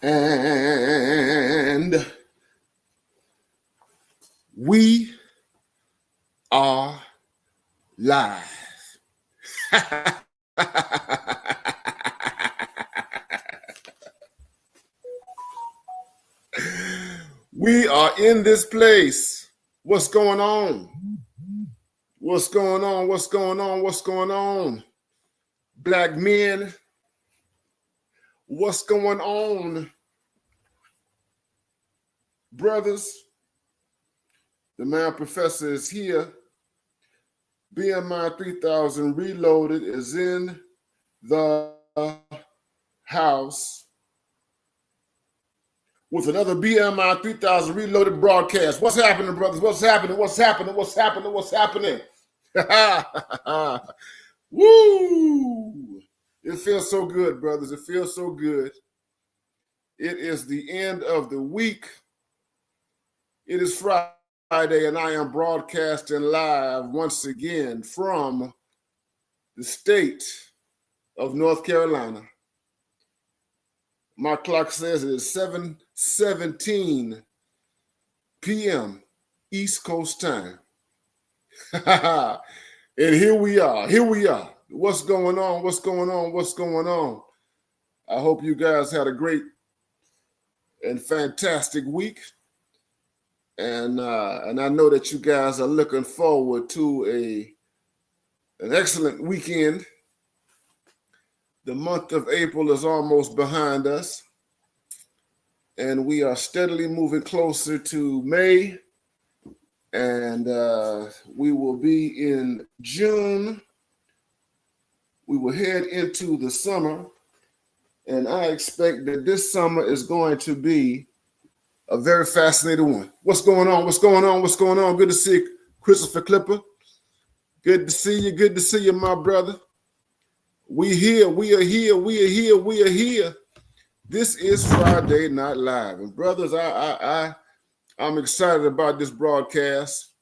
And we are live. We are in this place. What's going on? What's going on? What's going on? What's going on? Black men, what's going on? Brothers, the man professor is here. BMI 3000 Reloaded is in the house with another BMI 3000 Reloaded broadcast. What's happening, brothers? What's happening? What's happening? What's happening? What's happening? Woo! It feels so good, brothers. It feels so good. It is the end of the week. It is Friday, and I am broadcasting live once again from the state of North Carolina. My clock says it is 7:17 p.m. East Coast time. And here we are. Here we are. What's going on? What's going on? What's going on? I hope you guys had a great and fantastic week. And I know that you guys are looking forward to an excellent weekend. The month of April is almost behind us, and we are steadily moving closer to May, and we will be in June. We will head into the summer, and I expect that this summer is going to be a very fascinating one. What's going on? What's going on? What's going on? Good to see you, Christopher Clipper. Good to see you. Good to see you, my brother. We here. We are here. We are here. We are here. This is Friday Night Live, and brothers, I'm excited about this broadcast.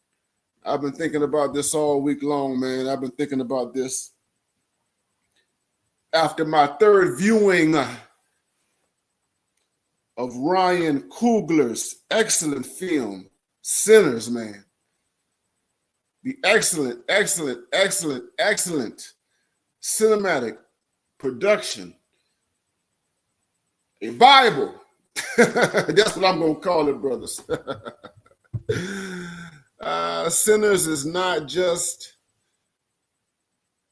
I've been thinking about this all week long, man. I've been thinking about this after my third viewing of Ryan Coogler's excellent film, Sinners, man. The excellent cinematic production. A Bible. That's what I'm going to call it, brothers. Sinners is not just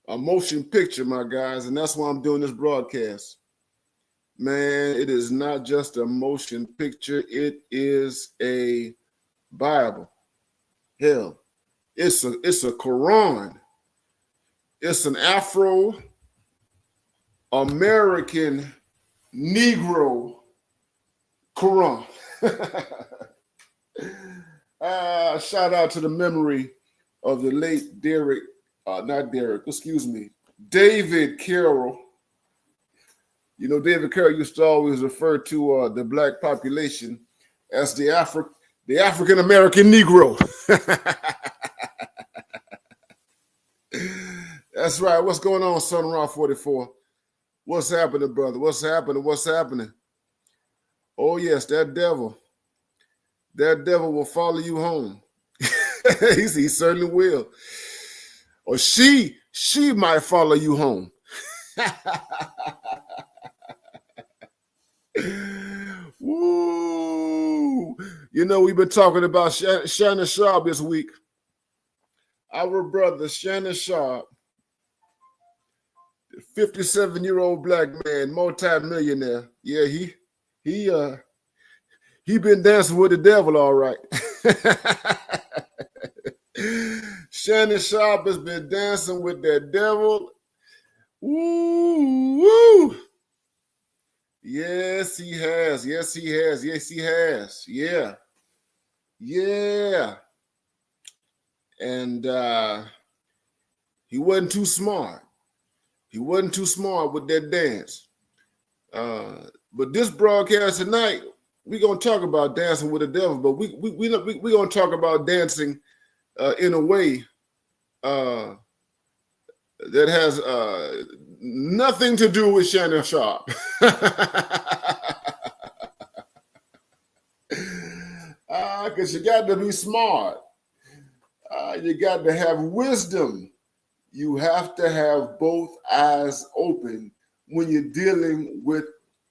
a motion picture, my guys, and that's why I'm doing this broadcast. Man, it is not just a motion picture. It is a Bible. Hell, it's a Quran. It's an Afro-American Negro Quran. Shout out to the memory of the late David Carroll. You know, David Carroll used to always refer to the black population as the African American Negro. That's right. What's going on, Sun Ra 44? What's happening, brother? What's happening? What's happening? Oh, yes, that devil will follow you home. He certainly will. Or she might follow you home. Woo! You know, we've been talking about Shannon Sharp this week. Our brother, Shannon Sharp, 57-year-old black man, multi-millionaire. Yeah, he been dancing with the devil, all right. Shannon Sharp has been dancing with that devil. Woo, woo. Yes, he has. Yes, he has. Yes, he has. Yeah. Yeah. And he wasn't too smart. He wasn't too smart with that dance. But this broadcast tonight, we're going to talk about dancing with the devil, but we're going to talk about dancing in a way that has nothing to do with Shannon Sharp. Vegas, you got to be smart. You got to have wisdom. You have to have both eyes open when you're dealing with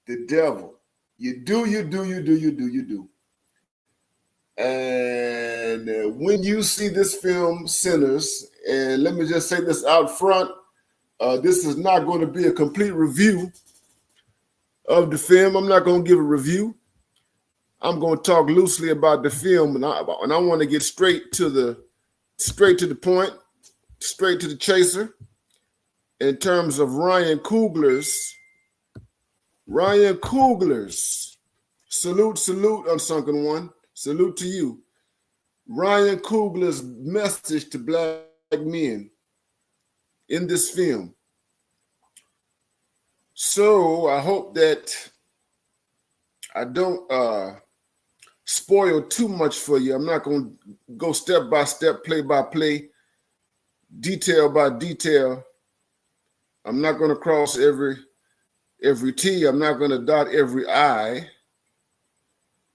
the devil. You do. And when you see this film, Sinners, and let me just say this out front, this is not going to be a complete review of the film. I'm not going to give a review. I'm going to talk loosely about the film, and I want to get straight to the point, straight to the chaser. In terms of Ryan Coogler's, salute, Unsunken One, salute to you. Ryan Coogler's message to black men in this film. So I hope that I don't spoil too much for you. I'm not going to go step by step, play by play, detail by detail. I'm not going to cross every T. I'm not going to dot every I.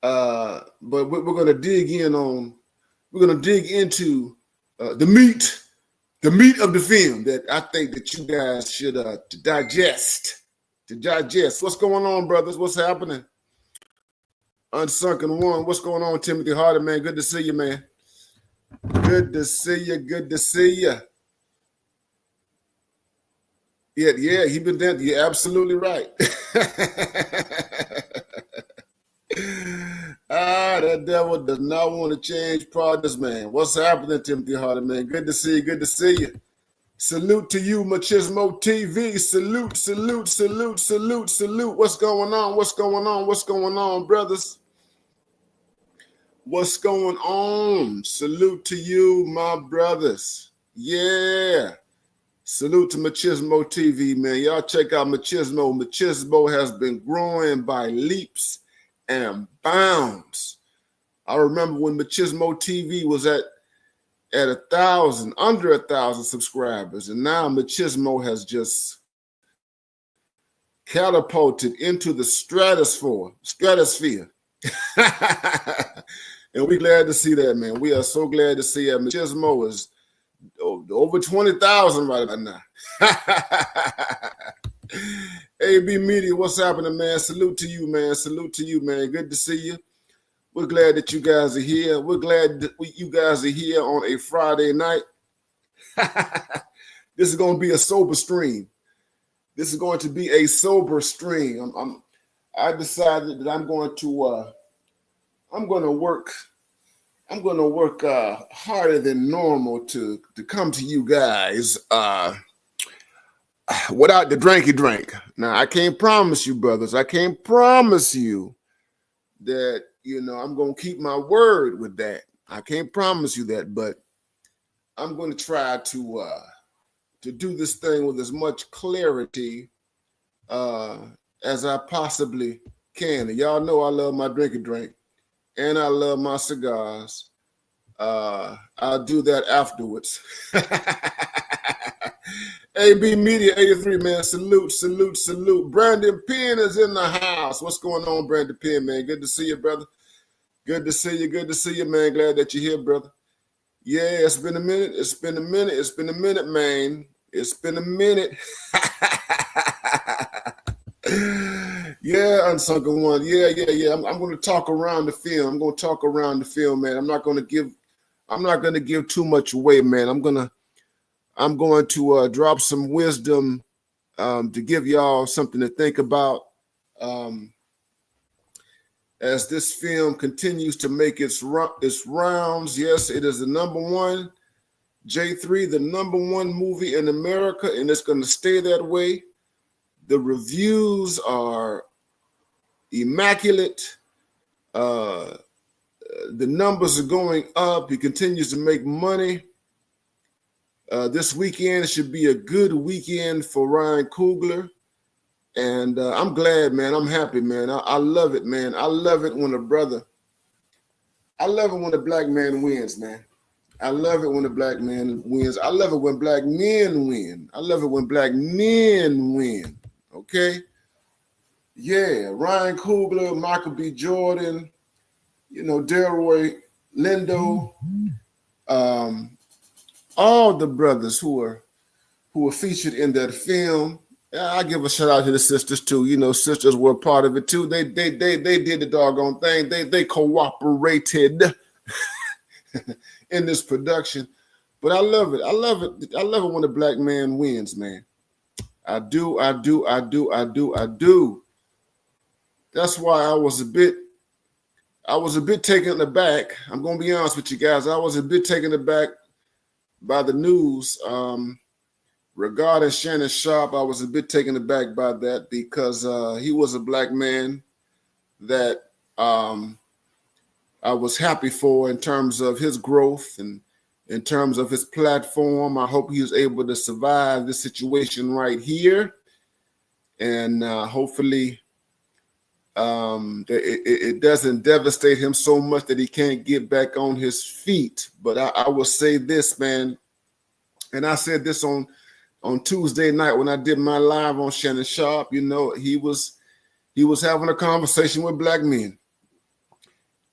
But we're going to dig into the meat of the film that I think that you guys should digest. What's going on, brothers? What's happening? Unsunken One, what's going on, Timothy Hardy, man? Good to see you, man. Good to see you. Yeah, he been there. You're absolutely right. That devil does not want to change partners, man. What's happening, Timothy Hardy, man? Good to see you. Salute to you, Machismo TV. Salute. What's going on, brothers? What's going on? Salute to you, my brothers. Yeah. Salute to Machismo TV, man. Y'all check out Machismo. Machismo has been growing by leaps and bounds. I remember when Machismo TV was at 1,000, under 1,000 subscribers, and now Machismo has just catapulted into the stratosphere. And we're glad to see that, man. We are so glad to see that. Machismo is over 20,000 right now. AB Media, what's happening, man? Salute to you, man. Good to see you. We're glad that you guys are here. We're glad that you guys are here on a Friday night. This is going to be a sober stream. I decided that I'm going to work harder than normal to come to you guys without the drinky drink. Now, I can't promise you, brothers. I can't promise you that, I'm going to keep my word with that. I can't promise you that, but I'm going to try to do this thing with as much clarity as I possibly can. And y'all know I love my drinky drink. And I love my cigars. I'll do that afterwards. AB Media 83, man. Salute. Brandon Penn is in the house. What's going on, Brandon Penn, man? Good to see you, brother. Good to see you, man. Glad that you're here, brother. Yeah, it's been a minute, man. It's been a minute. Yeah, Unsunken One. Yeah. I'm going to talk around the film. Man. I'm not going to give too much away, man. I'm going to drop some wisdom to give y'all something to think about as this film continues to make its rounds. Yes, it is the number one, J3, the number one movie in America, and it's going to stay that way. The reviews are immaculate. The numbers are going up. He continues to make money. This weekend should be a good weekend for Ryan Coogler. And I'm glad, man. I'm happy, man. I love it, man. I love it when a black man wins, man. I love it when a black man wins. I love it when black men win. Okay? Yeah, Ryan Coogler, Michael B. Jordan, Delroy Lindo, all the brothers who were featured in that film. I give a shout out to the sisters too. You know, sisters were a part of it too. They did the doggone thing. They cooperated in this production. But I love it. I love it. I love it when a black man wins, man. I do. That's why I was a bit taken aback. I'm gonna be honest with you guys. I was a bit taken aback by the news regarding Shannon Sharpe. I was a bit taken aback by that because he was a black man that I was happy for in terms of his growth and in terms of his platform. I hope he was able to survive this situation right here, and hopefully it doesn't devastate him so much that he can't get back on his feet. But I will say this, man, and I said this on Tuesday night when I did my live on Shannon Sharpe. You know, he was having a conversation with black men,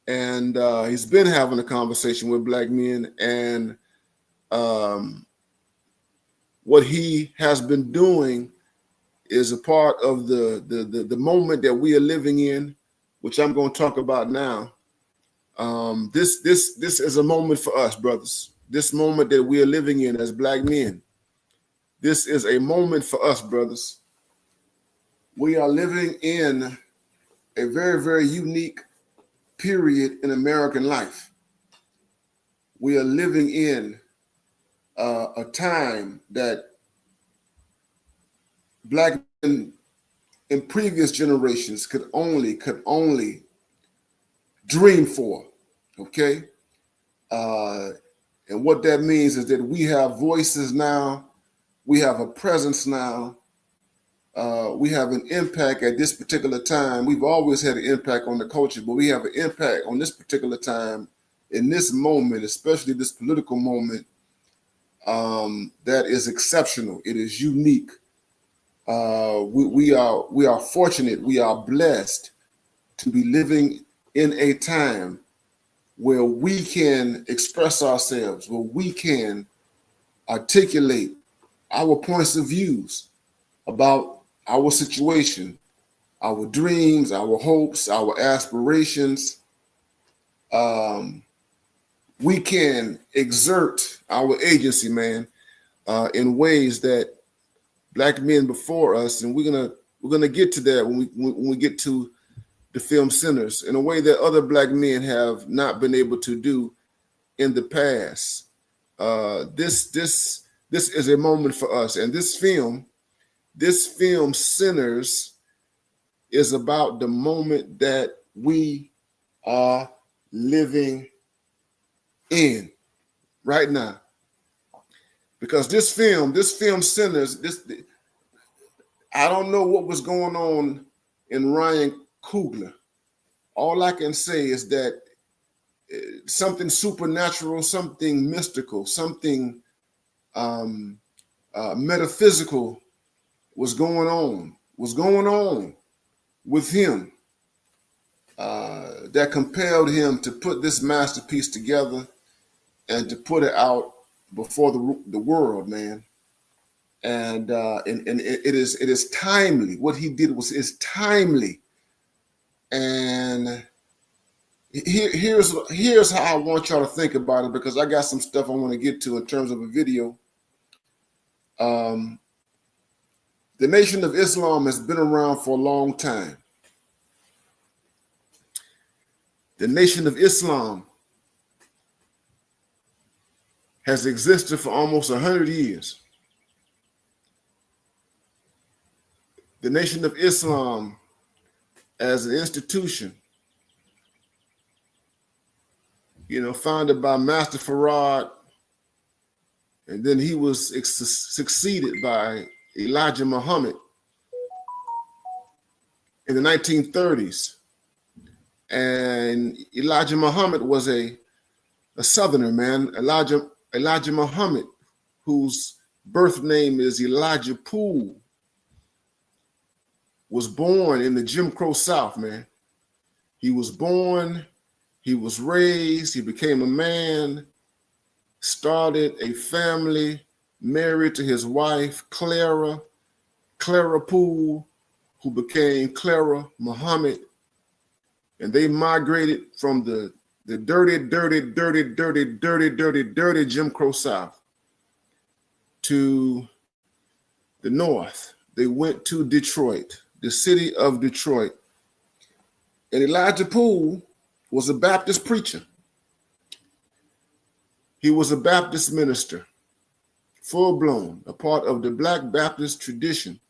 and he's been having a conversation with black men, and what he has been doing is a part of the moment that we are living in, which I'm going to talk about now. This is a moment for us, brothers. This moment that we are living in as black men. This is a moment for us, brothers. We are living in a very, very unique period in American life. We are living in a time that black men in previous generations could only dream for. Okay, and what that means is that we have voices now, we have a presence now, we have an impact at this particular time. We've always had an impact on the culture, but we have an impact on this particular time, in this moment, especially this political moment, that is exceptional. It is unique. We are fortunate. We are blessed to be living in a time where we can express ourselves, where we can articulate our points of views about our situation, our dreams, our hopes, our aspirations. We can exert our agency, man, in ways that black men before us, and we're gonna get to that when we get to the film Sinners, in a way that other black men have not been able to do in the past. This is a moment for us, and this film Sinners is about the moment that we are living in right now. Because this film Sinners, I don't know what was going on in Ryan Coogler. All I can say is that something supernatural, something mystical, something metaphysical was going on with him that compelled him to put this masterpiece together and to put it out before the world, man. And it is timely. What he did is timely. And here's how I want y'all to think about it, because I got some stuff I want to get to in terms of a video. The Nation of Islam has been around for a long time. The Nation of Islam has existed for almost 100 years. The Nation of Islam as an institution, you know, founded by Master Farad, and then he was succeeded by Elijah Muhammad in the 1930s. And Elijah Muhammad was a Southerner, man. Elijah Muhammad, whose birth name is Elijah Poole, was born in the Jim Crow South, man. He was born He was raised, he became a man, started a family, married to his wife, Clara Poole, who became Clara Muhammad. And they migrated from the dirty Jim Crow South to the North. They went to Detroit, the city of Detroit. And Elijah Poole was a Baptist preacher. He was a Baptist minister, full-blown, a part of the Black Baptist tradition.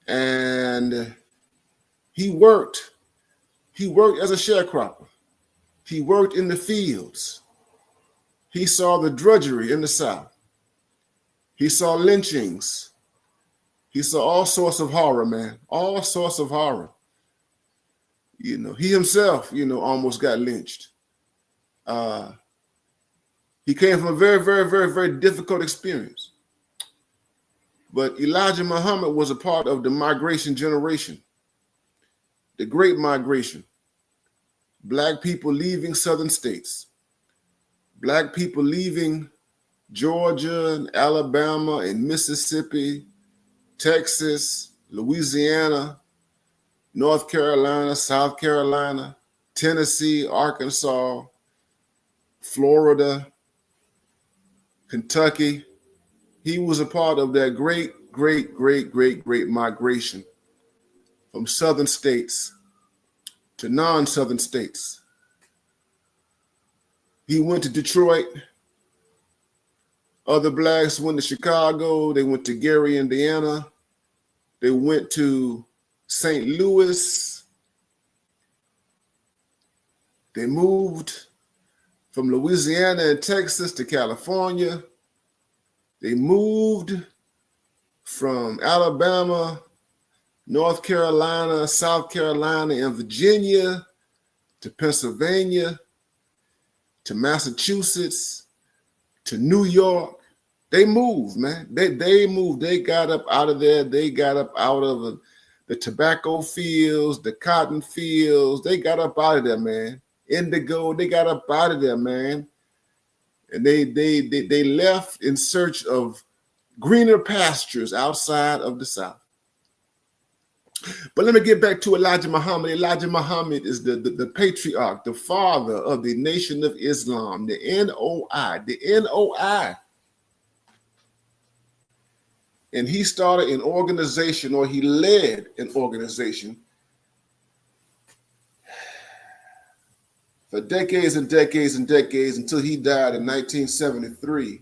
And he worked as a sharecropper. He worked in the fields. He saw the drudgery in the South. He saw lynchings. He saw all sorts of horror, man, all sorts of horror. He himself, almost got lynched. He came from a very, very, very, very difficult experience. But Elijah Muhammad was a part of the migration generation, the Great Migration. Black people leaving southern states, Black people leaving Georgia and Alabama and Mississippi, Texas, Louisiana, North Carolina, South Carolina, Tennessee, Arkansas, Florida, Kentucky. He was a part of that great migration from southern states to non-southern states. He went to Detroit. Other Blacks went to Chicago. They went to Gary, Indiana. They went to St. Louis. They moved from Louisiana and Texas to California. They moved from Alabama, North Carolina, South Carolina, and Virginia to Pennsylvania, to Massachusetts, to New York. They moved, man. They moved. They got up out of there. They got up out of the tobacco fields, the cotton fields. They got up out of there, man. Indigo, they got up out of there, man. And they left in search of greener pastures outside of the South. But let me get back to Elijah Muhammad. Elijah Muhammad is the patriarch, the father of the Nation of Islam, the NOI, the NOI. And he started an organization, or he led an organization for decades and decades and decades until he died in 1973.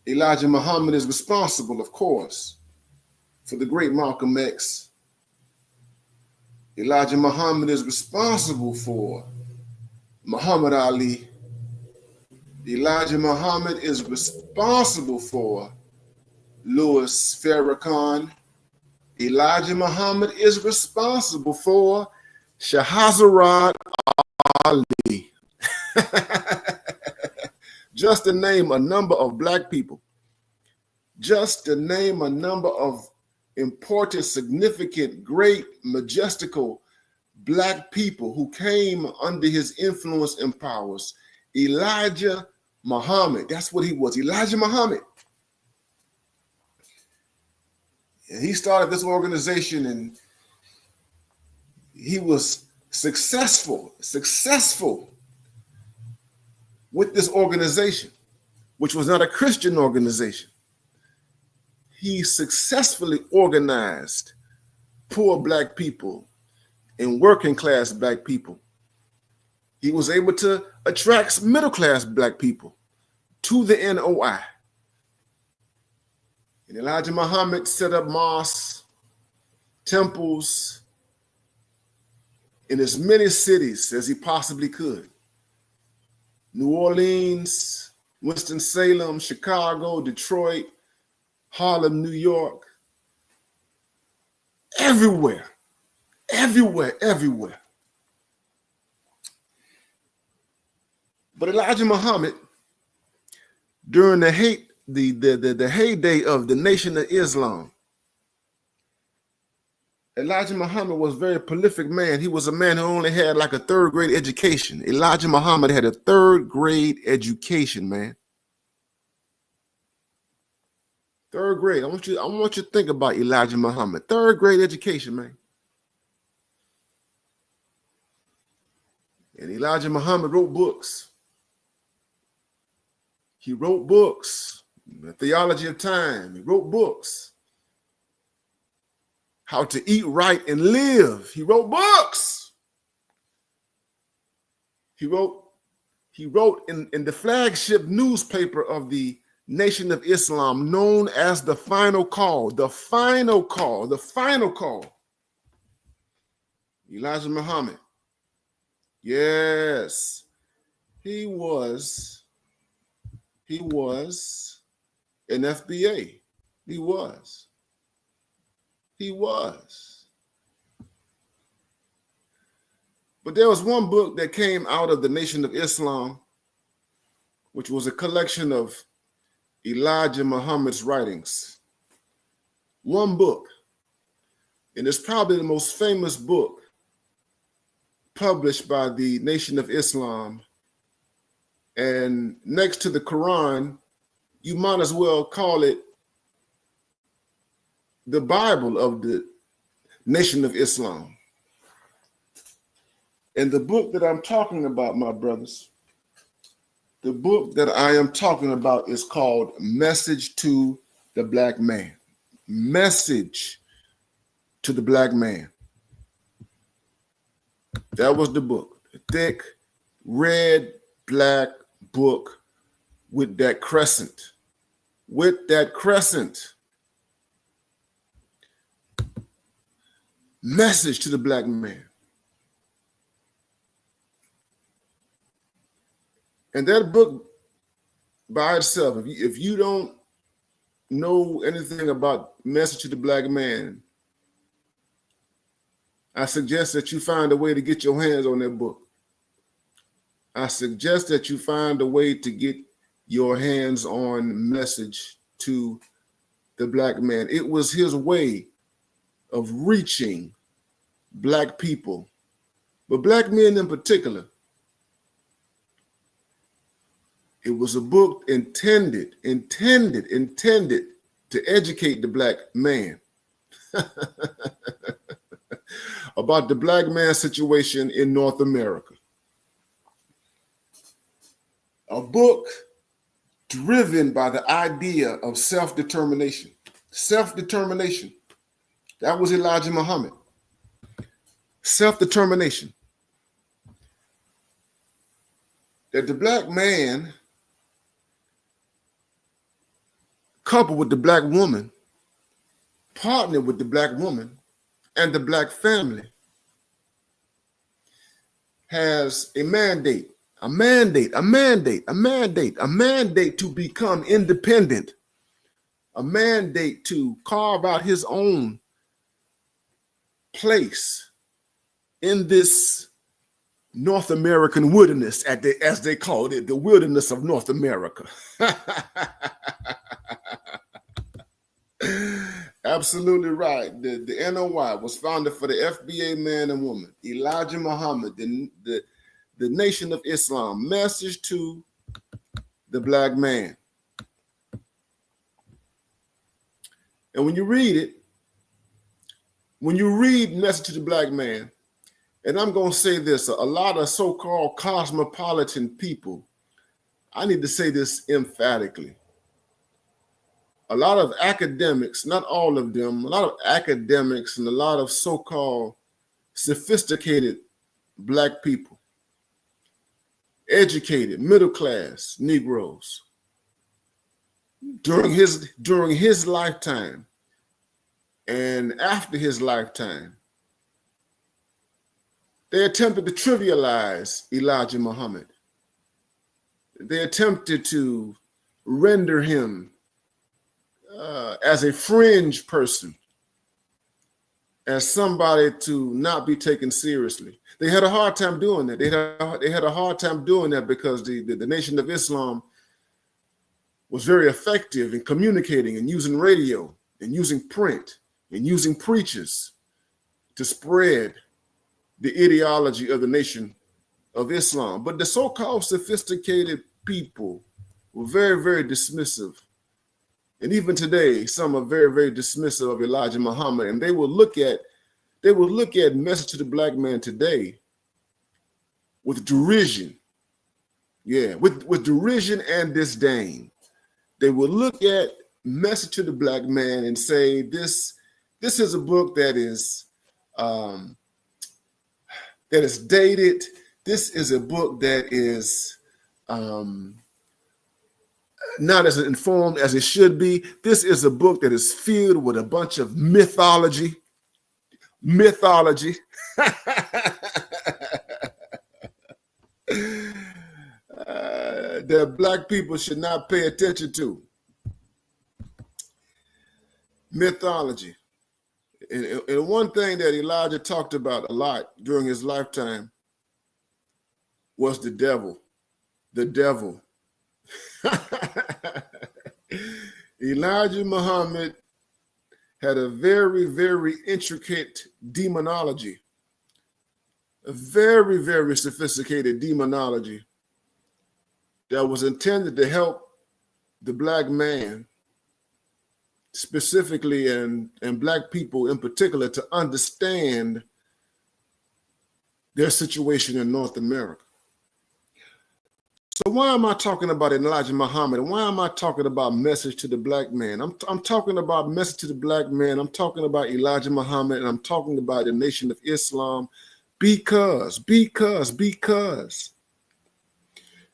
Elijah Muhammad is responsible, of course, for the great Malcolm X. Elijah Muhammad is responsible for Muhammad Ali. Elijah Muhammad is responsible for Louis Farrakhan. Elijah Muhammad is responsible for Shahrazad Ali. Just to name a number of Black people. Just to name a number of important, significant, great, majestical Black people who came under his influence and powers. Elijah Muhammad, that's what he was, Elijah Muhammad. And he started this organization, and he was successful with this organization, which was not a Christian organization. He successfully organized poor Black people and working class Black people. He was able to attract middle class Black people to the NOI. And Elijah Muhammad set up mosques, temples in as many cities as he possibly could. New Orleans, Winston-Salem, Chicago, Detroit, Harlem, New York, everywhere. But Elijah Muhammad, during the heyday of the Nation of Islam, Elijah Muhammad was a very prolific man. He was a man who only had like a third grade education. Elijah Muhammad had a third grade education, man. Third grade. I want you to think about Elijah Muhammad. Third grade education, man. And Elijah Muhammad wrote books. He wrote books. The Theology of Time. He wrote books. How to Eat Right and Live. He wrote books. He wrote in the flagship newspaper of the Nation of Islam, known as The Final Call. The Final Call. The Final Call. Elijah Muhammad. Yes. He was an FBA. He was. But there was one book that came out of the Nation of Islam, which was a collection of Elijah Muhammad's writings. One book. And it's probably the most famous book published by the Nation of Islam. And next to the Quran, you might as well call it the Bible of the Nation of Islam. And the book that I'm talking about, my brothers, the book that I am talking about is called Message to the Black Man. Message to the Black Man. That was the book. A thick, red, black book with that crescent. With that crescent. Message to the Black Man. And that book by itself, if you don't know anything about Message to the Black Man, I suggest that you find a way to get your hands on that book. I suggest that you find a way to get your hands on Message to the Black Man. It was his way of reaching Black people, but Black men in particular. It was a book intended to educate the Black man about the Black man situation in North America. A book driven by the idea of self-determination. Self-determination. That was Elijah Muhammad. Self-determination. That the Black man, coupled with the Black woman, partnered with the Black woman and the Black family, has a mandate to become independent, a mandate to carve out his own place in this North American wilderness, as they called it, the wilderness of North America. Absolutely right. The NOI was founded for the FBA man and woman, Elijah Muhammad, the Nation of Islam. Message to the Black man. And when you read Message to the Black Man, and I'm going to say this, a lot of so-called cosmopolitan people, I need to say this emphatically. A lot of academics, not all of them, a lot of academics and a lot of so-called sophisticated Black people, educated, middle-class Negroes, during his lifetime and after his lifetime, they attempted to trivialize Elijah Muhammad. They attempted to render him as a fringe person, as somebody to not be taken seriously. They had a hard time doing that. They had a hard time doing that because the Nation of Islam was very effective in communicating and using radio and using print and using preachers to spread the ideology of the Nation of Islam. But the so-called sophisticated people were very, very dismissive. And even today, some are very, very dismissive of Elijah Muhammad. And they will look at Message to the Black Man today with derision. Yeah, with derision and disdain. They will look at Message to the Black Man and say, this is a book that is dated. This is a book that is not as informed as it should be. This is a book that is filled with a bunch of mythology. That Black people should not pay attention to. Mythology. And one thing that Elijah talked about a lot during his lifetime was the devil. The devil. Elijah Muhammad had a very, very intricate demonology, a very, very sophisticated demonology that was intended to help the Black man, specifically, and Black people in particular, to understand their situation in North America. So why am I talking about Elijah Muhammad? And why am I talking about Message to the Black Man? I'm talking about Message to the Black Man. I'm talking about Elijah Muhammad, and I'm talking about the Nation of Islam because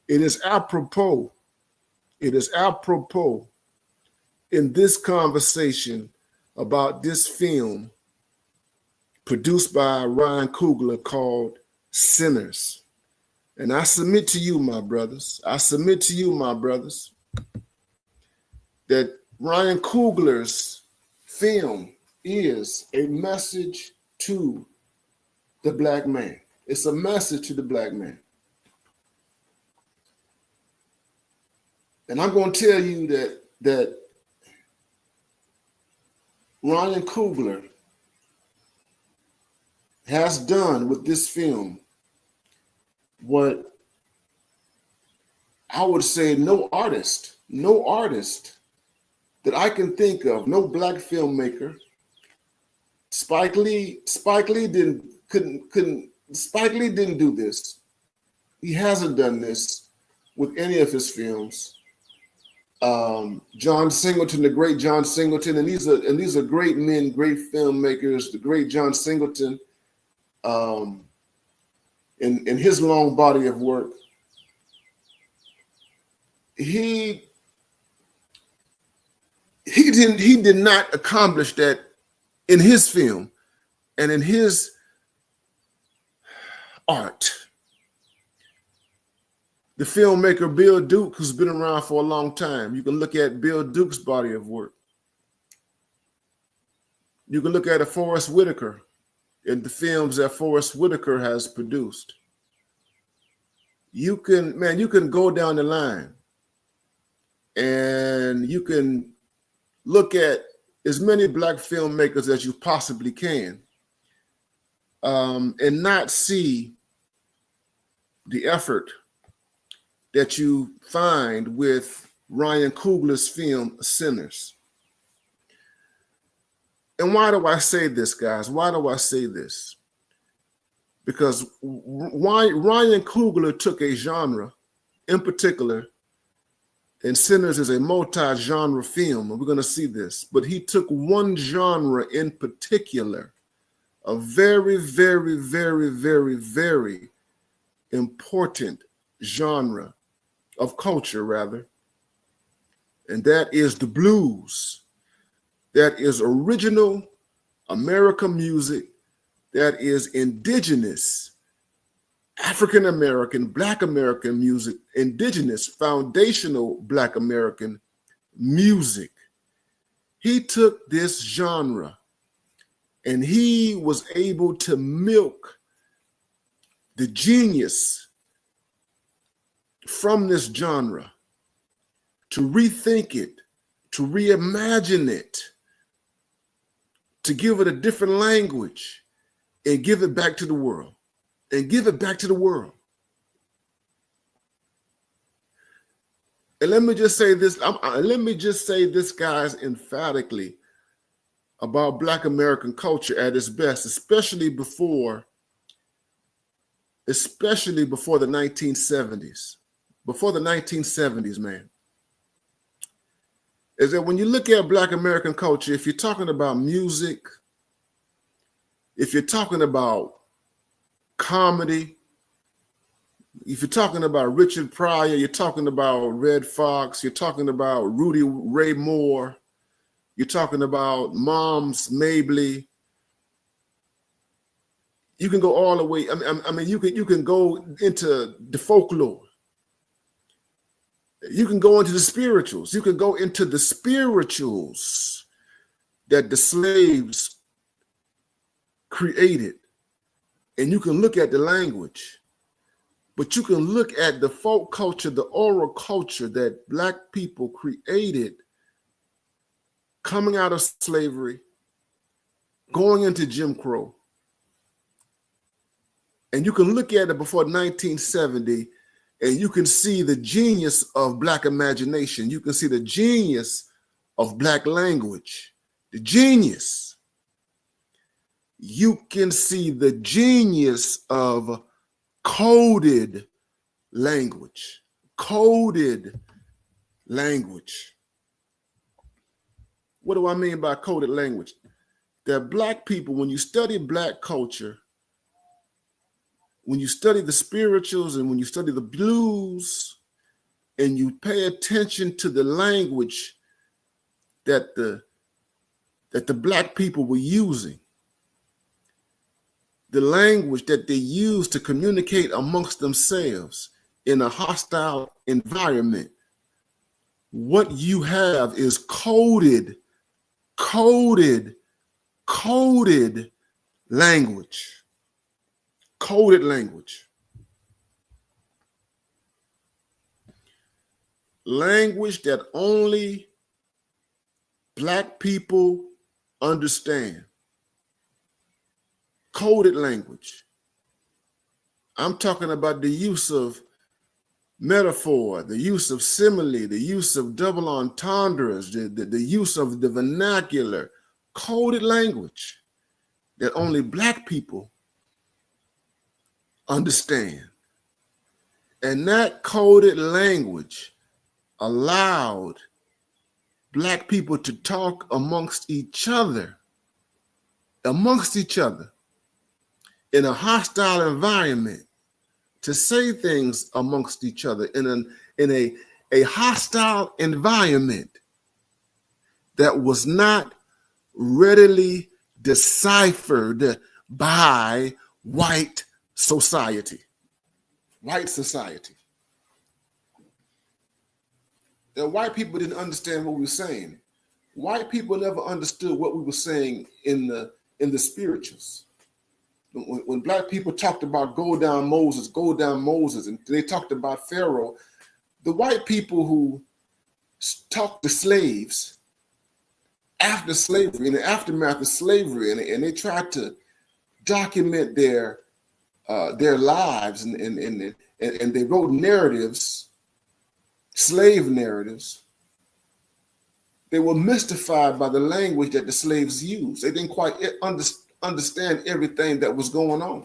it is apropos in this conversation about this film produced by Ryan Coogler called Sinners. And I submit to you, my brothers, that Ryan Coogler's film is a message to the Black man. It's a message to the Black man. And I'm going to tell you that Ryan Coogler has done with this film what I would say no artist that I can think of, no Black filmmaker. Spike Lee didn't do this. He hasn't done this with any of his films. John Singleton, the great John Singleton, and these are great men, great filmmakers. The great John Singleton, in his long body of work, he did not accomplish that in his film and in his art. The filmmaker Bill Duke, who's been around for a long time, you can look at Bill Duke's body of work. You can look at a Forrest Whitaker in the films that Forrest Whitaker has produced. You can go down the line and you can look at as many Black filmmakers as you possibly can, and not see the effort that you find with Ryan Coogler's film, Sinners. And why do I say this, guys? Why do I say this? Because Ryan Coogler took a genre in particular, and Sinners is a multi-genre film, and we're going to see this, but he took one genre in particular, a very, very, very, very, very important genre of culture, rather, and that is the blues. That is original American music, that is indigenous African American, Black American music, indigenous foundational Black American music. He took this genre and he was able to milk the genius from this genre, to rethink it, to reimagine it, to give it a different language, and give it back to the world. And give it back to the world. And let me just say this, guys, emphatically about Black American culture at its best, especially before the 1970s. Before the 1970s, man. Is that when you look at Black American culture, if you're talking about music, if you're talking about comedy, if you're talking about Richard Pryor, you're talking about Red Fox, you're talking about Rudy Ray Moore, you're talking about Moms Mabley. You can go all the way. I mean, you can go into the folklore. You can go into the spirituals. You can go into the spirituals that the slaves created, and you can look at the language. But you can look at the folk culture, the oral culture that Black people created coming out of slavery, going into Jim Crow. And you can look at it before 1970, and you can see the genius of Black imagination. You can see the genius of Black language, the genius. You can see the genius of coded language. Coded language. What do I mean by coded language? That Black people, when you study Black culture, when you study the spirituals and when you study the blues, and you pay attention to the language that the Black people were using, the language that they use to communicate amongst themselves in a hostile environment, what you have is coded language. Coded language. Language that only Black people understand. Coded language. I'm talking about the use of metaphor, the use of simile, the use of double entendres, the use of the vernacular. Coded language that only Black people understand. And that coded language allowed Black people to talk amongst each other in a hostile environment, to say things amongst each other in a hostile environment that was not readily deciphered by white society. White society. And white people didn't understand what we were saying. White people never understood what we were saying in the spirituals. When Black people talked about go down Moses, and they talked about Pharaoh, the white people who talked to slaves after slavery, in the aftermath of slavery, and they tried to document their lives, and they wrote narratives, slave narratives. They were mystified by the language that the slaves used. They didn't quite understand everything that was going on.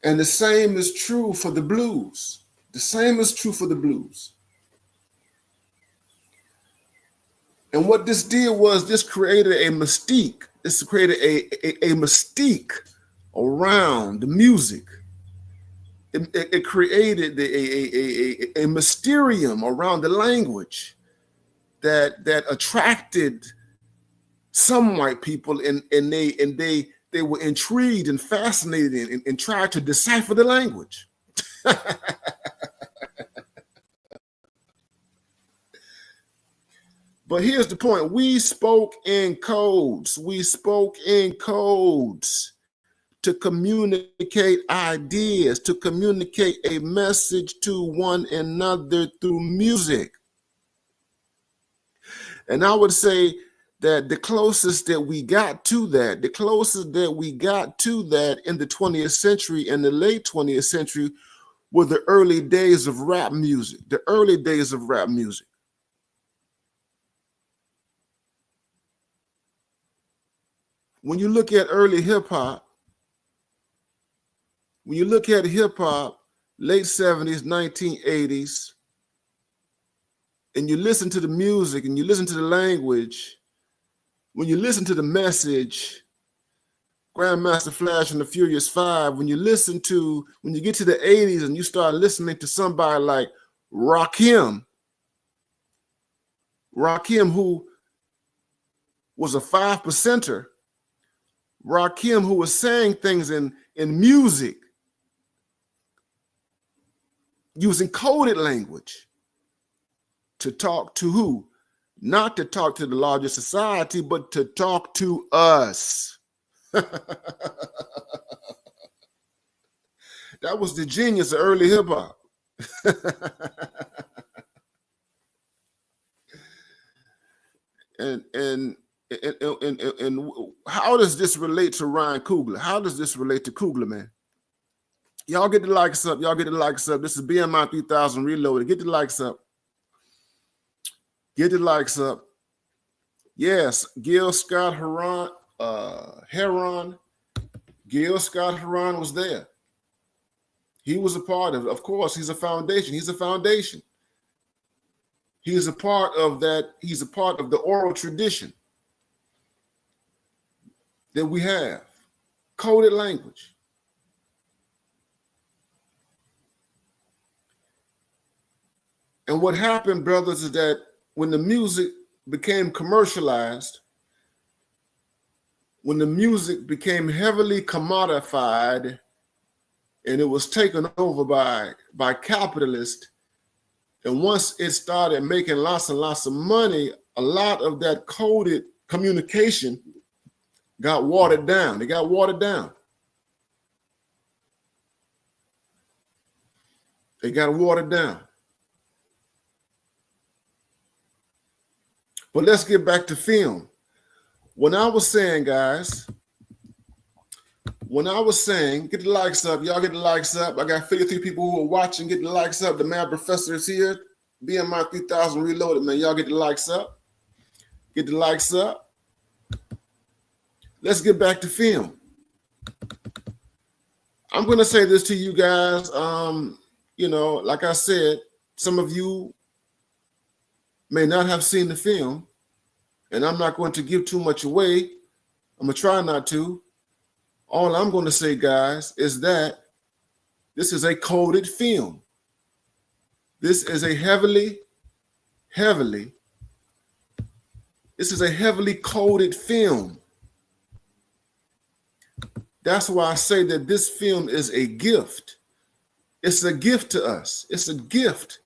And the same is true for the blues. The same is true for the blues. And what this did was this created a mystique. This created a mystique around the music. It created a mysterium around the language that attracted some white people, and they were intrigued and fascinated and tried to decipher the language. But here's the point. We spoke in codes. We spoke in codes to communicate ideas, to communicate a message to one another through music. And I would say that the closest that we got to that, in the 20th century and the late 20th century were the early days of rap music, When you look at early hip hop, late 70s, 1980s, and you listen to the music and you listen to the language, when you listen to the message, Grandmaster Flash and the Furious Five, when you get to the 80s and you start listening to somebody like Rakim, who was a 5%er, Rakim, who was saying things in music using coded language to talk to who? Not to talk to the larger society, but to talk to us. That was the genius of early hip hop. And how does this relate to Ryan Coogler? How does this relate to Coogler, man? Y'all get the likes up. This is BMI 3000 Reloaded. Get the likes up. Yes, Gil Scott Heron. Gil Scott Heron was there. He was a part of course, he's a foundation. He's a part of that. He's a part of the oral tradition that we have. Coded language. And what happened, brothers, is that when the music became commercialized, when the music became heavily commodified and it was taken over by capitalists, and once it started making lots and lots of money, a lot of that coded communication got watered down. They got watered down. But let's get back to film. When I was saying, guys, get the likes up. Y'all get the likes up. I got 53 people who are watching. Get the likes up. The Mad Professor is here. BMI 3000 Reloaded, man. Y'all get the likes up. Let's get back to film. I'm going to say this to you guys. Like I said, some of you may not have seen the film, and I'm not going to give too much away. I'm going to try not to. All I'm going to say, guys, is that this is a coded film. This is a heavily coded film. That's why I say that this film is a gift. It's a gift to us. It's a gift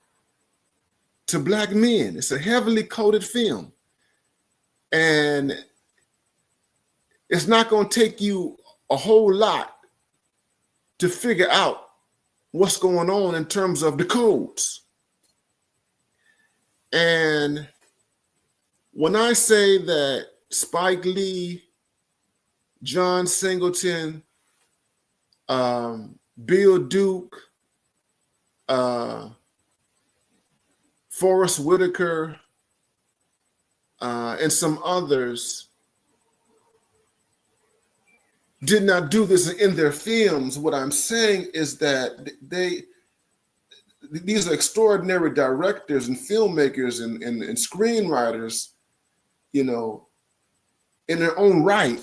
to Black men. It's a heavily coded film. And it's not going to take you a whole lot to figure out what's going on in terms of the codes. And when I say that Spike Lee, John Singleton, Bill Duke, Forrest Whitaker, and some others did not do this in their films, what I'm saying is that these are extraordinary directors and filmmakers and screenwriters, in their own right.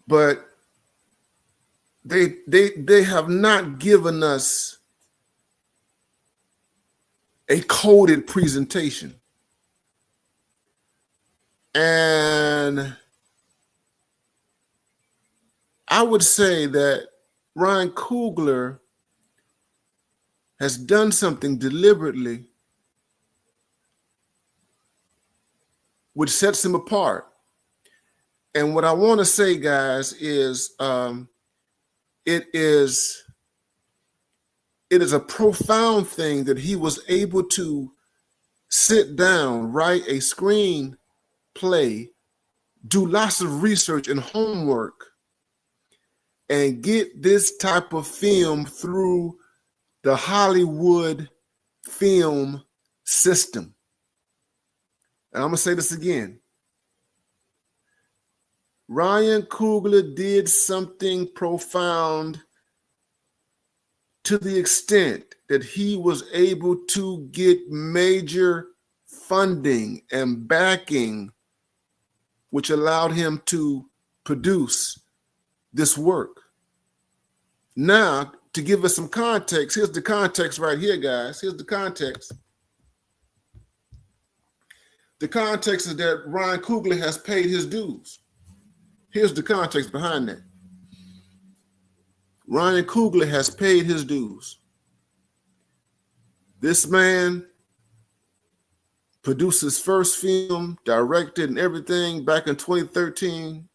But they have not given us a coded presentation. And I would say that Ryan Coogler has done something deliberately which sets him apart. And what I want to say, guys, is it is a profound thing that he was able to sit down, write a screenplay, do lots of research and homework, and get this type of film through the Hollywood film system. And I'm going to say this again. Ryan Coogler did something profound to the extent that he was able to get major funding and backing, which allowed him to produce this work. Now, to give us some context, here's the context right here, guys. Here's the context. The context is that Ryan Coogler has paid his dues. Here's the context behind that. Ryan Coogler has paid his dues. This man produced his first film, directed and everything back in 2013,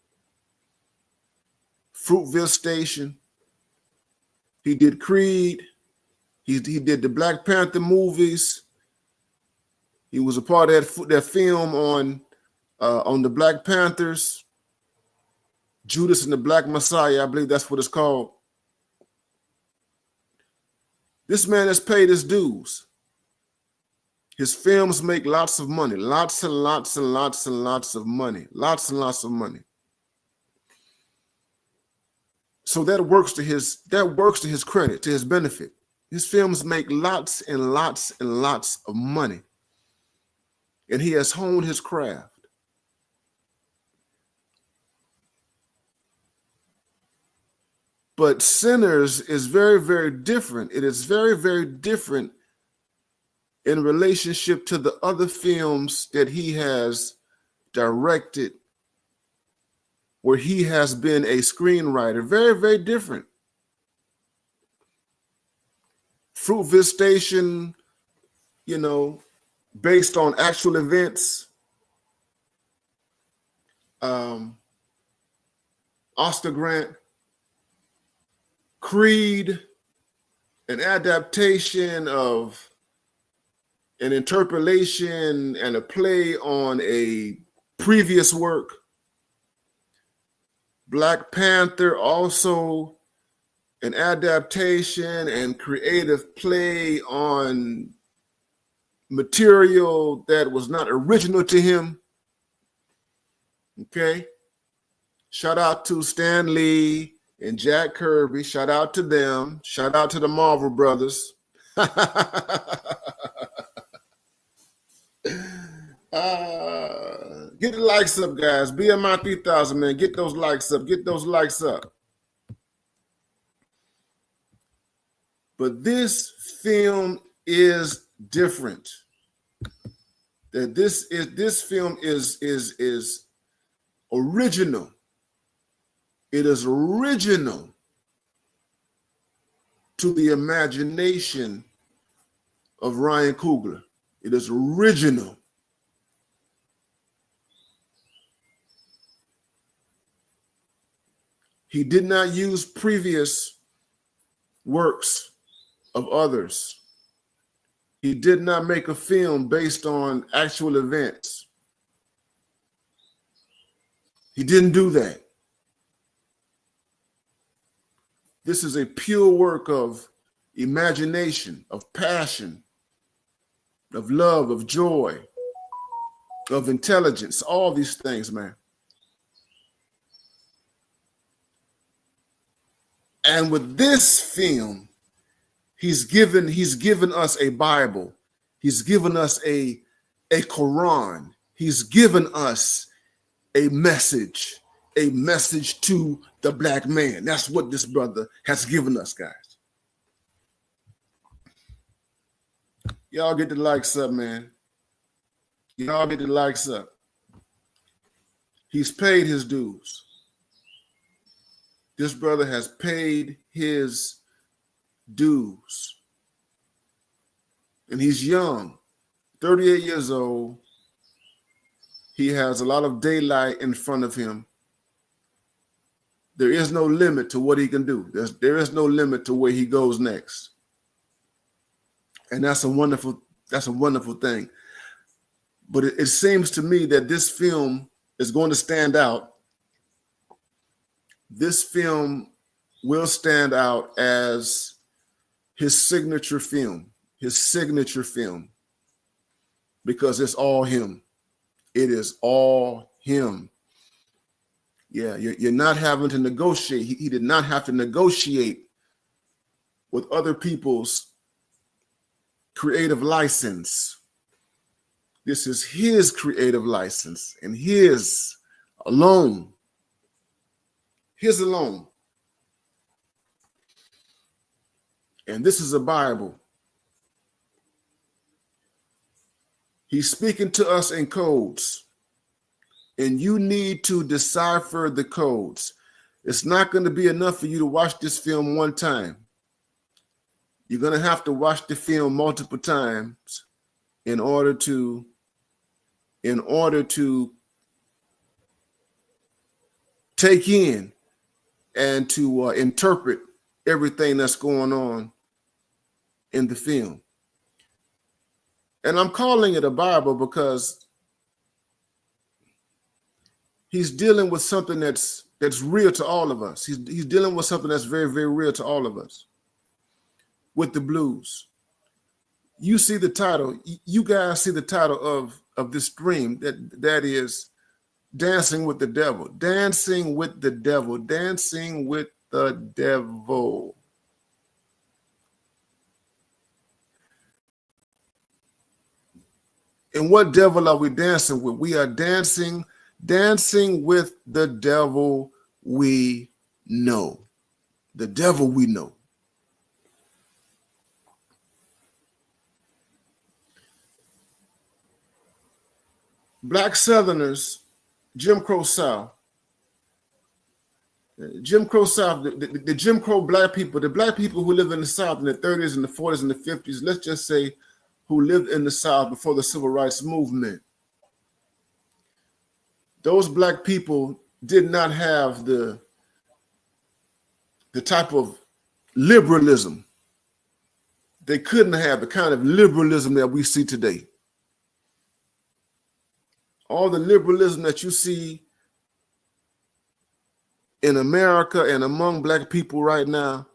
Fruitville Station. He did Creed. He did the Black Panther movies. He was a part of that film on the Black Panthers, Judas and the Black Messiah. I believe that's what it's called. This man has paid his dues. His films make lots of money, lots and lots and lots and lots of money, lots and lots of money. So that works to his credit, to his benefit. His films make lots and lots and lots of money. And he has honed his craft. But Sinners is very, very different. It is very, very different in relationship to the other films that he has directed, where he has been a screenwriter. Very, very different. Fruitville Station, based on actual events. Oscar Grant. Creed, an adaptation of an interpolation and a play on a previous work. Black Panther, also an adaptation and creative play on material that was not original to him. Okay. Shout out to Stan Lee and Jack Kirby. Shout out to them. Shout out to the Marvel brothers. Get the likes up, guys. BMI 3000, man. Get those likes up. Get those likes up. But this film is different. That this film is original. It is original to the imagination of Ryan Coogler. It is original. He did not use previous works of others. He did not make a film based on actual events. He didn't do that. This is a pure work of imagination, of passion, of love, of joy, of intelligence, all these things, man. And with this film, he's given us a Bible. He's given us a Quran. He's given us a message to the black man. That's what this brother has given us, guys. Y'all get the likes up, man. Y'all get the likes up. He's paid his dues. This brother has paid his dues. And he's young, 38 years old. He has a lot of daylight in front of him. There is no limit to what he can do. There is no limit to where he goes next. And that's a wonderful thing. But it seems to me that this film is going to stand out. This film will stand out as his signature film, because it's all him. It is all him. Yeah, you're not having to negotiate. He did not have to negotiate with other people's creative license. This is his creative license and his alone. His alone. And this is a Bible. He's speaking to us in codes, and you need to decipher the codes. It's not going to be enough for you to watch this film one time. You're going to have to watch the film multiple times in order to take in and to interpret everything that's going on in the film. And I'm calling it a Bible because he's dealing with something that's real to all of us. He's dealing with something that's very, very real to all of us. With the blues. You see the title, you guys see the title of this stream that is Dancing with the Devil. Dancing with the Devil. Dancing with the Devil. And what devil are we dancing with? We are dancing with the devil we know. The devil we know. Black Southerners, Jim Crow South, the Jim Crow black people, the black people who live in the South in the 30s and the 40s and the 50s, let's just say who lived in the South before the Civil Rights Movement. Those black people did not have the type of liberalism. They couldn't have the kind of liberalism that we see today. All the liberalism that you see in America and among black people right now,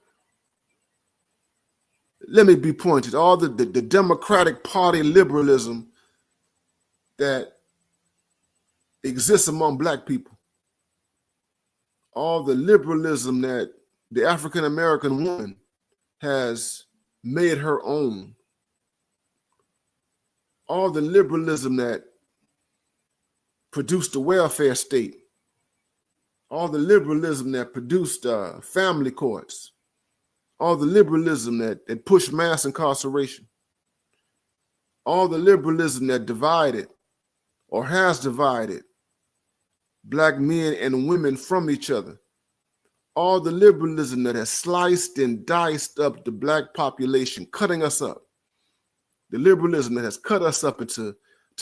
let me be pointed, all the Democratic Party liberalism that exists among black people, all the liberalism that the African American woman has made her own, all the liberalism that produced the welfare state, all the liberalism that produced family courts, all the liberalism that pushed mass incarceration, all the liberalism that divided or has divided black men and women from each other, all the liberalism that has sliced and diced up the black population, cutting us up, the liberalism that has cut us up into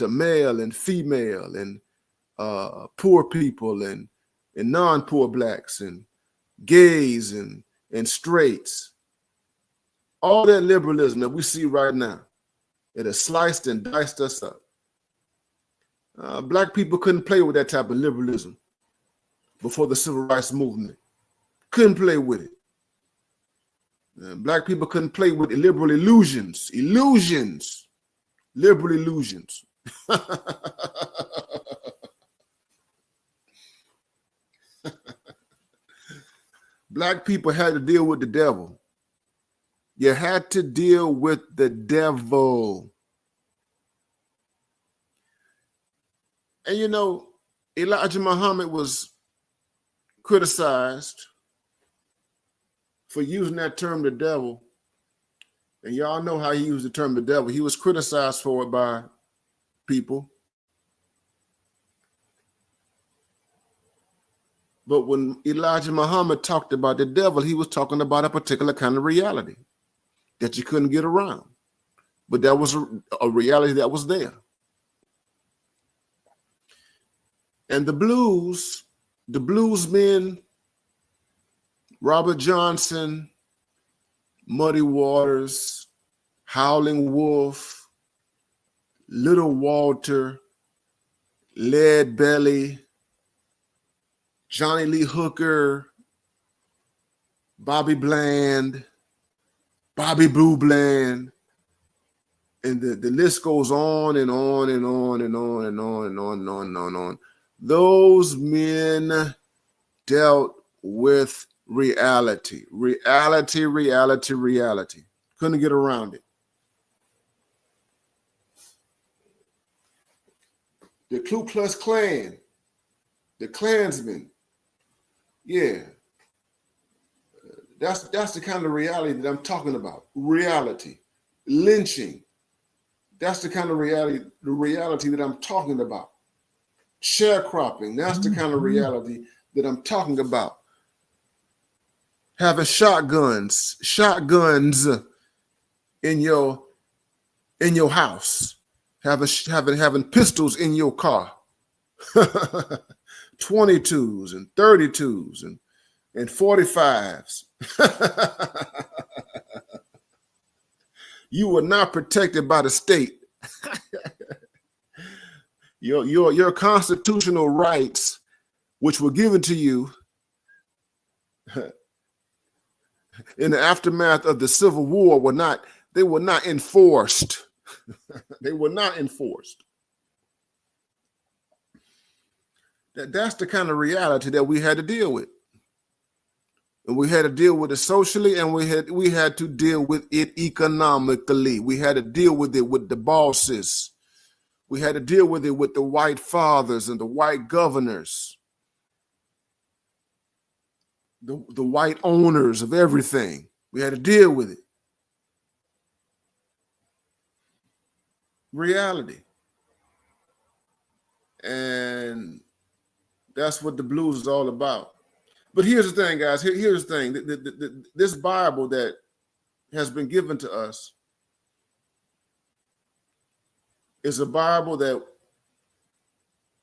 male and female and poor people and non-poor blacks and gays and straights. All that liberalism that we see right now, it has sliced and diced us up. Black people couldn't play with that type of liberalism before the Civil Rights Movement. Couldn't play with it. Black people couldn't play with liberal illusions. Liberal illusions. Black people had to deal with the devil. You had to deal with the devil. And you know, Elijah Muhammad was criticized for using that term, the devil. And y'all know how he used the term the devil. He was criticized for it by people. But when Elijah Muhammad talked about the devil, he was talking about a particular kind of reality that you couldn't get around. But that was a reality that was there. And the bluesmen, Robert Johnson, Muddy Waters, Howling Wolf, Little Walter, Lead Belly, Johnny Lee Hooker, Bobby Bland, Bobby Blue Bland, and the list goes on and on and on and on and on and on and on and on and on. Those men dealt with reality. Reality. Couldn't get around it. The Ku Klux Klan, the Klansmen, yeah. That's the kind of reality that I'm talking about. Reality. Lynching. That's the kind of reality that I'm talking about. Sharecropping. That's the kind of reality that I'm talking about. Having shotguns in your house. Having pistols in your car. 22s and 32s and 45s. You were not protected by the state. Your constitutional rights, which were given to you in the aftermath of the Civil War, were not enforced. They were not enforced. That's the kind of reality that we had to deal with. And we had to deal with it socially, and we had to deal with it economically. We had to deal with it with the bosses. We had to deal with it with the white fathers and the white governors, the white owners of everything. We had to deal with it. Reality. And that's what the blues is all about. But here's the thing, guys. Here's the thing. This Bible that has been given to us is a Bible that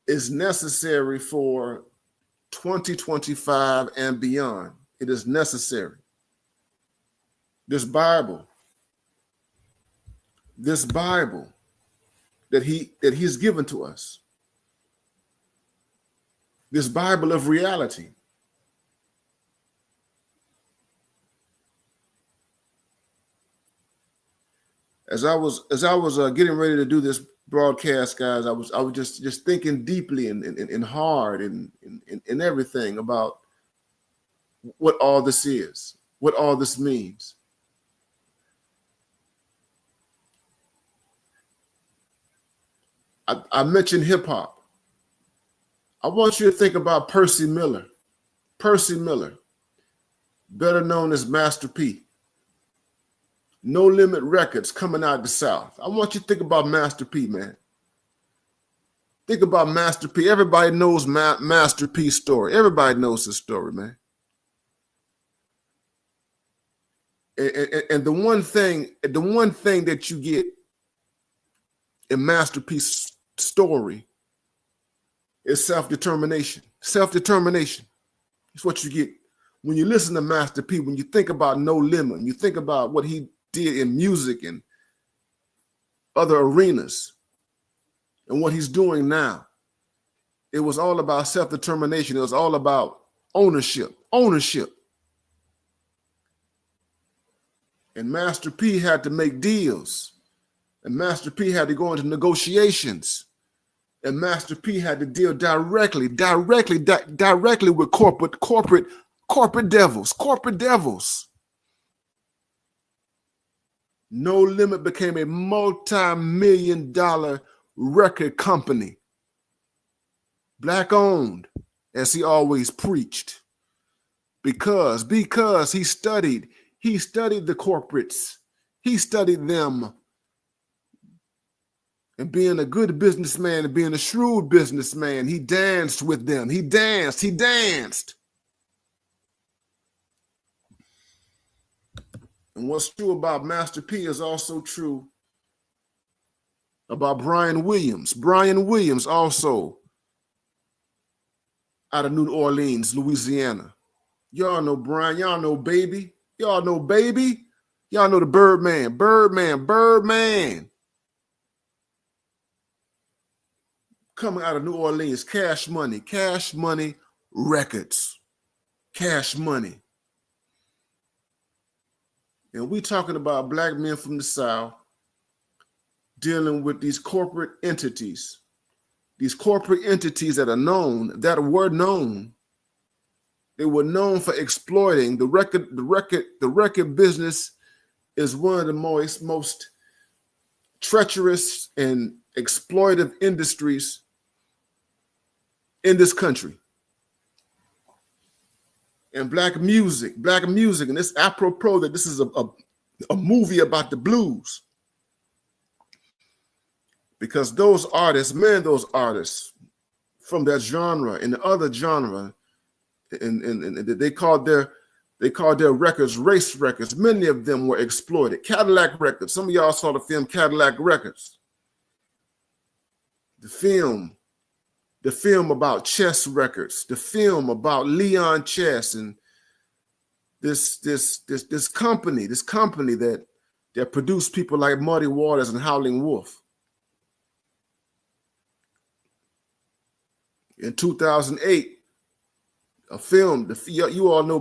is necessary for 2025 and beyond. It is necessary. This Bible that he's given to us, this Bible of reality, as I was getting ready to do this broadcast, guys, I was just thinking deeply and hard and everything about what all this is, what all this means. I mentioned hip hop. I want you to think about Percy Miller. Percy Miller, better known as Master P. No Limit Records coming out of the South. I want you to think about Master P, man. Think about Master P. Everybody knows Master P's story. Everybody knows his story, man. And the one thing that you get in Master P's story is self-determination. Self-determination. It's what you get when you listen to Master P, when you think about No Limit, you think about what he did in music and other arenas and what he's doing now. It was all about self-determination. It was all about ownership. And Master P had to make deals. And Master P had to go into negotiations. And Master P had to deal directly with corporate devils. No Limit became a multi-million-dollar record company. Black owned, as he always preached. Because he studied the corporates. He studied them. And being a good businessman and being a shrewd businessman, he danced with them. He danced. And what's true about Master P is also true about Brian Williams. Brian Williams also out of New Orleans, Louisiana. Y'all know Brian. Y'all know Baby. Y'all know the Birdman. coming out of New Orleans, Cash Money Records, Cash Money. And we talking about black men from the South dealing with these corporate entities that are known, that were known. They were known for exploiting the record business is one of the most treacherous and exploitive industries in this country. And black music, and it's apropos that this is a movie about the blues. Because those artists from that genre and the other genre, and they called their records race records. Many of them were exploited. Cadillac Records. Some of y'all saw the film Cadillac Records. The film about Chess Records. The film about Leon Chess and this company that produced people like Muddy Waters and Howling Wolf. In 2008, a film, you all know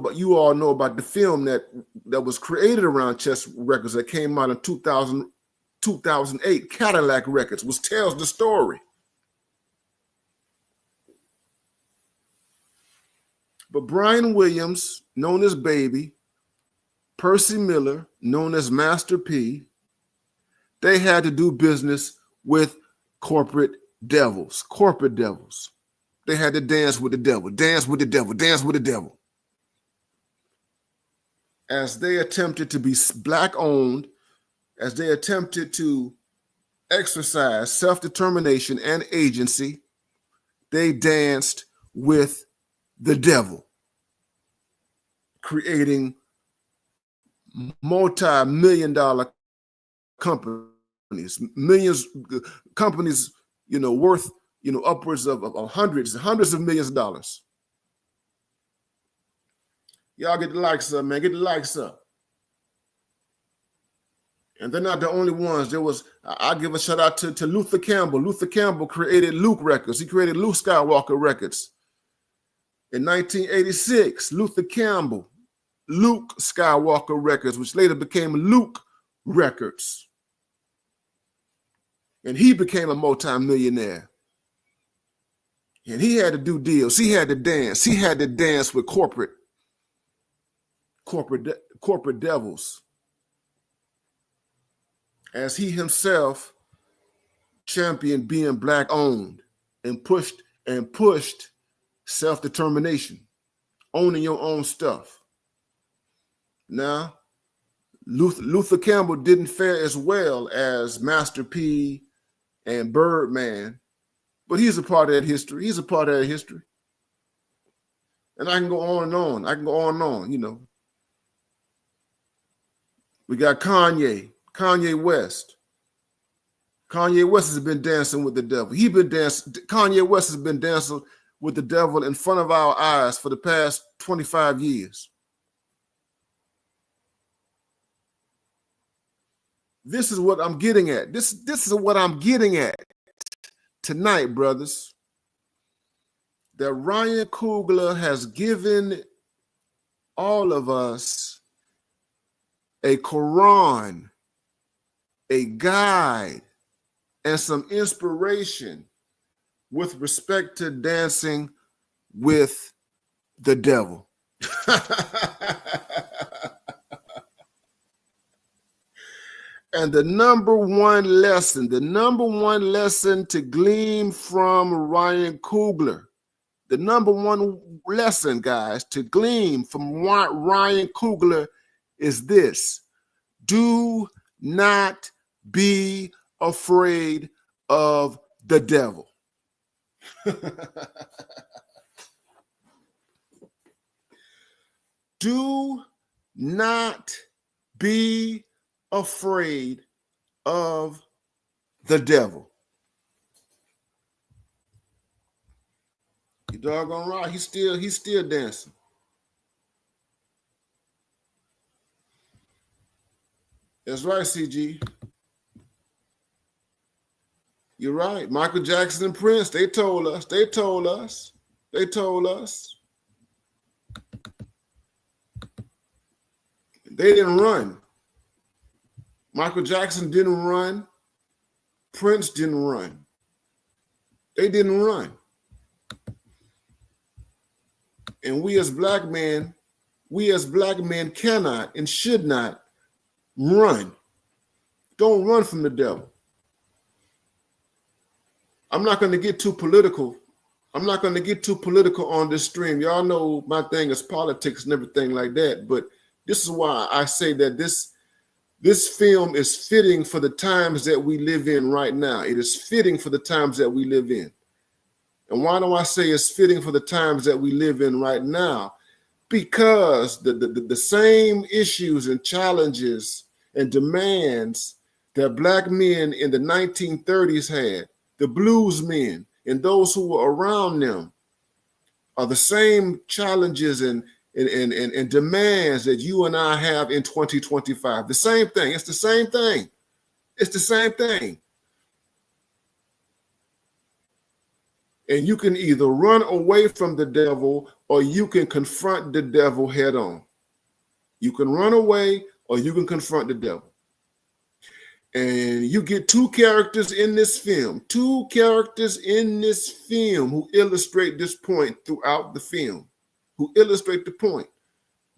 about the film that was created around Chess Records that came out in 2008, Cadillac Records, which tells the story. But Brian Williams, known as Baby, Percy Miller, known as Master P, they had to do business with corporate devils. They had to dance with the devil. As they attempted to be black-owned, as they attempted to exercise self-determination and agency, they danced with the devil, creating multi-million-dollar companies, companies, worth, upwards of hundreds of millions of dollars. Y'all get the likes up, man. Get the likes up. And they're not the only ones. I'll give a shout out to Luther Campbell. Luther Campbell created Luke Records. He created Luke Skywalker Records. In 1986, Luther Campbell, Luke Skywalker Records, which later became Luke Records. And he became a multimillionaire. And he had to do deals. He had to dance. He had to dance with corporate devils. As he himself championed being black owned and pushed self-determination, owning your own stuff. Now, Luther Campbell didn't fare as well as Master P and Birdman, but he's a part of that history. And I can go on and on. We got Kanye West. Kanye West has been dancing with the devil. Kanye West has been dancing with the devil in front of our eyes for the past 25 years. This is what I'm getting at. This is what I'm getting at tonight, brothers. That Ryan Coogler has given all of us a Quran, a guide, and some inspiration with respect to dancing with the devil. And the number one lesson to glean from Ryan Coogler, the number one lesson, guys, to glean from Ryan Coogler is this: do not be afraid of the devil. Do not be afraid of the devil. You doggone right. He's still dancing. That's right, CG. You're right. Michael Jackson and Prince, they told us. They told us. They told us. They didn't run. Michael Jackson didn't run. Prince didn't run. They didn't run. And we as black men cannot and should not run. Don't run from the devil. I'm not going to get too political. I'm not going to get too political on this stream. Y'all know my thing is politics and everything like that. But this is why I say that this film is fitting for the times that we live in right now. It is fitting for the times that we live in. And why do I say it's fitting for the times that we live in right now? Because the same issues and challenges and demands that black men in the 1930s had, the blues men and those who were around them, are the same challenges and demands that you and I have in 2025. The same thing. It's the same thing. It's the same thing. And you can either run away from the devil or you can confront the devil head on. You can run away or you can confront the devil. And you get two characters in this film who illustrate this point throughout the film, who illustrate the point.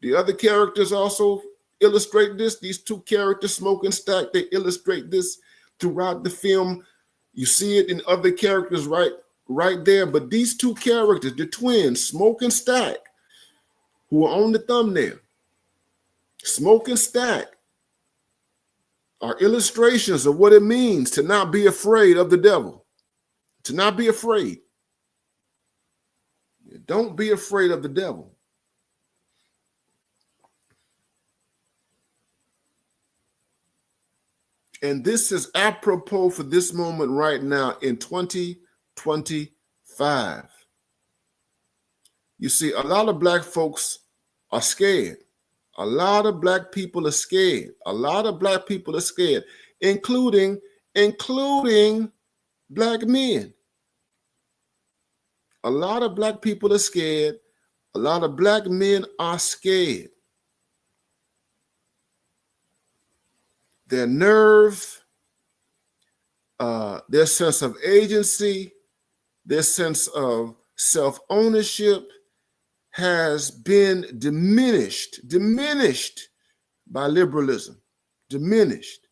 The other characters also illustrate this. These two characters, Smoke and Stack, they illustrate this throughout the film. You see it in other characters right there. But these two characters, the twins, Smoke and Stack, who are on the thumbnail, Smoke and Stack, are illustrations of what it means to not be afraid of the devil. To not be afraid. Don't be afraid of the devil. And this is apropos for this moment right now in 2025. You see, a lot of black folks are scared. A lot of black people are scared. A lot of black people are scared, including black men. A lot of black people are scared. A lot of black men are scared. Their nerve, their sense of agency, their sense of self-ownership has been diminished by liberalism, diminished,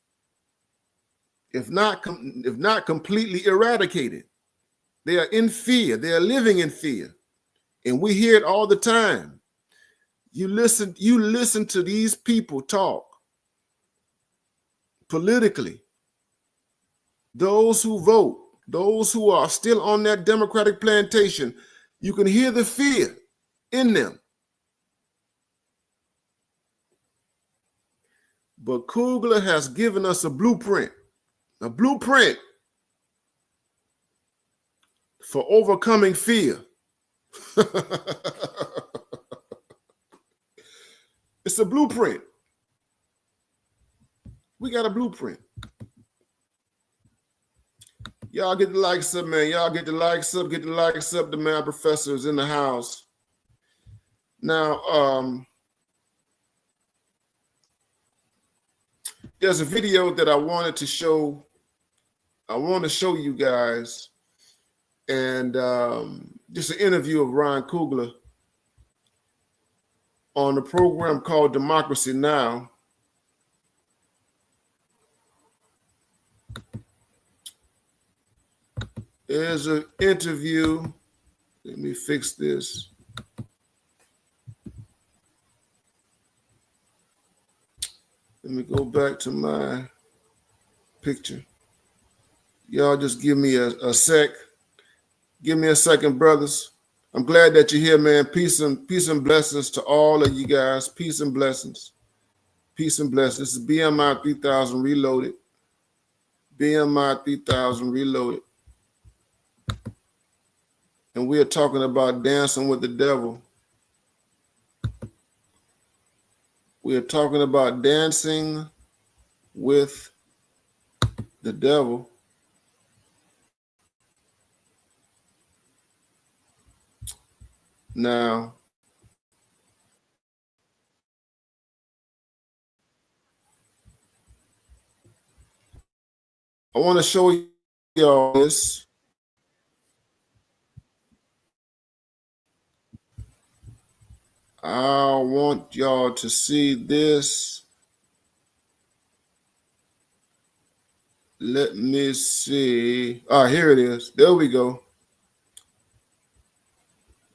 if not completely eradicated. They are in fear. They are living in fear. And we hear it all the time. You listen to these people talk politically. Those who vote, those who are still on that Democratic plantation, you can hear the fear in them. But Coogler has given us a blueprint for overcoming fear. It's a blueprint. We got a blueprint. Y'all get the likes up, man. Y'all get the likes up. Get the likes up. The man professor is in the house. Now, there's a video that I wanted to show. I want to show you guys, and just an interview of Ryan Coogler on a program called Democracy Now! There's an interview. Let me fix this. Let me go back to my picture. Y'all just give me a sec. Give me a second, brothers. I'm glad that you're here, man. Peace and blessings to all of you guys. Peace and blessings. Peace and blessings. This is BMI 3000 Reloaded. BMI 3000 Reloaded. And we are talking about dancing with the devil. We are talking about dancing with the devil. Now, I want to show y'all this. I want y'all to see this. Let me see. Ah, here it is. There we go.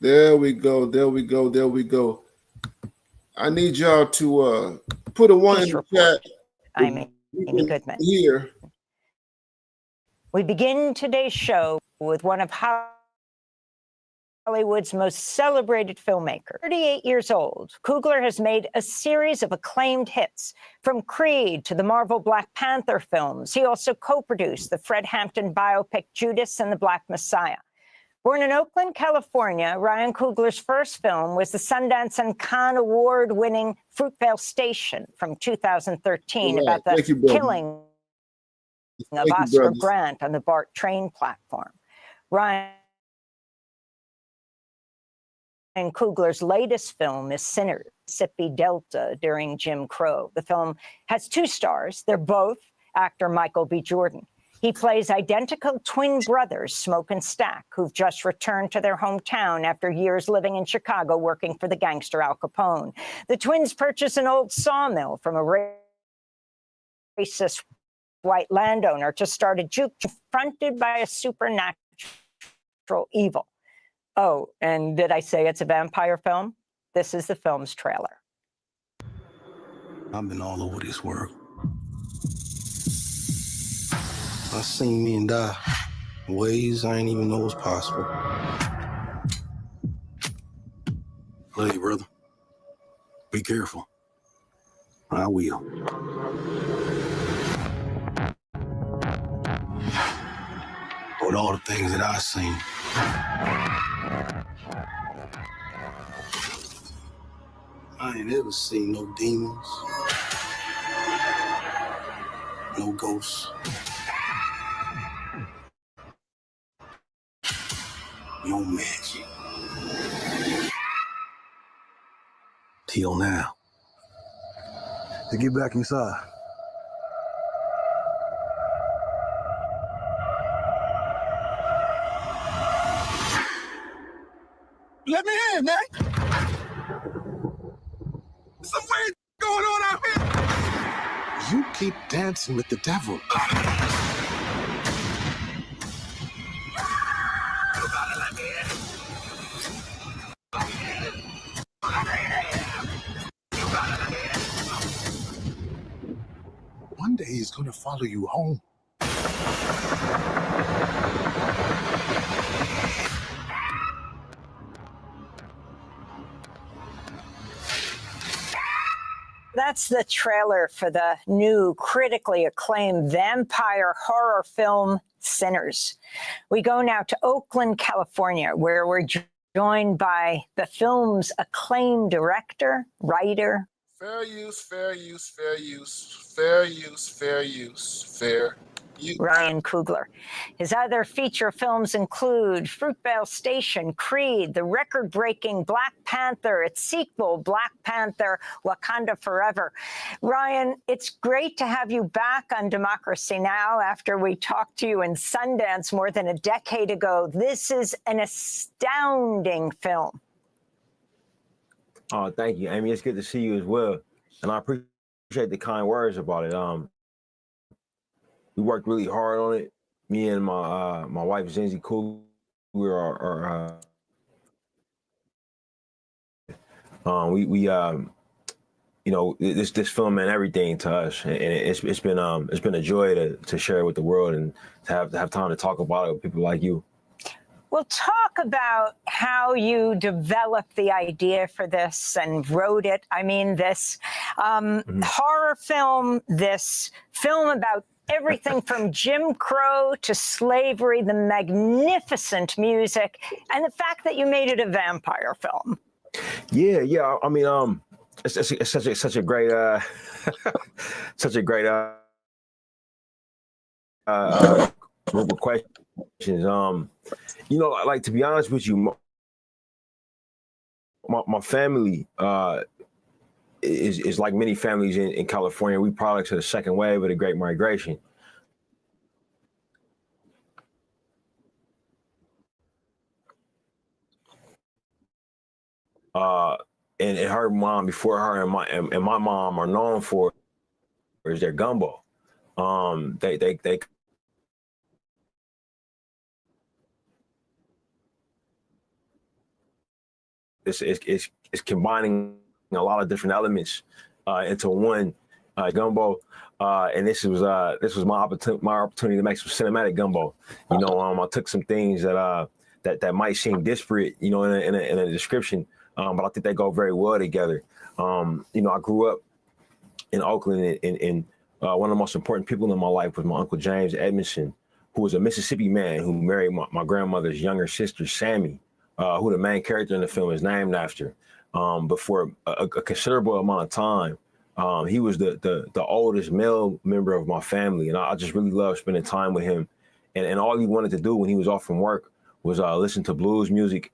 There we go. There we go. There we go. I need y'all to put a one in the chat. I'm Amy Goodman. Here. We begin today's show with one of Hollywood's most celebrated filmmakers. 38 years old, Coogler has made a series of acclaimed hits, from Creed to the Marvel Black Panther films. He also co-produced the Fred Hampton biopic Judas and the Black Messiah. Born in Oakland, California, Ryan Coogler's first film was the Sundance and Cannes Award-winning Fruitvale Station from 2013, about the killing of Oscar Grant on the BART train platform. Ryan Coogler's latest film is Sinners, Mississippi Delta during Jim Crow. The film has two stars. They're both actor Michael B. Jordan. He plays identical twin brothers, Smoke and Stack, who've just returned to their hometown after years living in Chicago working for the gangster Al Capone. The twins purchase an old sawmill from a racist white landowner to start a juke, confronted by a supernatural evil. Oh, and did I say it's a vampire film? This is the film's trailer. I've been all over this world. I seen men die in ways I ain't even know was possible. Hey, brother, be careful. I will. With all the things that I've seen, I ain't ever seen no demons, no ghosts, no magic. Till now. To get back inside. Let me in, man. Something going on out here. You keep dancing with the devil. One day he's gonna follow you home. That's the trailer for the new, critically acclaimed vampire horror film, Sinners. We go now to Oakland, California, where we're joined by the film's acclaimed director, writer. Fair use, fair use, fair use, fair use, fair use, fair use. Ryan Coogler. His other feature films include Fruitvale Station, Creed, the record-breaking Black Panther, its sequel, Black Panther, Wakanda Forever. Ryan, it's great to have you back on Democracy Now! After we talked to you in Sundance more than a decade ago. This is an astounding film. Oh, thank you, Amy. It's good to see you as well. And I appreciate the kind words about it. We worked really hard on it. Me and my wife, Zenzi Coogler, you know, this film meant everything to us, and it's been a joy to share it with the world and to have time to talk about it with people like you. Well, talk about how you developed the idea for this and wrote it. I mean, this horror film, this film about everything from Jim Crow to slavery, the magnificent music, and the fact that you made it a vampire film. Yeah. I mean, it's such a great group of questions. You know, like, to be honest with you, my family is like many families in California. We products of the second wave of the Great Migration. And her mom, before her and my mom are known for is their gumbo. They it's combining a lot of different elements into one gumbo. And this was my opportunity to make some cinematic gumbo. You know, I took some things that might seem disparate, you know, in a description, but I think they go very well together. You know, I grew up in Oakland, and one of the most important people in my life was my Uncle James Edmondson, who was a Mississippi man who married my grandmother's younger sister, Sammy, who the main character in the film is named after. But for a considerable amount of time, he was the oldest male member of my family, and I just really loved spending time with him. And all he wanted to do when he was off from work was listen to blues music,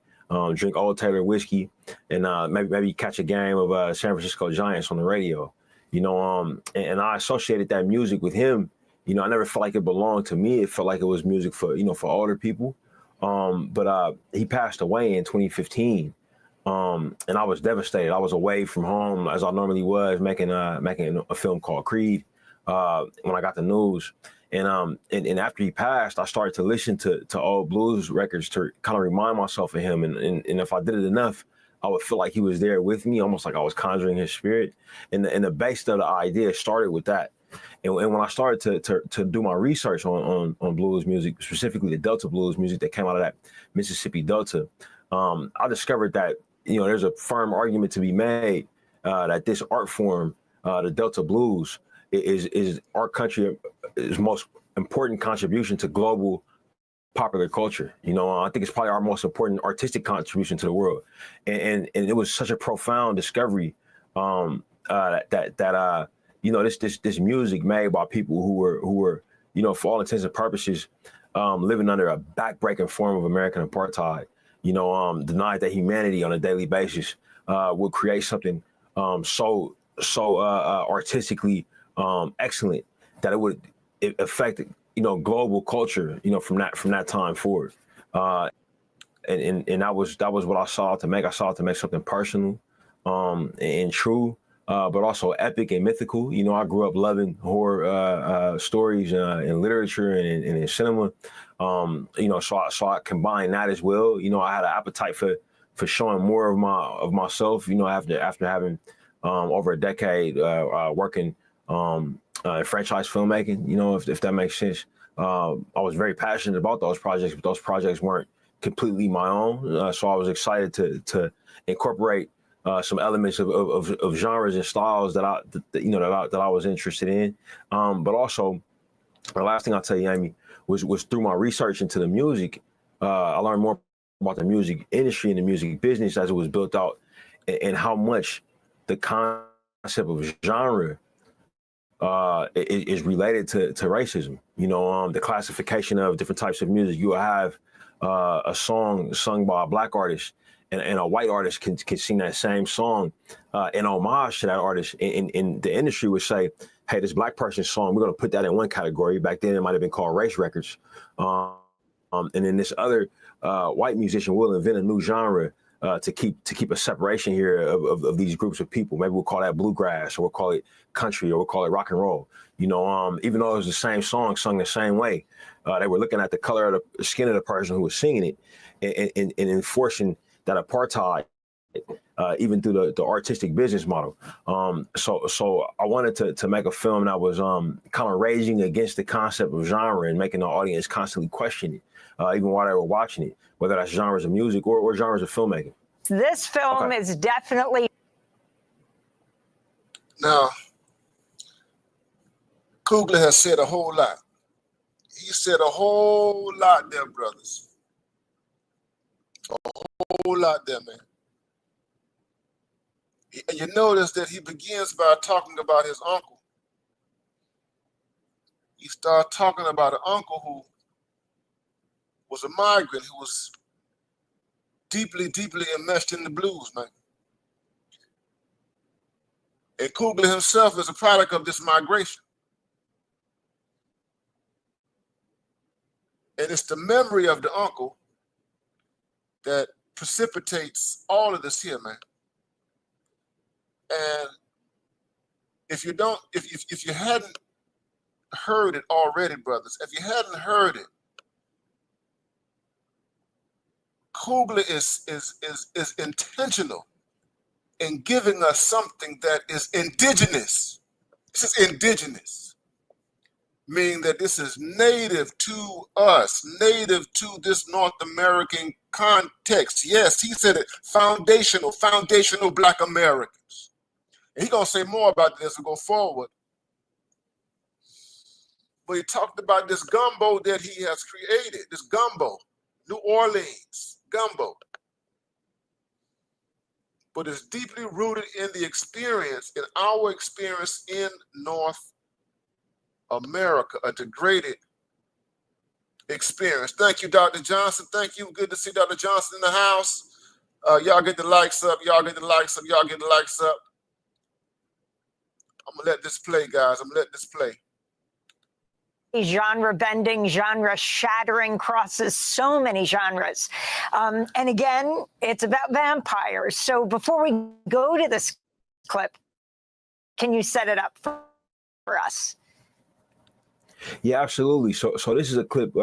drink Old Taylor whiskey, and maybe catch a game of San Francisco Giants on the radio. You know, and I associated that music with him. You know, I never felt like it belonged to me. It felt like it was music for, you know, for older people. But he passed away in 2015. And I was devastated. I was away from home as I normally was, making a film called Creed when I got the news. And after he passed, I started to listen to old blues records to kind of remind myself of him. And if I did it enough, I would feel like he was there with me, almost like I was conjuring his spirit. And the base of the idea started with that. And when I started to do my research on blues music, specifically the Delta blues music that came out of that Mississippi Delta, I discovered that, you know, there's a firm argument to be made that this art form, the Delta blues, is our country's most important contribution to global popular culture. You know, I think it's probably our most important artistic contribution to the world, and it was such a profound discovery that you know, this music made by people who were you know, for all intents and purposes, living under a backbreaking form of American apartheid. You know, denied their humanity on a daily basis, would create something so artistically excellent that it would affect, you know, global culture, you know, from that time forward. And that was what I saw to make. I saw to make something personal and true, but also epic and mythical. You know, I grew up loving horror stories in literature and in cinema. You know, so I combined that as well. You know, I had an appetite for showing more of myself. You know, after having over a decade working in franchise filmmaking. You know, if that makes sense. I was very passionate about those projects, but those projects weren't completely my own. So I was excited to incorporate some elements of genres and styles that I was interested in. But also, the last thing I'll tell you, Amy, was through my research into the music, I learned more about the music industry and the music business as it was built out, and how much the concept of genre is related to racism. You know, the classification of different types of music. You will have a song sung by a black artist, and a white artist can sing that same song in homage to that artist. And the industry would say, hey, this black person's song, we're going to put that in one category. Back then, it might have been called race records. And then this other white musician will invent a new genre to keep a separation here of these groups of people. Maybe we'll call that bluegrass, or we'll call it country, or we'll call it rock and roll. You know, even though it was the same song sung the same way, they were looking at the color of the skin of the person who was singing it and enforcing that apartheid, even through the artistic business model. So I wanted to make a film that was kind of raging against the concept of genre and making the audience constantly question it, even while they were watching it, whether that's genres of music or genres of filmmaking. This film is definitely. Now, Coogler has said a whole lot. He said a whole lot there, brothers. A whole lot there, man. You notice that he begins by talking about his uncle. He starts talking about an uncle who was a migrant, who was deeply, deeply enmeshed in the blues, man. And Coogler himself is a product of this migration. And it's the memory of the uncle that precipitates all of this here, man. And if you hadn't heard it already, brothers, if you hadn't heard it, Coogler is intentional in giving us something that is indigenous. This is indigenous, meaning that this is native to us, native to this North American context. Yes, he said it, foundational Black Americans. And he's going to say more about this as we go forward. But he talked about this gumbo that he has created, this gumbo, New Orleans gumbo. But it's deeply rooted in the experience, in our experience in North America, a degraded experience. Thank you, Dr. Johnson. Thank you. Good to see Dr. Johnson in the house. Y'all get the likes up. Y'all get the likes up. Y'all get the likes up. I'm going to let this play, guys. I'm going to let this play. Genre bending, genre shattering, crosses so many genres. And again, it's about vampires. So before we go to this clip, can you set it up for us? Yeah, absolutely. So this is a clip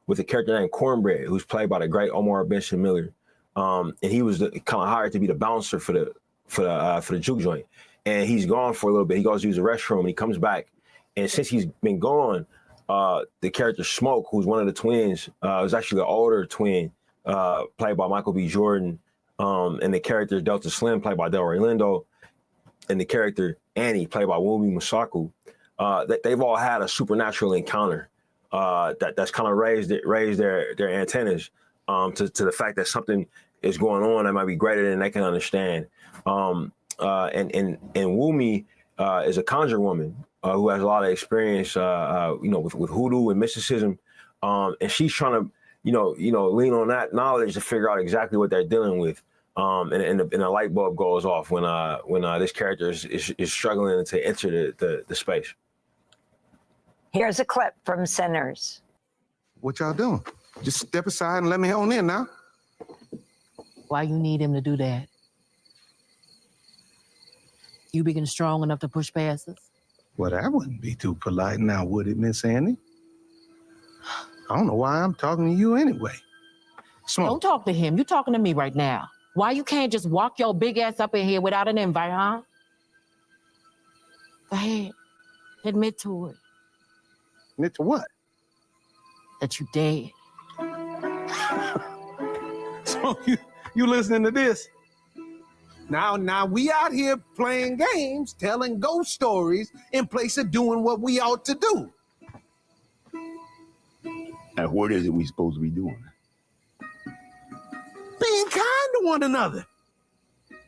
with a character named Cornbread, who's played by the great Omar Benson Miller. And he was kind of hired to be the bouncer for the juke joint. And he's gone for a little bit. He goes to use the restroom and he comes back. And since he's been gone, the character Smoke, who's one of the twins, was actually the older twin, played by Michael B. Jordan, and the character Delta Slim, played by Delroy Lindo, and the character Annie, played by Wumi Musaku. They've all had a supernatural encounter that's kind of raised their antennas to the fact that something is going on that might be greater than they can understand. And Wumi is a conjure woman who has a lot of experience, with hoodoo and mysticism, and she's trying to, lean on that knowledge to figure out exactly what they're dealing with. And a light bulb goes off when this character is struggling to enter the space. Here's a clip from Sinners. What y'all doing? Just step aside and let me on in now. Why you need him to do that? You big and strong enough to push past us? Well, that wouldn't be too polite now, would it, Miss Annie? I don't know why I'm talking to you anyway. Smoke. Don't talk to him. You're talking to me right now. Why you can't just walk your big ass up in here without an invite, huh? Go ahead. Admit to it. Admit to what? That you dead. So you listening to this? Now we out here playing games, telling ghost stories in place of doing what we ought to do. And what is it we supposed to be doing? Being kind to one another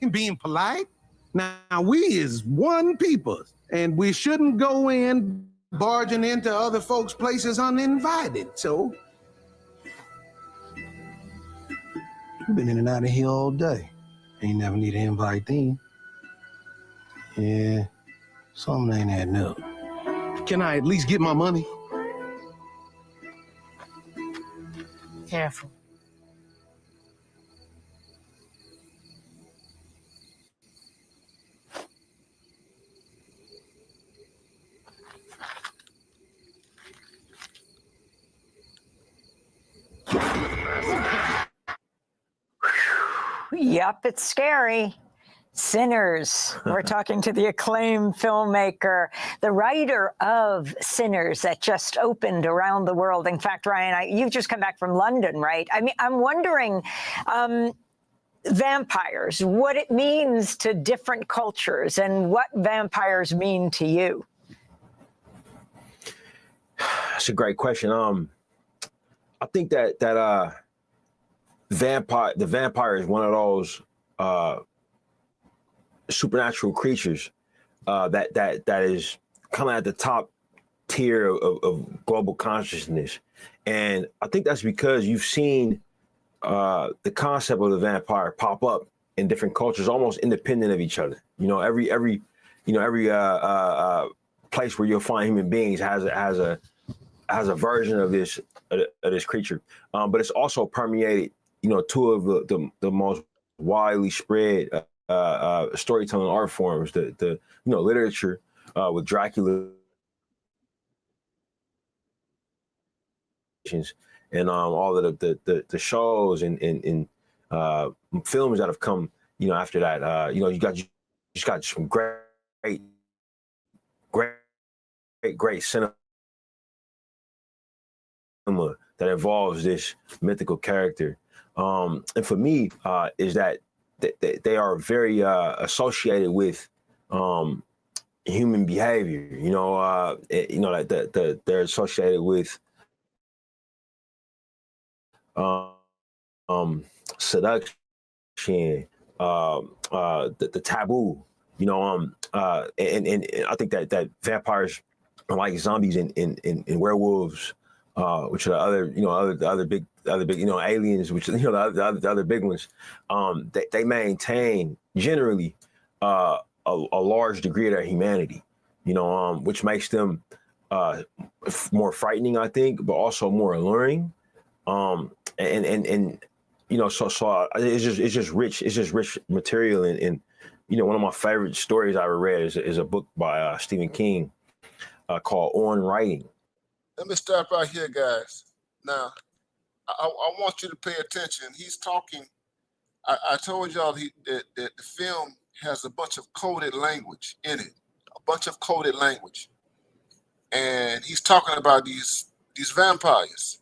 and being polite. Now we is one people, and we shouldn't go in barging into other folks' places uninvited. So you've been in and out of here all day. Ain't never need an invite then. Yeah, something ain't adding up. Can I at least get my money? Careful. Yep, it's scary. Sinners. We're talking to the acclaimed filmmaker, the writer of Sinners that just opened around the world. In fact, Ryan, you've just come back from London, right? I mean, I'm wondering, vampires, what it means to different cultures and what vampires mean to you. That's a great question. I think that the vampire is one of those supernatural creatures that is kind of at the top tier of global consciousness. And I think that's because you've seen the concept of the vampire pop up in different cultures, almost independent of each other. You know, every place where you'll find human beings has a version of this creature, but it's also permeated. You know, two of the most widely spread storytelling art forms, the literature with Dracula and all of the shows and films that have come, after that. You just got some great cinema that involves this mythical character. And for me, is that they are very associated with human behavior. They're associated with seduction, the taboo. And I think that vampires are like zombies and werewolves, which are the other big aliens, which the other big ones. They maintain generally a large degree of their humanity, which makes them more frightening, I think, but also more alluring. So it's just rich material. And one of my favorite stories I ever read is a book by Stephen King called On Writing. Let me stop right here, guys. Now, I want you to pay attention. He's talking. I told y'all that the film has a bunch of coded language in it, and he's talking about these vampires,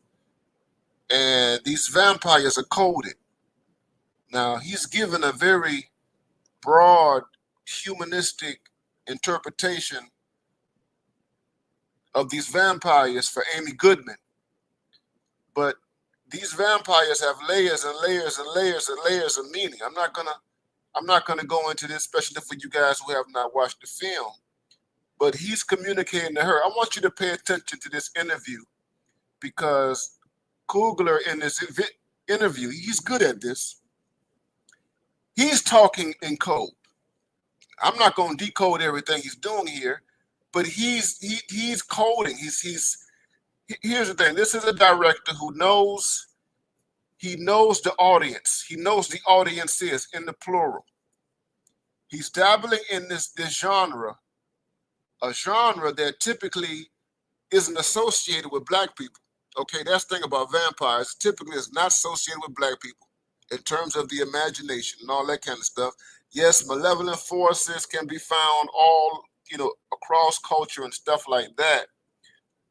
and these vampires are coded. Now, he's given a very broad humanistic interpretation of these vampires for Amy Goodman. But these vampires have layers and layers and layers and layers of meaning. I'm not gonna go into this, especially for you guys who have not watched the film. But he's communicating to her. I want you to pay attention to this interview, because Coogler in this interview, he's good at this. He's talking in code. I'm not going to decode everything he's doing here, but he's coding. Here's the thing. This is a director who knows the audience. He knows the audience is in the plural. He's dabbling in this genre, a genre that typically isn't associated with Black people. Okay, that's the thing about vampires. Typically, it's not associated with Black people in terms of the imagination and all that kind of stuff. Yes, malevolent forces can be found all, across culture and stuff like that.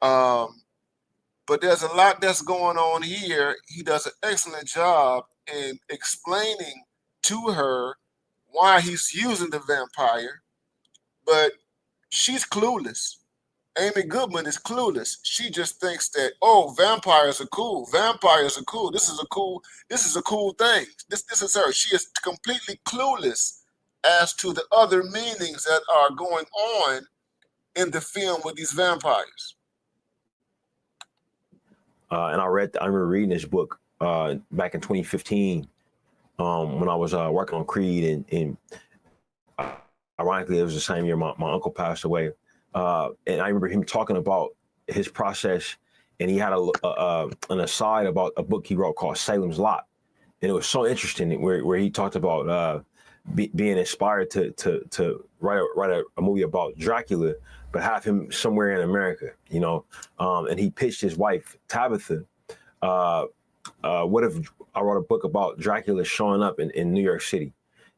But there's a lot that's going on here. He does an excellent job in explaining to her why he's using the vampire, but she's clueless. Amy Goodman is clueless. She just thinks that, oh, vampires are cool. Vampires are cool. This is a cool thing. This is her. She is completely clueless as to the other meanings that are going on in the film with these vampires. And I remember reading this book back in 2015 when I was working on Creed, and ironically, it was the same year my uncle passed away. And I remember him talking about his process, and he had an aside about a book he wrote called Salem's Lot, and it was so interesting where he talked about being inspired to write a movie about Dracula, but have him somewhere in America, and he pitched his wife Tabitha, what if I wrote a book about Dracula showing up in New York City?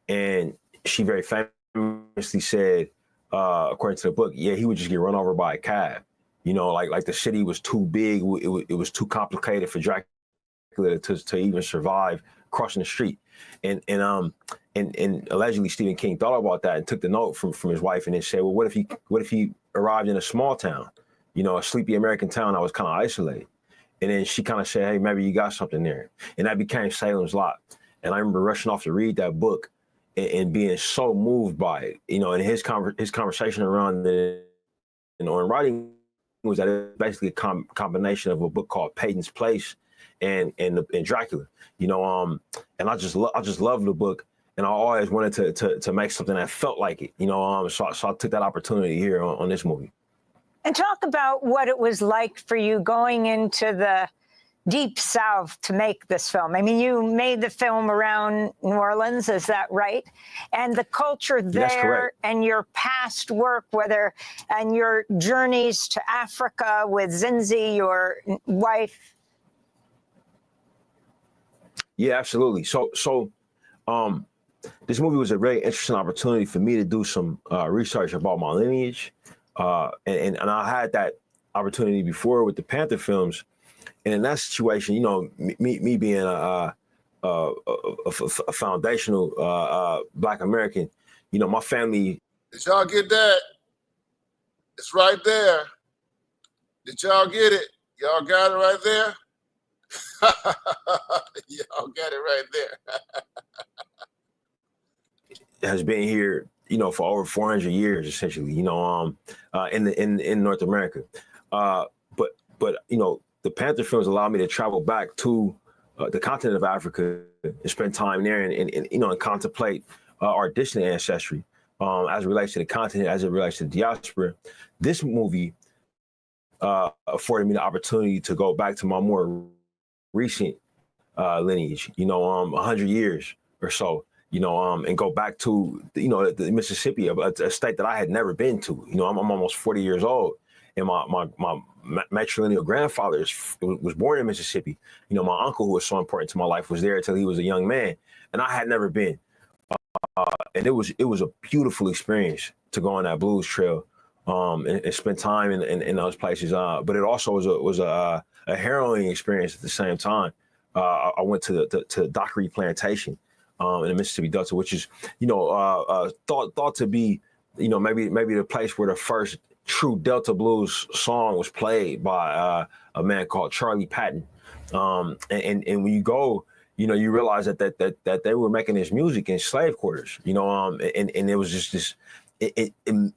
And she very famously said, according to the book, yeah, he would just get run over by a cab. Like the city was too big. It was too complicated for Dracula to even survive crossing the street. And allegedly Stephen King thought about that and took the note from his wife and then said, well, what if he arrived in a small town, a sleepy American town that was kind of isolated? And then she kind of said, hey, maybe you got something there. And that became Salem's Lot. And I remember rushing off to read that book and being so moved by it, and his conversation around it and on writing was that it was basically a combination of a book called Peyton's Place and Dracula. And I just love the book, and I always wanted to make something that felt like it. So I took that opportunity here on this movie. And talk about what it was like for you going into the Deep South to make this film. I mean, you made the film around New Orleans, is that right? And the culture there and your past work, and your journeys to Africa with Zinzi, your wife. Yeah, absolutely. So this movie was a very interesting opportunity for me to do some research about my lineage. And I had that opportunity before with the Panther films. And in that situation, me being a foundational Black American, my family. Did y'all get that? It's right there. Did y'all get it? Y'all got it right there? Y'all got it right there. Has been here, for over 400 years, essentially, in North America. But the Panther films allowed me to travel back to the continent of Africa and spend time there and contemplate our distant ancestry as it relates to the continent, as it relates to the diaspora. This movie afforded me the opportunity to go back to my more recent lineage, 100 years or so, and go back to, the Mississippi, a state that I had never been to. I'm almost 40 years old. And my matrilineal grandfather was born in Mississippi. My uncle, who was so important to my life, was there until he was a young man, and I had never been. And it was a beautiful experience to go on that blues trail and spend time in those places. But it also was a harrowing experience at the same time. I went to the Dockery Plantation in the Mississippi Delta, which is thought to be maybe the place where the first true Delta blues song was played by a man called Charlie Patton. And when you go, you realize that they were making this music in slave quarters, and it was just this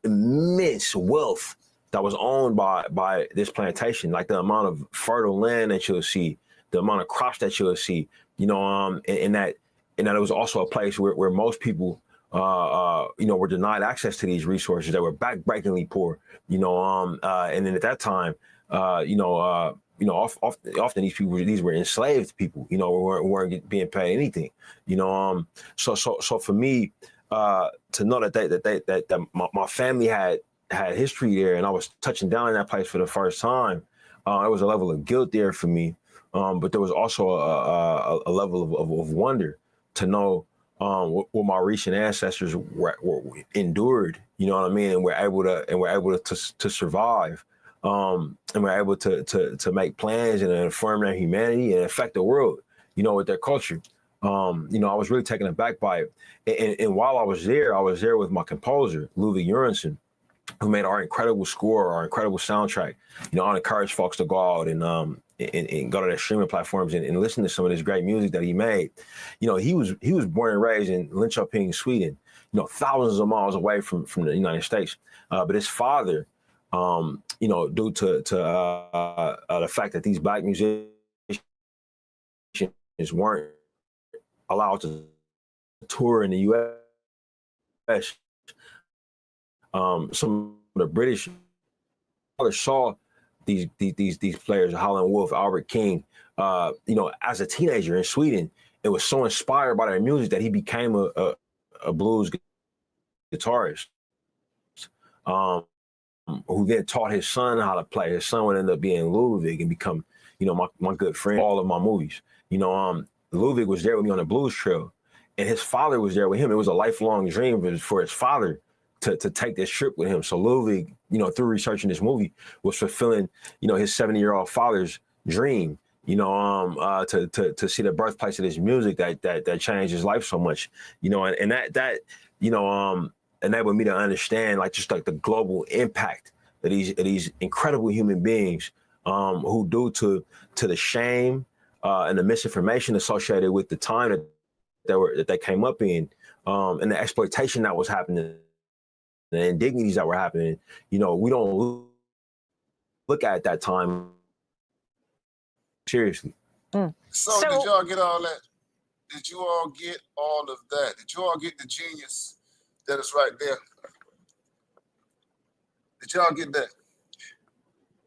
immense wealth that was owned by this plantation, like the amount of fertile land that you'll see, the amount of crops that you'll see, and that it was also a place where most people were denied access to these resources. They were backbreakingly poor, and then at that time, often these were enslaved people, weren't being paid anything, So for me, to know that my family had history there, and I was touching down in that place for the first time, there was a level of guilt there for me, but there was also a level of wonder to know what my recent ancestors were endured, and we're able to survive, and we're able to make plans and affirm their humanity and affect the world, with their culture. I was really taken aback by it. And while I was there with my composer, Ludwig Göransson, who made our incredible score, our incredible soundtrack. I encourage folks to go out and go to their streaming platforms and listen to some of this great music that he made. He was born and raised in Linköping, Sweden, thousands of miles away from the United States. But his father, due to the fact that these Black musicians weren't allowed to tour in the U.S., some of the British saw these players, Howlin' Wolf, Albert King, as a teenager in Sweden. It was so inspired by their music that he became a blues guitarist, who then taught his son how to play. His son would end up being Ludwig and become, my good friend, all of my movies. Ludwig was there with me on the blues trail, and his father was there with him. It was a lifelong dream for his father to take this trip with him. So Ludwig, through researching this movie, was fulfilling, his 70-year-old father's dream, to see the birthplace of this music that changed his life so much, and that enabled me to understand just the global impact of these incredible human beings, who due to the shame and the misinformation associated with the time that they came up in, and the exploitation that was happening, the indignities that were happening, we don't look at that time seriously. So did y'all get all that? Did you all get all of that? Did you all get the genius that is right there? Did y'all get that?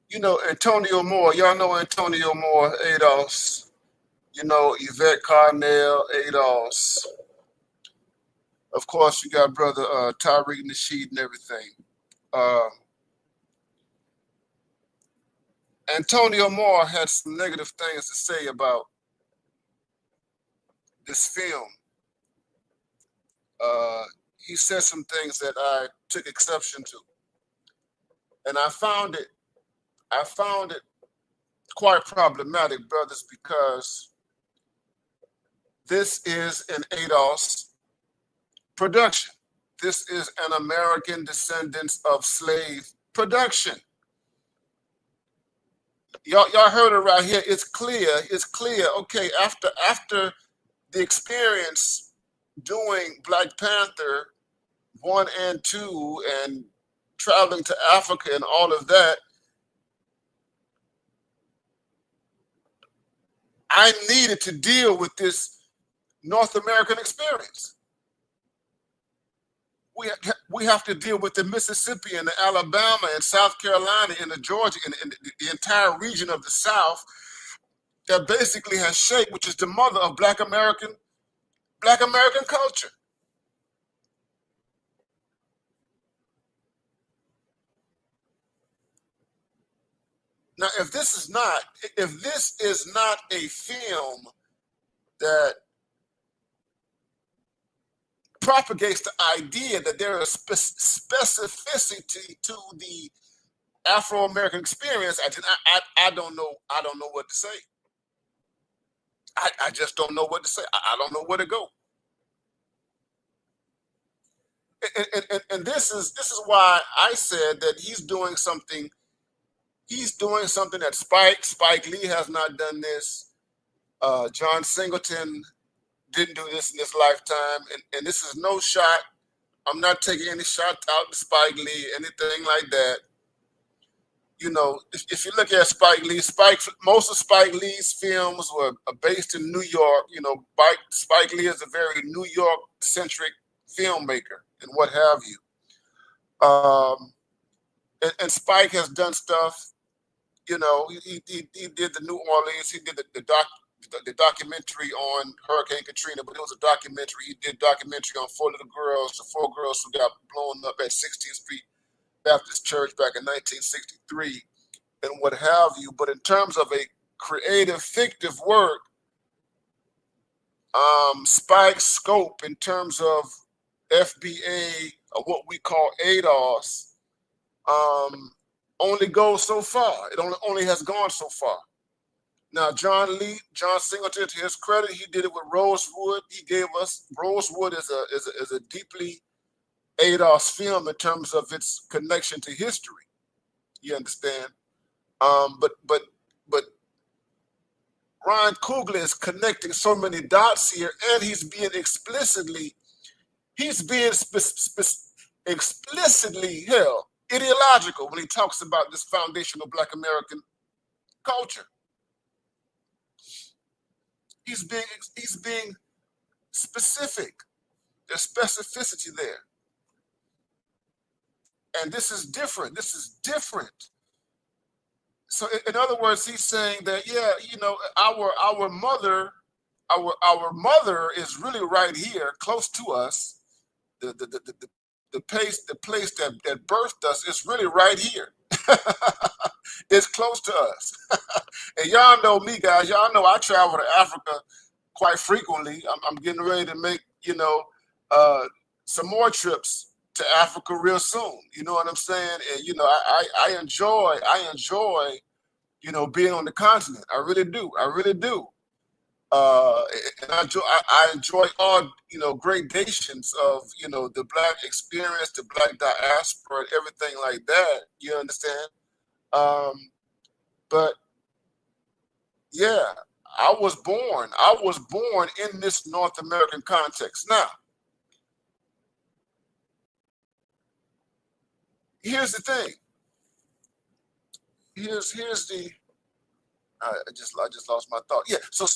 You know, Antonio Moore, y'all know Antonio Moore, ADOS. You know, Yvette Carnell, ADOS. Of course, you got brother Tariq Nasheed and everything. Antonio Moore had some negative things to say about this film. He said some things that I took exception to. And I found it quite problematic, brothers, because this is an ADOS production. This is an American descendants of slave production. Y'all heard it right here. It's clear. It's clear. Okay, after the experience doing Black Panther 1 and 2 and traveling to Africa and all of that, I needed to deal with this North American experience. We have to deal with the Mississippi and the Alabama and South Carolina and the Georgia and the entire region of the South that basically has shaped, which is the mother of Black American culture. Now, if this is not a film that propagates the idea that there is specificity to the Afro-American experience, I don't know what to say. I just don't know what to say. I don't know where to go. And this is why I said that he's doing something. He's doing something that Spike Lee has not done this. John Singleton didn't do this in his lifetime. And this is no shot. I'm not taking any shot out to Spike Lee, anything like that. You know, if you look at Spike Lee, most of Spike Lee's films were based in New York. You know, Spike Lee is a very New York-centric filmmaker and what have you. And Spike has done stuff. You know, he did the New Orleans. He did the documentary on Hurricane Katrina, but it was a documentary. He did documentary on the 4 girls who got blown up at 16th Street Baptist Church back in 1963 and what have you. But in terms of a creative, fictive work, Spike's scope in terms of FBA, or what we call ADOS, only goes so far. It only has gone so far. Now, John Singleton, to his credit, he did it with Rosewood. He gave us Rosewood is a deeply ADOS film in terms of its connection to history. You understand? But Ryan Coogler is connecting so many dots here, and he's being explicitly ideological when he talks about this foundational Black American culture. He's being specific. There's specificity there. And this is different. So in other words, he's saying that, yeah, you know, our mother is really right here, close to us. The place that birthed us is really right here. It's close to us. And y'all know me, guys. Y'all know I travel to Africa quite frequently. I'm getting ready to make, you know, some more trips to Africa real soon. You know what I'm saying? And you know, I enjoy, you know, being on the continent. I really do. And I enjoy all, you know, gradations of, you know, the Black experience, the Black diaspora, and everything like that. You understand? But yeah, I was born in this North American context. Now, here's the thing. Here's the I just lost my thought. Yeah. So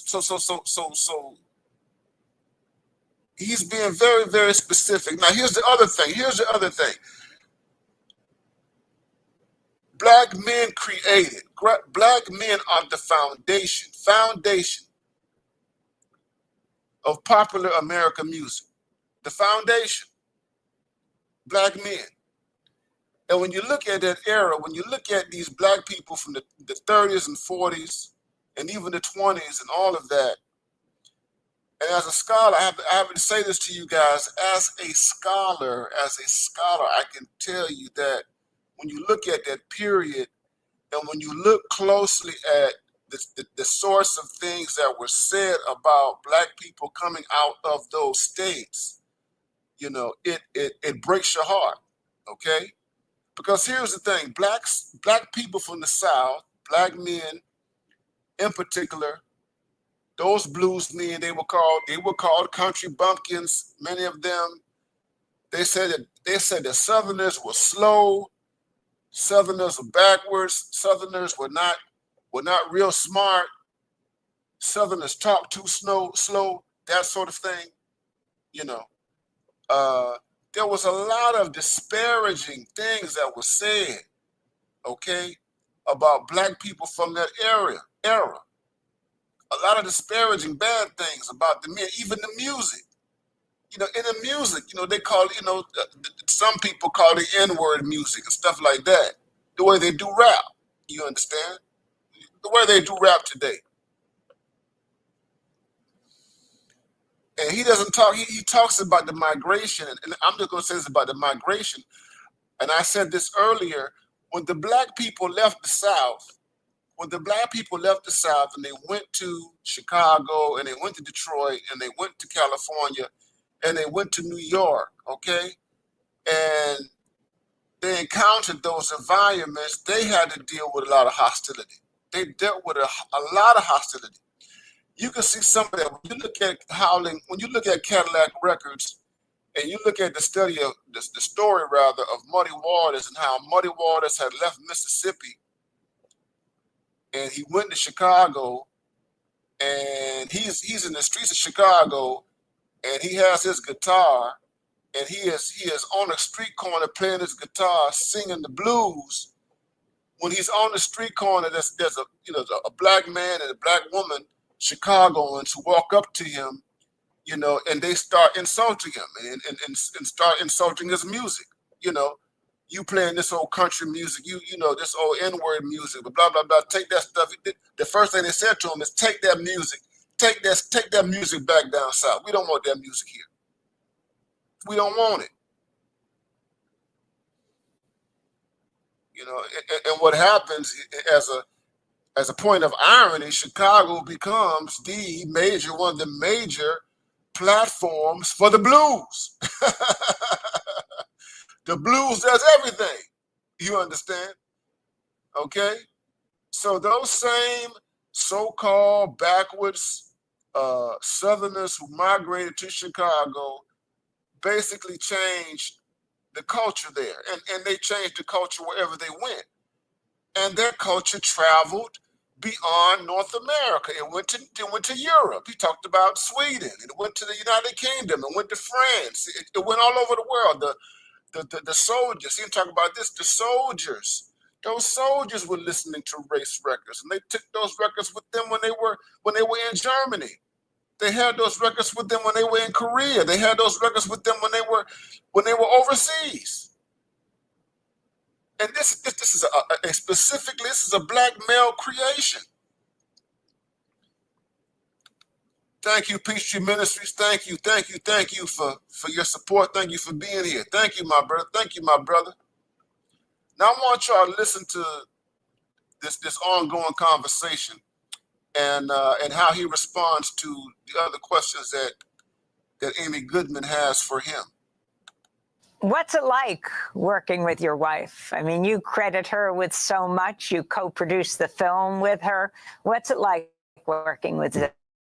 he's being very, very specific. Now, here's the other thing. Black men created. Black men are the foundation of popular American music. The foundation. Black men. And when you look at that era, when you look at these black people from the 30s and 40s and even the 20s and all of that, and as a scholar, I have to say this to you guys, as a scholar, I can tell you that when you look at that period and when you look closely at the source of things that were said about black people coming out of those states, you know, it breaks your heart, okay? Because here's the thing, black people from the South, black men in particular, those blues men, they were called country bumpkins. Many of them, they said that Southerners were slow, Southerners were backwards, Southerners were not real smart, Southerners talk too slow, that sort of thing, you know. There was a lot of disparaging things that were said, okay, about black people from that era. A lot of disparaging bad things about the men, even the music. You know, in the music, you know, they call, you know, some people call it N-word music and stuff like that. The way they do rap, you understand? The way they do rap today. And he doesn't talk, he talks about the migration, and I'm just going to say this about the migration. And I said this earlier, when the black people left the South, and they went to Chicago and they went to Detroit and they went to California and they went to New York, okay? And they encountered those environments, they had to deal with a lot of hostility. They dealt with a lot of hostility. You can see some of that when you look at Howling, when you look at Cadillac Records, and you look at the story of Muddy Waters and how Muddy Waters had left Mississippi and he went to Chicago, and he's in the streets of Chicago, and he has his guitar, and he is on a street corner playing his guitar, singing the blues. When he's on the street corner, there's a black man and a black woman, Chicagoans, who walk up to him, you know, and they start insulting him and start insulting his music. You know, you playing this old country music, you know, this old N-word music, blah, blah, blah, take that stuff. The first thing they said to him is, take that music, take that music back down south. We don't want that music here. We don't want it. You know, and what happens as a point of irony, Chicago becomes one of the major platforms for the blues. The blues does everything. You understand? Okay? So those same so-called backwards Southerners who migrated to Chicago basically changed the culture there. And they changed the culture wherever they went. And their culture traveled beyond North America. It went to Europe. He talked about Sweden. It went to the United Kingdom. It went to France. It went all over the world. The soldiers, he talked about this, the soldiers. Those soldiers were listening to race records, and they took those records with them when they were in Germany. They had those records with them when they were in Korea. They had those records with them when they were overseas. And this is specifically, this is a black male creation. Thank you, Peachtree Ministries. Thank you for your support. Thank you for being here. Thank you, my brother. Thank you, my brother. Now I want y'all to listen to this ongoing conversation and how he responds to the other questions that Amy Goodman has for him. What's it like working with your wife? I mean, you credit her with so much. You co-produced the film with her. What's it like working with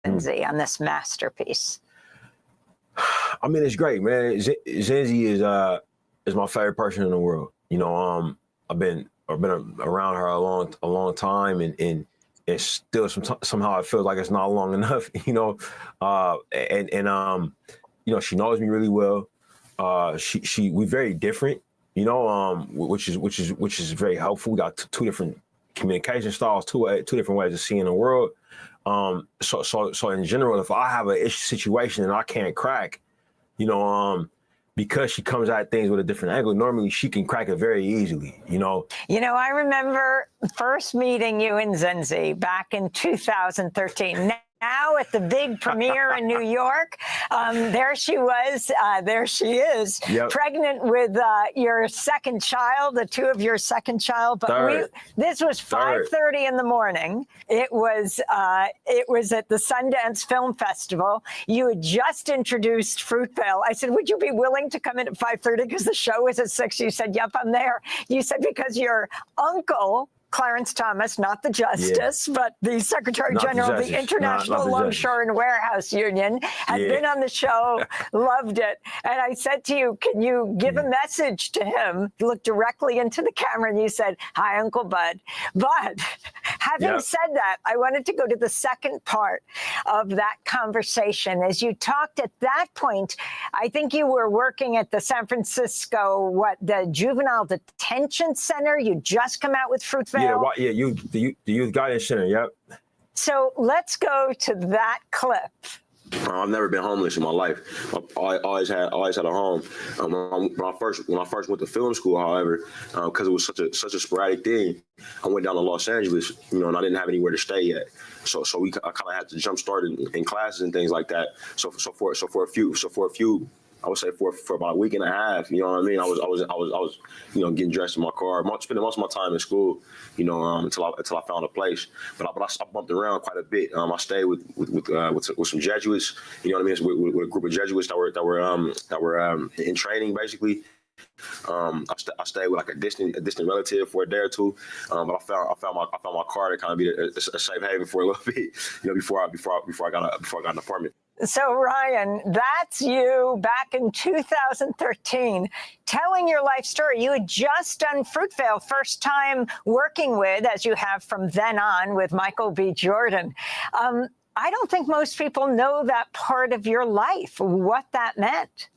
Zenzi on this masterpiece? I mean, it's great, man. Zenzi is my favorite person in the world. You know, I've been around her a long time, and it's still somehow it feels like it's not long enough, you know. You know, she knows me really well. We're very different, you know, which is very helpful. We got two different communication styles, two different ways of seeing the world. So in general, if I have a situation and I can't crack, you know, because she comes at things with a different angle, normally she can crack it very easily, you know. You know, I remember first meeting you in Zenzi back in 2013. Now at the big premiere in New York, there she was, there she is, yep. Pregnant with your second child, the two of your second child. But this was 5:30 in the morning. It was at the Sundance Film Festival. You had just introduced Fruitvale. I said, would you be willing to come in at 5:30 because the show was at 6? You said, yep, I'm there. You said because your uncle, Clarence Thomas, not the Justice, but the Secretary General of the International Longshore and Warehouse Union, had been on the show, loved it. And I said to you, can you give a message to him? You looked directly into the camera and you said, hi, Uncle Bud. But having said that, I wanted to go to the second part of that conversation. As you talked at that point, I think you were working at the San Francisco, the Juvenile Detention Center. You just come out with Fruitvale. The Youth Guidance Center, yep. So let's go to that clip. I've never been homeless in my life. I always had a home. When I first went to film school, however, because it was such a sporadic thing, I went down to Los Angeles, you know, and I didn't have anywhere to stay yet. So I kind of had to jump start in classes and things like that. So for a few. I would say for about a week and a half, you know what I mean? I was, you know, getting dressed in my car, spending most of my time in school, you know, until I found a place. But I bumped around quite a bit. I stayed with some Jesuits, you know what I mean? With a group of Jesuits that were in training basically. I stayed with like a distant relative for a day or two, but I found my car to kind of be a safe haven for a little bit, you know, before I got an apartment. So Ryan, that's you back in 2013, telling your life story. You had just done Fruitvale, first time working with, as you have from then on, with Michael B. Jordan. I don't think most people know that part of your life, what that meant.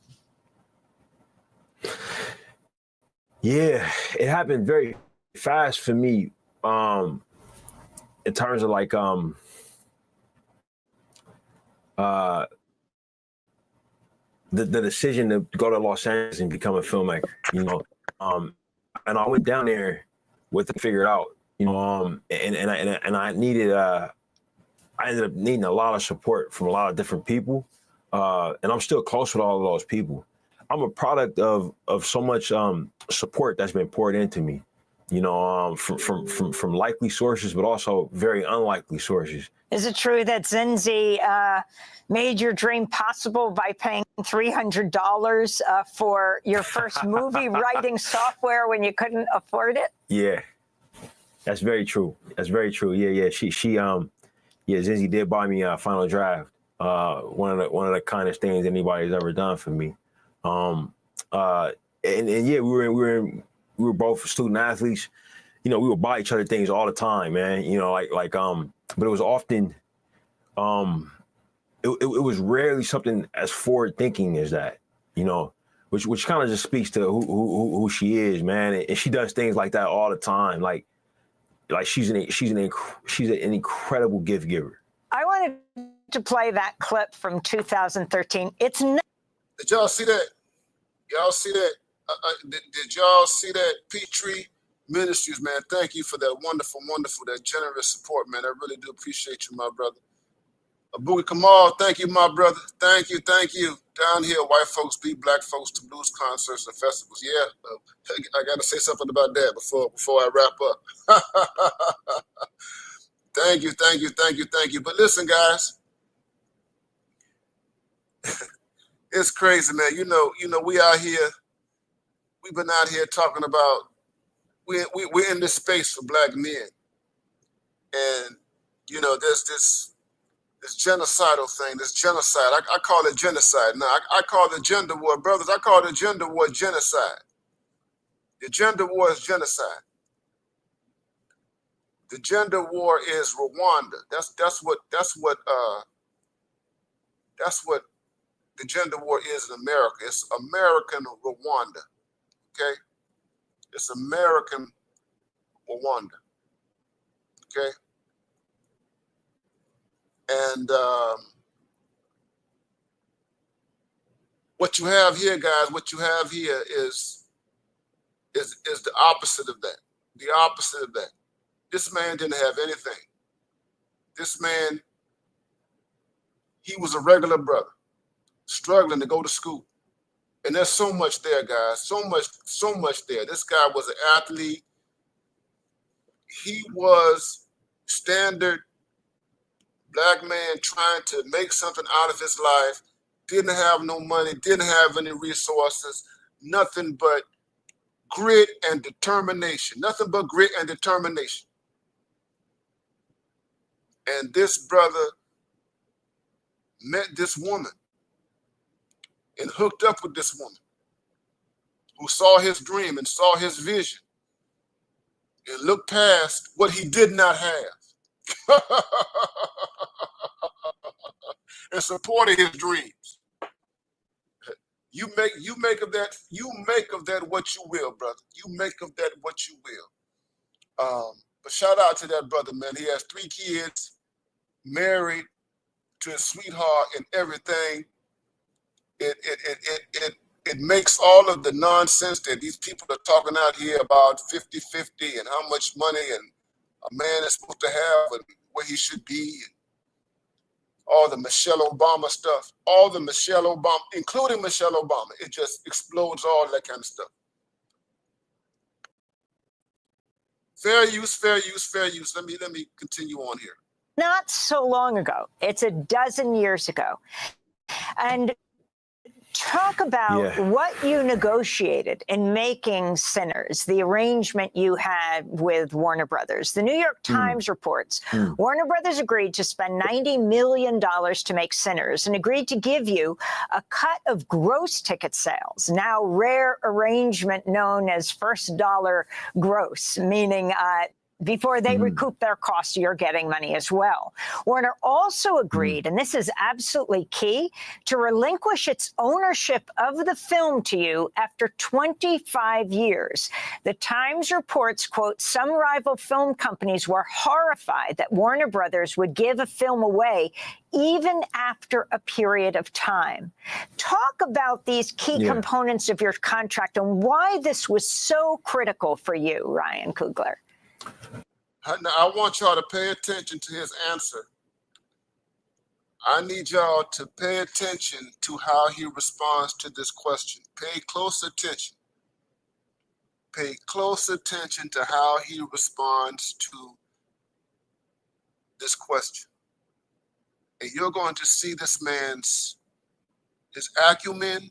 Yeah, it happened very fast for me, in terms of like the decision to go to Los Angeles and become a filmmaker, you know, and I went down there with it figured out, you know, and I needed I ended up needing a lot of support from a lot of different people, and I'm still close with all of those people. I'm a product of so much support that's been poured into me, you know, from likely sources, but also very unlikely sources. Is it true that Zenzi made your dream possible by paying $300 for your first movie writing software when you couldn't afford it? Yeah, that's very true. That's very true. Yeah. Zenzi did buy me a Final Draft. One of the kindest things anybody's ever done for me. And yeah, we were both student athletes. You know, we would buy each other things all the time, man. You know, but it was often, it was rarely something as forward thinking as that, you know, which kind of just speaks to who she is, man. And she does things like that all the time. Like she's an incredible gift giver. I wanted to play that clip from 2013. It's not. Did y'all see that? Y'all see that? Did y'all see that? Peachtree Ministries, man. Thank you for that wonderful, that generous support, man. I really do appreciate you, my brother. Boogie Kamal, thank you, my brother. Thank you. Down here, white folks beat black folks to blues concerts and festivals. Yeah, I got to say something about that before I wrap up. Thank you. But listen, guys, it's crazy, man. You know, we out here. We've been out here talking about we're in this space for black men, and you know, there's this genocidal thing, this genocide. I call it genocide. Now, I call it gender war, brothers. I call the gender war genocide. The gender war is genocide. The gender war is Rwanda. That's what the gender war is in America. It's American Rwanda. Okay? It's American Rwanda. Okay? And what you have here, guys, what you have here is the opposite of that. The opposite of that. This man didn't have anything. This man, he was a regular brother, struggling to go to school. And there's so much there, guys. So much there. This guy was an athlete. He was standard black man trying to make something out of his life. Didn't have no money, didn't have any resources, nothing but grit and determination. Nothing but grit and determination. And this brother met this woman and hooked up with this woman who saw his dream and saw his vision and looked past what he did not have and supported his dreams. You make of that what you will, brother. You make of that what you will. But shout out to that brother, man. He has 3 kids, married to his sweetheart and everything. It makes all of the nonsense that these people are talking out here about 50-50 and how much money and a man is supposed to have and where he should be. And all the Michelle Obama stuff, all the Michelle Obama, including Michelle Obama, it just explodes all that kind of stuff. Fair use, fair use, fair use. Let me continue on here. Not so long ago. It's a dozen years ago. And talk about what you negotiated in making Sinners, the arrangement you had with Warner Brothers. The New York Times reports Warner Brothers agreed to spend $90 million to make Sinners and agreed to give you a cut of gross ticket sales, now rare arrangement known as first dollar gross, meaning before they recoup their costs, you're getting money as well. Warner also agreed, and this is absolutely key, to relinquish its ownership of the film to you after 25 years. The Times reports, quote, some rival film companies were horrified that Warner Brothers would give a film away even after a period of time. Talk about these key components of your contract and why this was so critical for you, Ryan Coogler. Now, I want y'all to pay attention to his answer. I need y'all to pay attention to how he responds to this question. Pay close attention. Pay close attention to how he responds to this question. And you're going to see this man's, his acumen.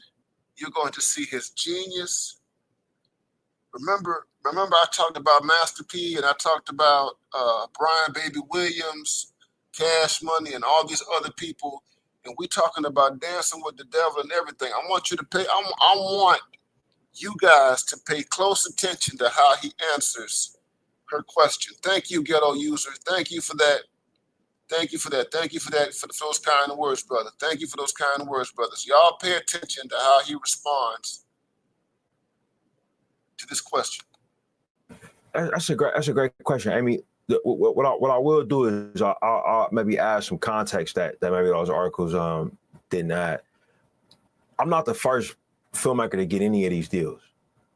You're going to see his genius. Remember I talked about Master P and I talked about Brian Baby Williams, Cash Money, and all these other people. And we talking about dancing with the devil and everything. I want you to pay, I want you guys to pay close attention to how he answers her question. Thank you, ghetto user. Thank you for that. Thank you for that. Thank you for that, for those kind of words, brother. Thank you for those kind of words, brothers. Y'all pay attention to how he responds to this question. That's a great question. I mean, what I will do is I'll maybe add some context that maybe those articles didn't add. I'm not the first filmmaker to get any of these deals,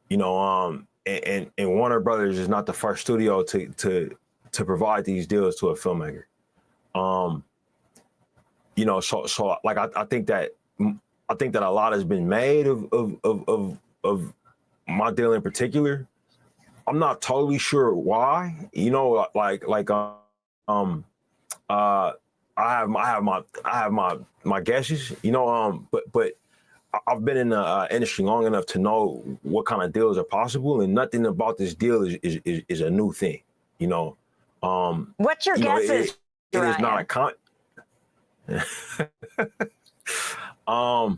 you know. And Warner Brothers is not the first studio to provide these deals to a filmmaker. You know, so like I think that a lot has been made of my deal in particular. I'm not totally sure why. You know, I have my guesses. You know, but I've been in the industry long enough to know what kind of deals are possible, and nothing about this deal is a new thing. You know, what's your guesses? It is not a con. I'd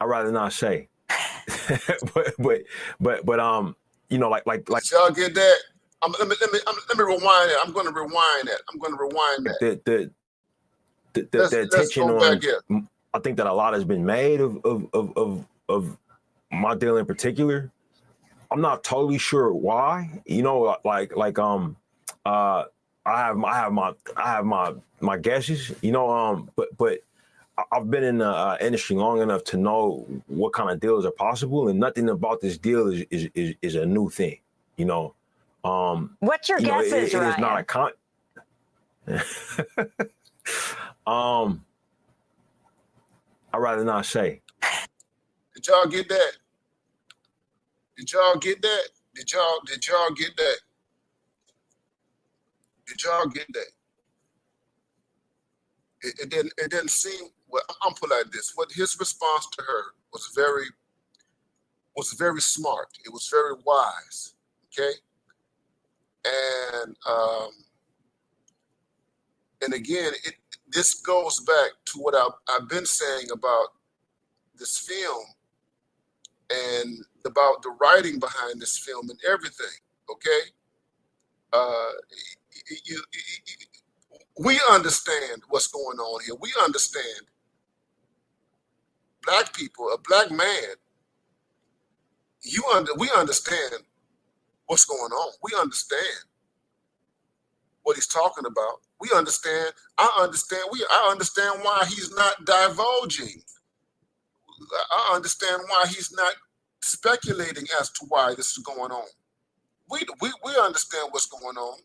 rather not say. but you know, like Did y'all get that? Let me rewind that. I'm going to rewind that. The Let's attention go on, back here. I think that a lot has been made of my deal in particular. I'm not totally sure why. You know, I have my guesses. You know, but I've been in the industry long enough to know what kind of deals are possible, and nothing about this deal is a new thing. You know, What's your guesses, it is not Ryan? I'd rather not say. Did y'all get that? Did y'all get that? Did y'all get that? Did y'all get that? It didn't seem, well, I'm put like this. What his response to her was very smart. It was very wise. Okay. And again, this goes back to what I've been saying about this film and about the writing behind this film and everything. Okay. We understand what's going on here. We understand black people, a black man. We understand what's going on. We understand what he's talking about. We understand. I understand why he's not divulging. I understand why he's not speculating as to why this is going on. We understand what's going on.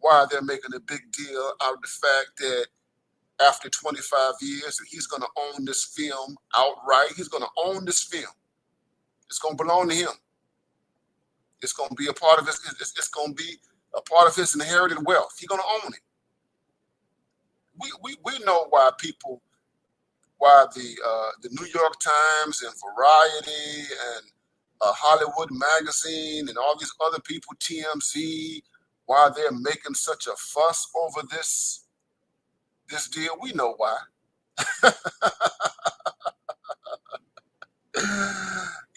Why they're making a big deal out of the fact that after 25 years, he's going to own this film outright. He's going to own this film. It's going to belong to him. It's going to be a part of his. It's going to be a part of his inherited wealth. He's going to own it. We know why the New York Times and Variety and Hollywood Magazine and all these other people, TMZ, why they're making such a fuss over this deal. We know why.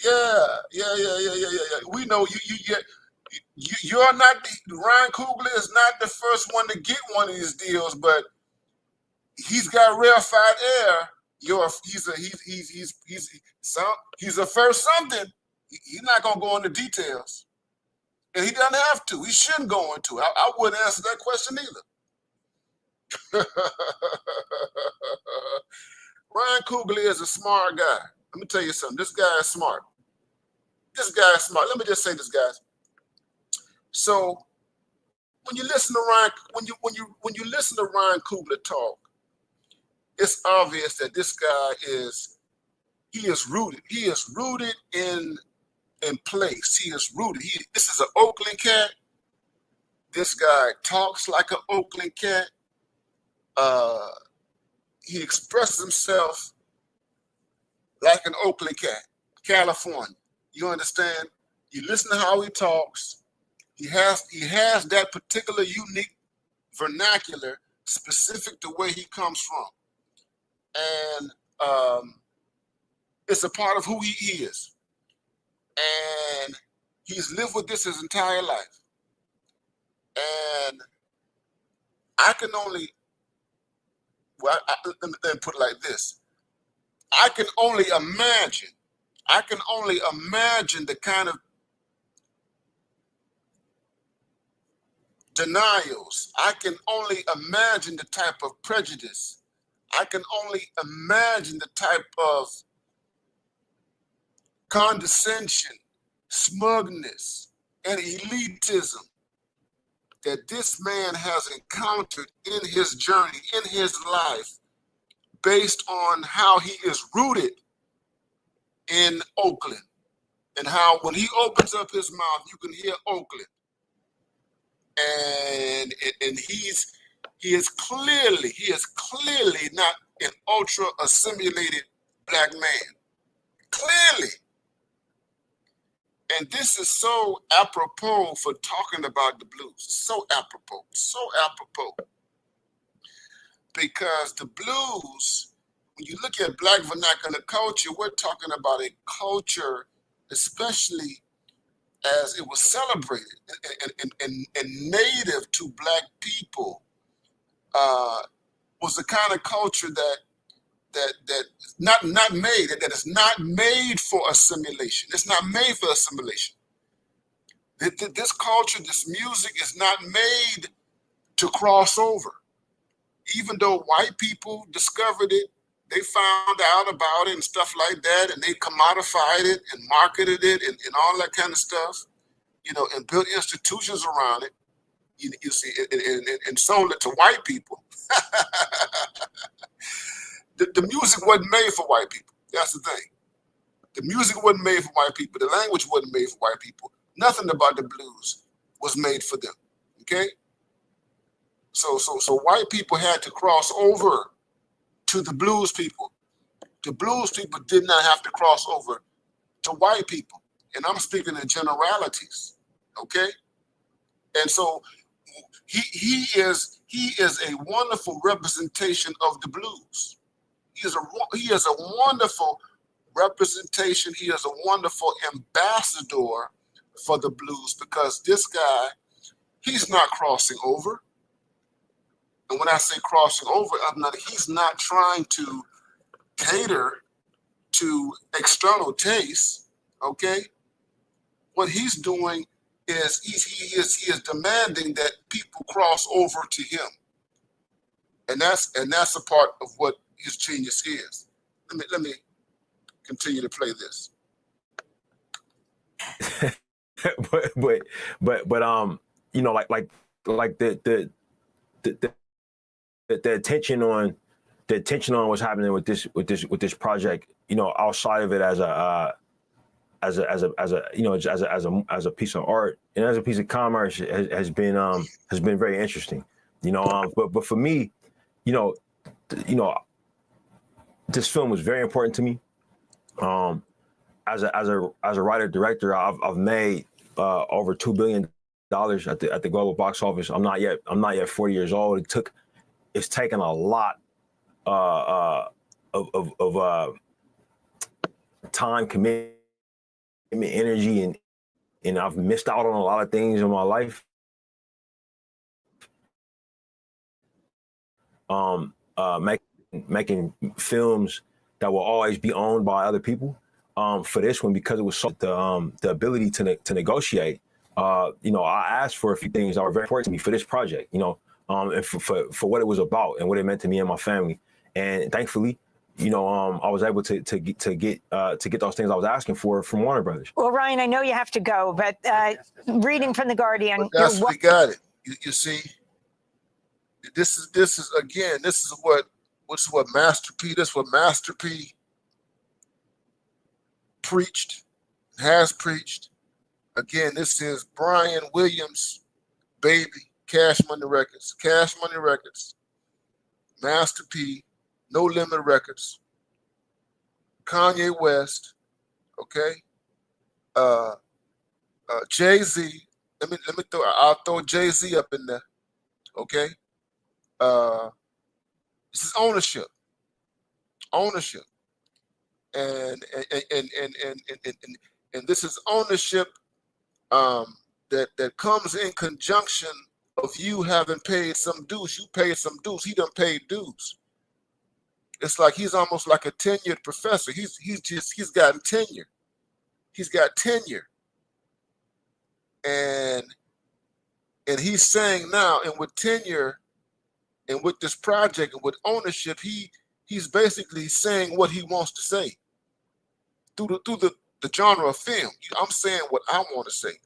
Yeah. We know you're not, Ryan Coogler is not the first one to get one of these deals, but he's got rarefied air. He's a first something. He's not gonna go into details, and he doesn't have to. He shouldn't go into. I wouldn't answer that question either. Ryan Coogler is a smart guy. Let me tell you something. This guy is smart. Let me just say this, guys. So when you listen to Ryan, when you listen to Ryan Coogler talk, it's obvious that this guy is rooted. He is rooted in place. He is rooted. This is an Oakland cat. This guy talks like an Oakland cat. He expresses himself like an Oakland cat, California. You understand? You listen to how he talks. He has that particular unique vernacular specific to where he comes from. And it's a part of who he is. And he's lived with this his entire life. And I can only, let me put it like this. I can only imagine the kind of denials. I can only imagine the type of prejudice. I can only imagine the type of condescension, smugness, and elitism that this man has encountered in his journey, in his life, based on how he is rooted in Oakland, and how when he opens up his mouth, you can hear Oakland. And he is clearly not an ultra assimilated black man. Clearly. And this is so apropos for talking about the blues. So apropos. Because the blues, when you look at black vernacular culture, we're talking about a culture, especially as it was celebrated and native to Black people, was the kind of culture that not made, that is not made for assimilation. It's not made for assimilation. This culture, this music is not made to cross over. Even though white people discovered it, they found out about it and stuff like that, and they commodified it and marketed it and all that kind of stuff, you know, and built institutions around it, you see, and sold it to white people. The music wasn't made for white people. That's the thing. The music wasn't made for white people. The language wasn't made for white people. Nothing about the blues was made for them. Okay? So white people had to cross over to the blues people. The blues people did not have to cross over to white people. And I'm speaking in generalities. Okay? And so he is a wonderful representation of the blues. He is a wonderful representation. He is a wonderful ambassador for the blues, because this guy, he's not crossing over. And when I say crossing over, he's not trying to cater to external tastes. Okay, what he's doing is he is demanding that people cross over to him, and that's a part of what his genius is. Let me continue to play this. but you know, like the attention on what's happening with this project, you know, outside of it as a you know, as a piece of art and as a piece of commerce has been very interesting, you know. But for me, you know, this film was very important to me. As a writer director, I've made over $2 billion at the global box office. I'm not yet 40 years old. It's taken a lot of time, commitment, energy, and I've missed out on a lot of things in my life. Making films that will always be owned by other people. For this one, because it was so the ability to negotiate. You know, I asked for a few things that were very important to me for this project. You know, and for what it was about and what it meant to me and my family. And thankfully, you know, I was able to get those things I was asking for from Warner Brothers. Well, Ryan, I know you have to go, but reading from The Guardian. But that's we got it. You see, this is again, this is what Master P. This is what Master P. preached, has preached. Again, this is Brian Williams' baby, Cash Money Records. Cash Money Records, Master P, No Limit Records, Kanye West, okay, Jay-Z. I'll throw Jay-Z up in there, okay. This is ownership, and this is ownership that comes in conjunction of you having paid some dues. You paid some dues. He done paid dues. It's like he's almost like a tenured professor. He's gotten tenure. He's got tenure, and he's saying now, and with tenure, and with this project, and with ownership, he's basically saying what he wants to say through the genre of film. I'm saying what I want to say,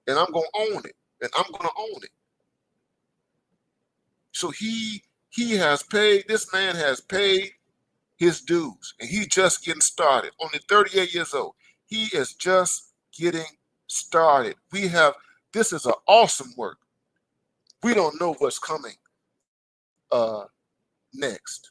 and I'm going to own it, and I'm going to own it. So he has paid, this man has paid his dues, and he's just getting started. Only 38 years old. He is just getting started. This is an awesome work. We don't know what's coming next.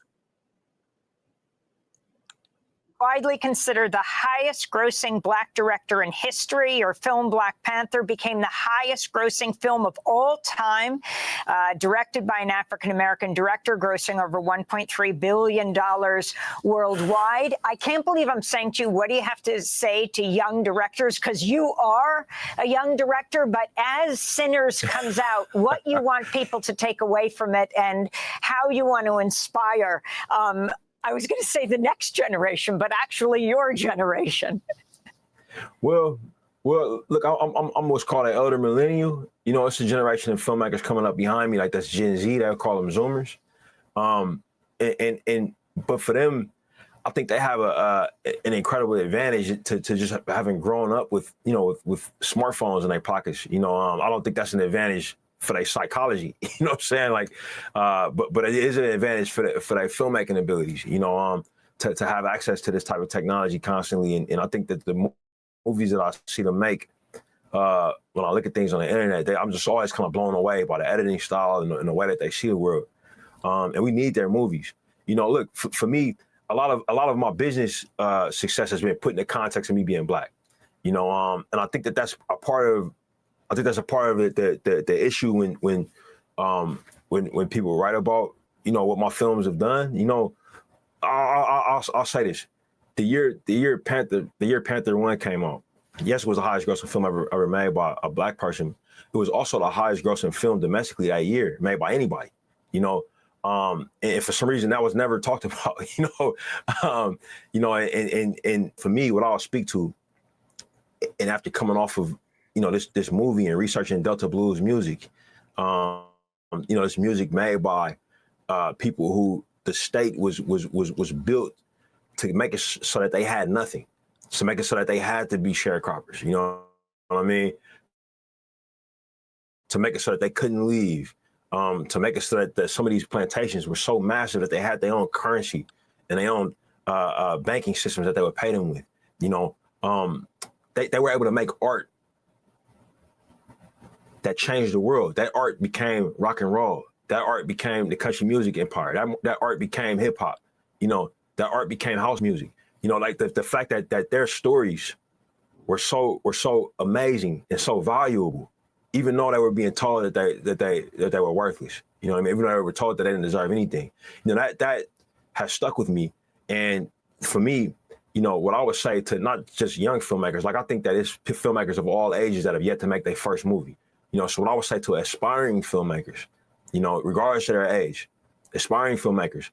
widely considered the highest grossing Black director in history. Your film Black Panther became the highest grossing film of all time, directed by an African-American director, grossing over $1.3 billion worldwide. I can't believe I'm saying to you, what do you have to say to young directors? Because you are a young director, but as Sinners comes out, what you want people to take away from it and how you want to inspire, I was going to say the next generation, but actually your generation. Well, look, I'm what's called an elder millennial. You know, it's a generation of filmmakers coming up behind me, like that's Gen Z. They'll call them Zoomers. But for them, I think they have an incredible advantage to just having grown up with, you know, with smartphones in their pockets. You know, I don't think that's an advantage for their psychology. You know what I'm saying? Like, but it is an advantage for their filmmaking abilities. You know, to have access to this type of technology constantly. And I think that the movies that I see them make, when I look at things on the internet, I'm just always kind of blown away by the editing style and the way that they see the world. And we need their movies. You know, look, for me, a lot of my business success has been put in the context of me being Black. You know, and I think that that's a part of. I think that's a part of it. The issue when people write about, you know, what my films have done. You know, I'll say this: the year Panther 1 came out. Yes, it was the highest grossing film ever made by a Black person. It was also the highest grossing film domestically that year made by anybody. You know. And for some reason that was never talked about, you know, and for me, what I'll speak to, and after coming off of, you know, this movie and researching Delta Blues music, you know, this music made by people who the state was built to make it so that they had nothing, to make it so that they had to be sharecroppers, you know what I mean? To make it so that they couldn't leave. To make it so that some of these plantations were so massive that they had their own currency and their own banking systems that they would pay them with. You know, they were able to make art that changed the world. That art became rock and roll. That art became the country music empire. That art became hip hop. You know, that art became house music. You know, like the fact that their stories were so amazing and so valuable, even though they were being told that they were worthless. You know what I mean? Even though they were told that they didn't deserve anything. You know, that has stuck with me. And for me, you know, what I would say to not just young filmmakers, like I think that it's filmmakers of all ages that have yet to make their first movie. You know, so what I would say to aspiring filmmakers, you know, regardless of their age, aspiring filmmakers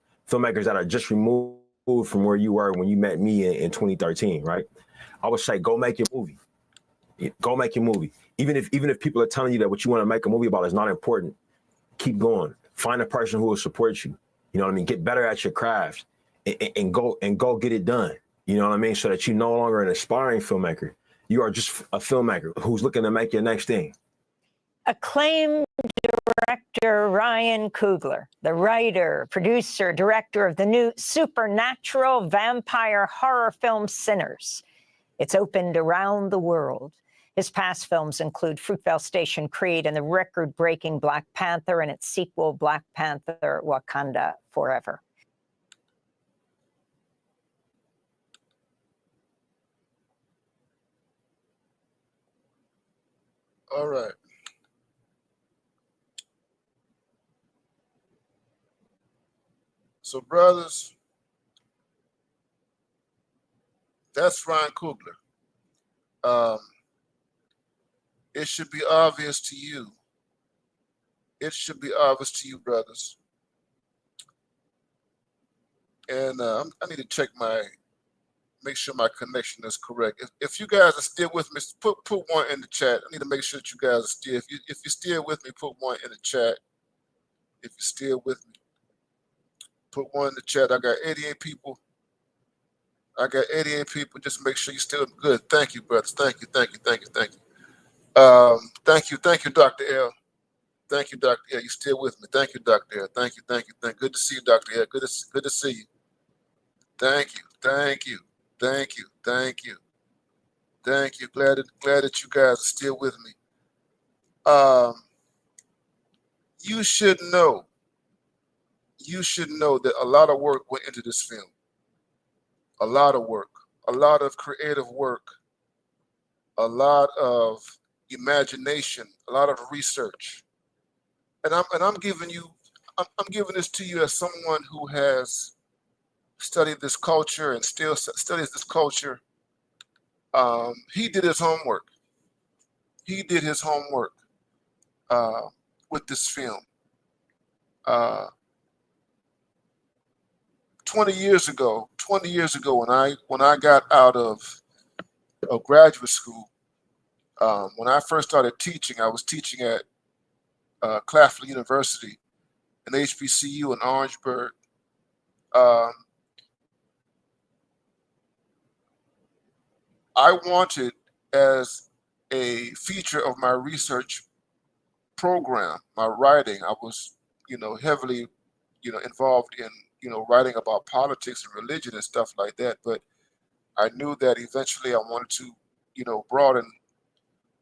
that are just removed from where you were when you met me in 2013, right? I would say, go make your movie. Go make your movie. Even if people are telling you that what you want to make a movie about is not important, keep going. Find a person who will support you. You know what I mean? Get better at your craft and go get it done. You know what I mean? So that you're no longer an aspiring filmmaker. You are just a filmmaker who's looking to make your next thing. Acclaimed director Ryan Coogler, the writer, producer, director of the new supernatural vampire horror film Sinners. It's opened around the world. His past films include Fruitvale Station Creed and the record-breaking Black Panther and its sequel, Black Panther Wakanda Forever. All right. So, brothers, that's Ryan Coogler. It should be obvious to you. It should be obvious to you, brothers. And I need to check make sure my connection is correct. If you guys are still with me, put one in the chat. I need to make sure that you guys are still. If you're still with me, put one in the chat. If you're still with me, put one in the chat. I got 88 people. Just make sure you're still good. Thank you, brothers. Thank you, Dr. L. Thank you, Dr. L. You're still with me. Thank you, Dr. L. Thank you. Good to see you, Dr. L. Good to see you. Thank you. Glad that you guys are still with me. You should know that a lot of work went into this film. a lot of work, a lot of creative work, a lot of imagination, a lot of research. And I'm giving you, I'm giving this to you as someone who has studied this culture and still studies this culture. He did his homework. He did his homework uh, with this film. Uh, 20 years ago, when I got out of graduate school, when I first started teaching, I was teaching at Claflin University, an HBCU in Orangeburg. Um, I wanted, as a feature of my research program, my writing, I was, heavily, involved in, writing about politics and religion and stuff like that. But I knew that eventually I wanted to, broaden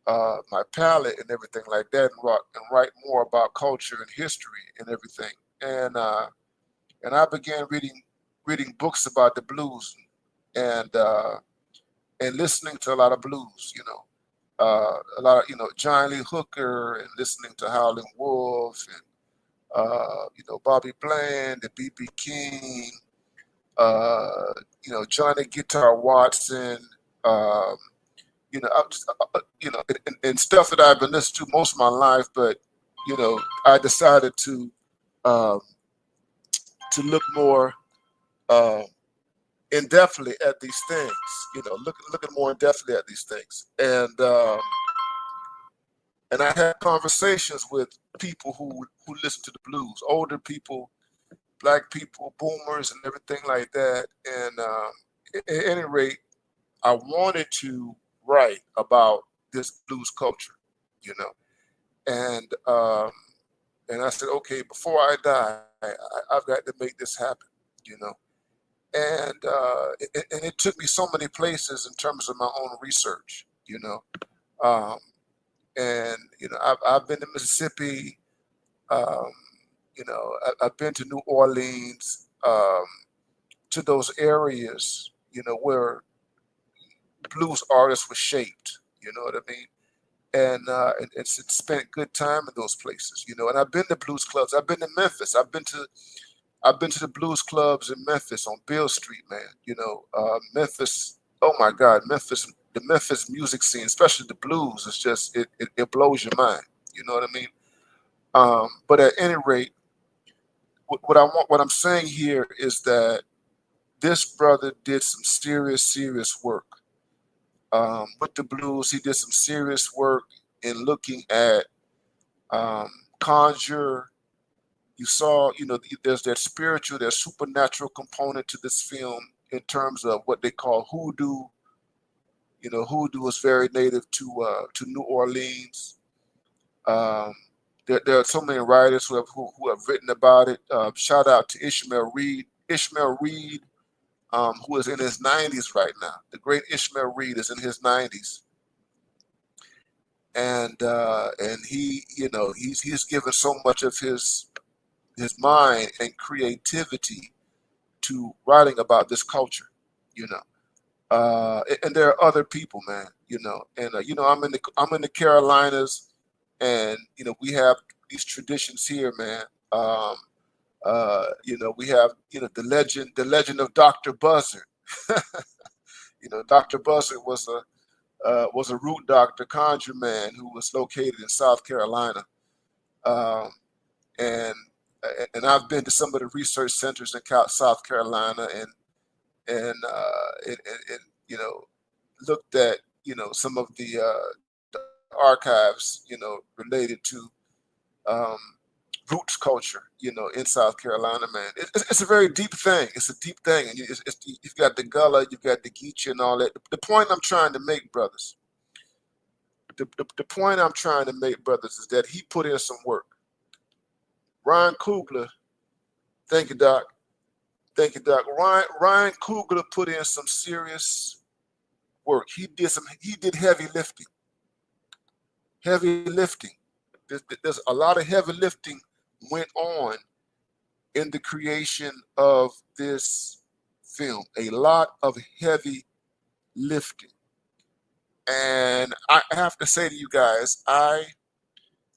my palette and everything like that, and write more about culture and history and everything. And I began reading books about the blues, and listening to a lot of blues. A lot of John Lee Hooker, and listening to Howlin' Wolf, and Bobby Bland and B.B. King, Johnny Guitar Watson, um, I'm just, and stuff that I've been listening to most of my life. But I decided um, to look more uh, in depthly at these things. Looking more in depthly at these things, and I had conversations with people who listen to the blues, older people, black people, boomers, and everything like that. And at any rate, I wanted to write about this blues culture, you know. And I said, okay, before I die, I've got to make this happen, you know. And it took me so many places in terms of my own research, you know. Um, and I've been to Mississippi. Um, I've been to New Orleans, to those areas, where blues artists were shaped. You know what I mean? And it's spent good time in those places. And I've been to blues clubs. I've been to Memphis. I've been to the blues clubs in Memphis on Beale Street, man. Memphis. Oh my God, Memphis. The Memphis music scene, especially the blues, is just it blows your mind. You know what I mean? But at any rate, what I'm saying here is that this brother did some serious work with the blues. He did some serious work in looking at conjure. You saw, there's that spiritual, there's supernatural component to this film in terms of what they call hoodoo. Hoodoo is very native to New Orleans. Um, there are so many writers who have written about it. Shout out to Ishmael Reed. Ishmael Reed, who is in his 90s right now. The great Ishmael Reed is in his 90s, and he, he's given so much of his mind and creativity to writing about this culture. You know. And there are other people, man. And I'm in the Carolinas, and we have these traditions here, man. We have the legend of Dr. Buzzard. Dr. Buzzard was a root doctor, conjure man who was located in South Carolina, um, and and I've been to some of the research centers in South Carolina, and looked at some of the archives related to um, roots culture in South Carolina, man. It's a very deep thing. It's a deep thing, and you've got the Gullah, you've got the Geechee, and all that. The point I'm trying to make, brothers, the point I'm trying to make, brothers, is that he put in some work. Ryan Coogler, thank you, Doc. Thank you, Doc. Ryan Coogler put in some serious work. He did heavy lifting. Heavy lifting. There's a lot of heavy lifting went on in the creation of this film, a lot of heavy lifting. And I have to say to you guys,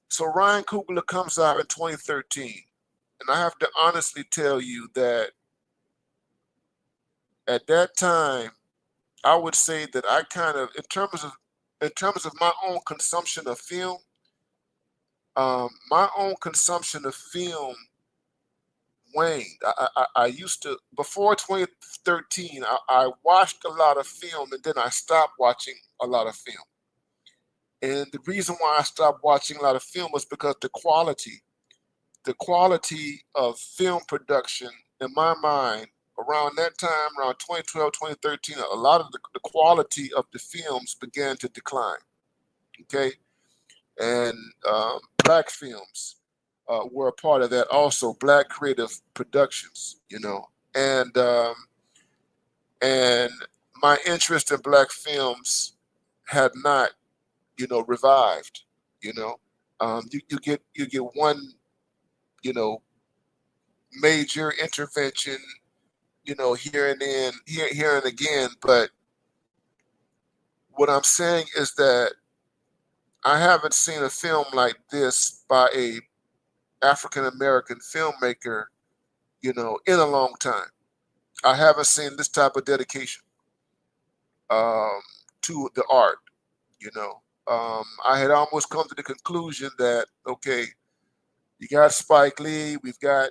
so Ryan Coogler comes out in 2013, and I have to honestly tell you that at that time, I would say that I kind of, in terms of my own consumption of film, my own consumption of film waned. I used to, before 2013, I watched a lot of film, and then I stopped watching a lot of film. And the reason why I stopped watching a lot of film was because the quality of film production, in my mind, around that time, around 2012, 2013, a lot of the quality of the films began to decline. Okay. And black films were a part of that also, black creative productions, and my interest in black films had not, revived. You get one, major intervention, here and then, here and again. But what I'm saying is that I haven't seen a film like this by a African American filmmaker, in a long time. I haven't seen this type of dedication to the art. I had almost come to the conclusion that, okay, you got Spike Lee, we've got,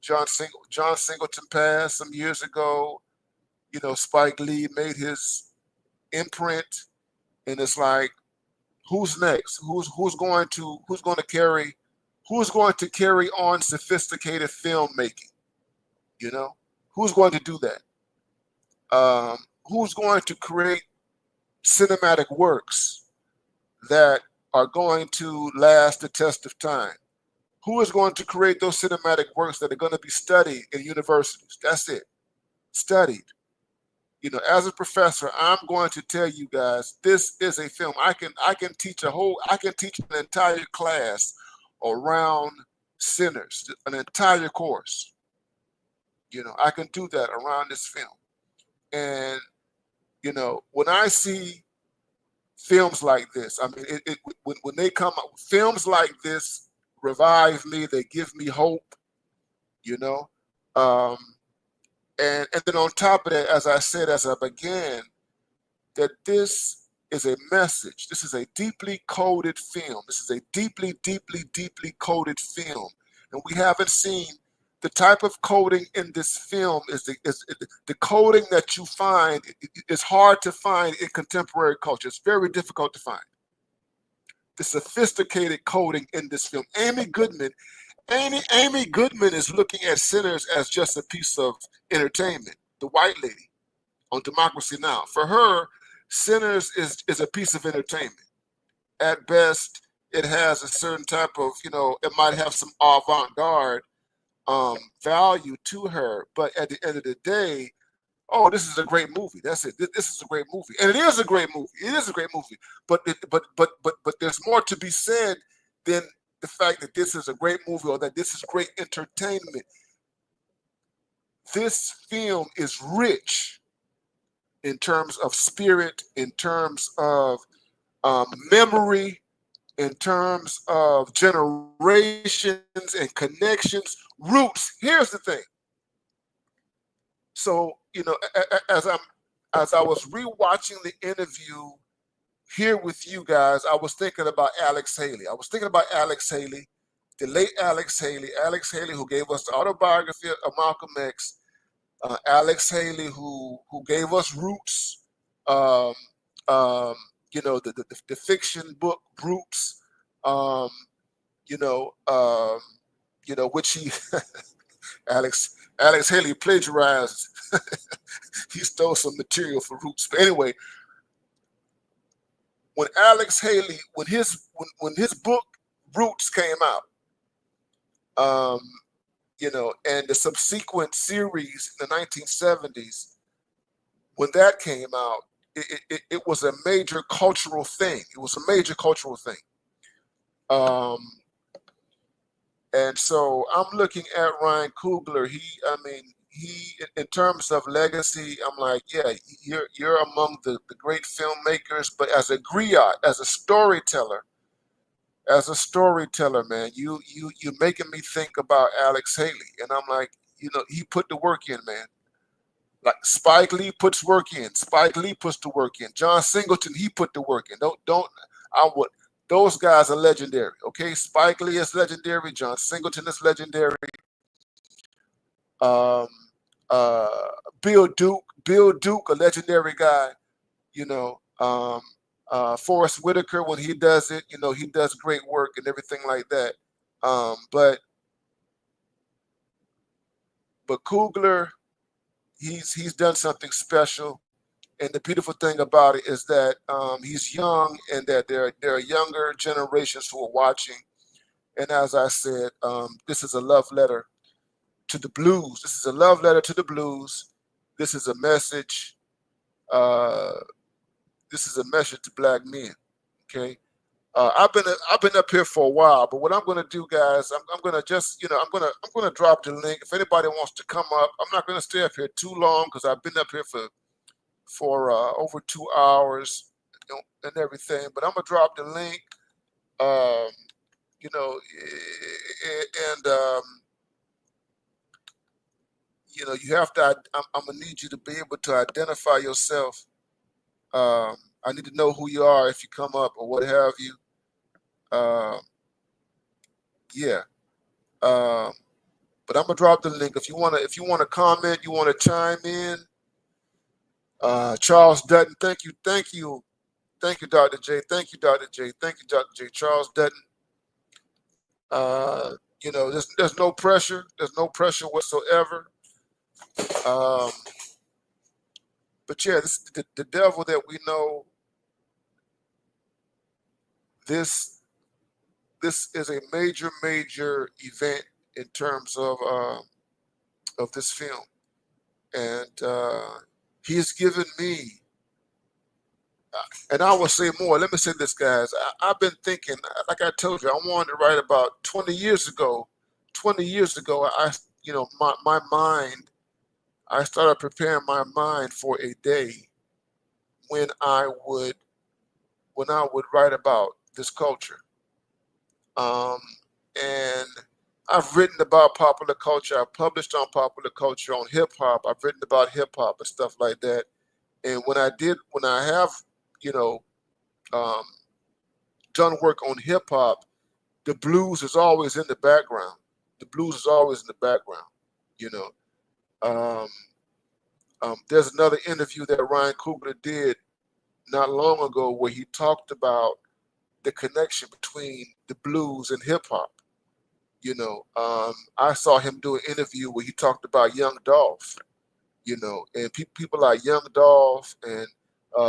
John Singleton passed some years ago. Spike Lee made his imprint, and it's like, who's next? Who's going to carry on sophisticated filmmaking? Who's going to do that? Who's going to create cinematic works that are going to last the test of time? Who is going to create those cinematic works that are going to be studied in universities? That's it. Studied. As a professor, I'm going to tell you guys, this is a film. I can teach an entire class around Sinners, an entire course. I can do that around this film. And, when I see films like this, I mean, when they come up, films like this revive me, they give me hope, and then on top of that, as I said, as I began, that this is a message. This is a deeply coded film. This is a deeply, deeply, deeply coded film. And we haven't seen the type of coding in this film is the coding that you find is hard to find in contemporary culture. It's very difficult to find. The sophisticated coding in this film. Amy Goodman is looking at Sinners as just a piece of entertainment. The white lady on Democracy Now! For her, Sinners is a piece of entertainment. At best, it has a certain type of, it might have some avant-garde value to her, but at the end of the day, oh, this is a great movie. That's it. This is a great movie, and it is a great movie. It is a great movie. But there's more to be said than the fact that this is a great movie or that this is great entertainment. This film is rich in terms of spirit, in terms of memory, in terms of generations and connections, roots. Here's the thing. So, as I was rewatching the interview here with you guys, I was thinking about Alex Haley. The late Alex Haley, who gave us the autobiography of Malcolm X, Alex Haley, who gave us Roots, the fiction book Roots, which he Alex Haley plagiarized. He stole some material for Roots. But anyway, when Alex Haley, when his book Roots came out, and the subsequent series in the 1970s, when that came out, it was a major cultural thing. It was a major cultural thing. And so I'm looking at Ryan Coogler. in terms of legacy, I'm like, yeah, you're among the great filmmakers, but as a griot, as a storyteller, man, you're making me think about Alex Haley, and I'm like, he put the work in, man. Like Spike Lee puts work in. Spike Lee puts the work in. John Singleton, he put the work in. Those guys are legendary. Okay, Spike Lee is legendary. John Singleton is legendary. Um, Bill Duke, a legendary guy. Forrest Whitaker, when he does it, he does great work and everything like that. But Coogler, he's done something special, and the beautiful thing about it is that he's young, and that there are younger generations who are watching. And as I said, this is a love letter to the blues. This is a love letter to the blues. This is a message. This is a message to Black men. Okay. I've been up here for a while, but what I'm going to do, guys, I'm going to just, I'm going to drop the link. If anybody wants to come up, I'm not going to stay up here too long, because I've been up here for over 2 hours, and everything. But I'm going to drop the link, and you have to. I'm going to need you to be able to identify yourself. I need to know who you are if you come up or what have you. Yeah. But I'm gonna drop the link if you wanna comment, you wanna chime in. Charles Dutton, thank you, Dr. J. Thank you, Dr. J. Charles Dutton. There's no pressure. There's no pressure whatsoever. But yeah, this the devil that we know. This is a major event in terms of this film, and he has given me, and I will say more. Let me say this, guys. I've been thinking, like I told you, I wanted to write about 20 years ago. 20 years ago, my mind, I started preparing my mind for a day when I would write about this culture. And I've written about popular culture. I've published on popular culture, on hip hop. I've written about hip hop and stuff like that. And when I have, done work on hip hop, the blues is always in the background. The blues is always in the background. There's another interview that Ryan Coogler did not long ago where he talked about the connection between the blues and hip hop. I saw him do an interview where he talked about Young Dolph, and people like Young Dolph and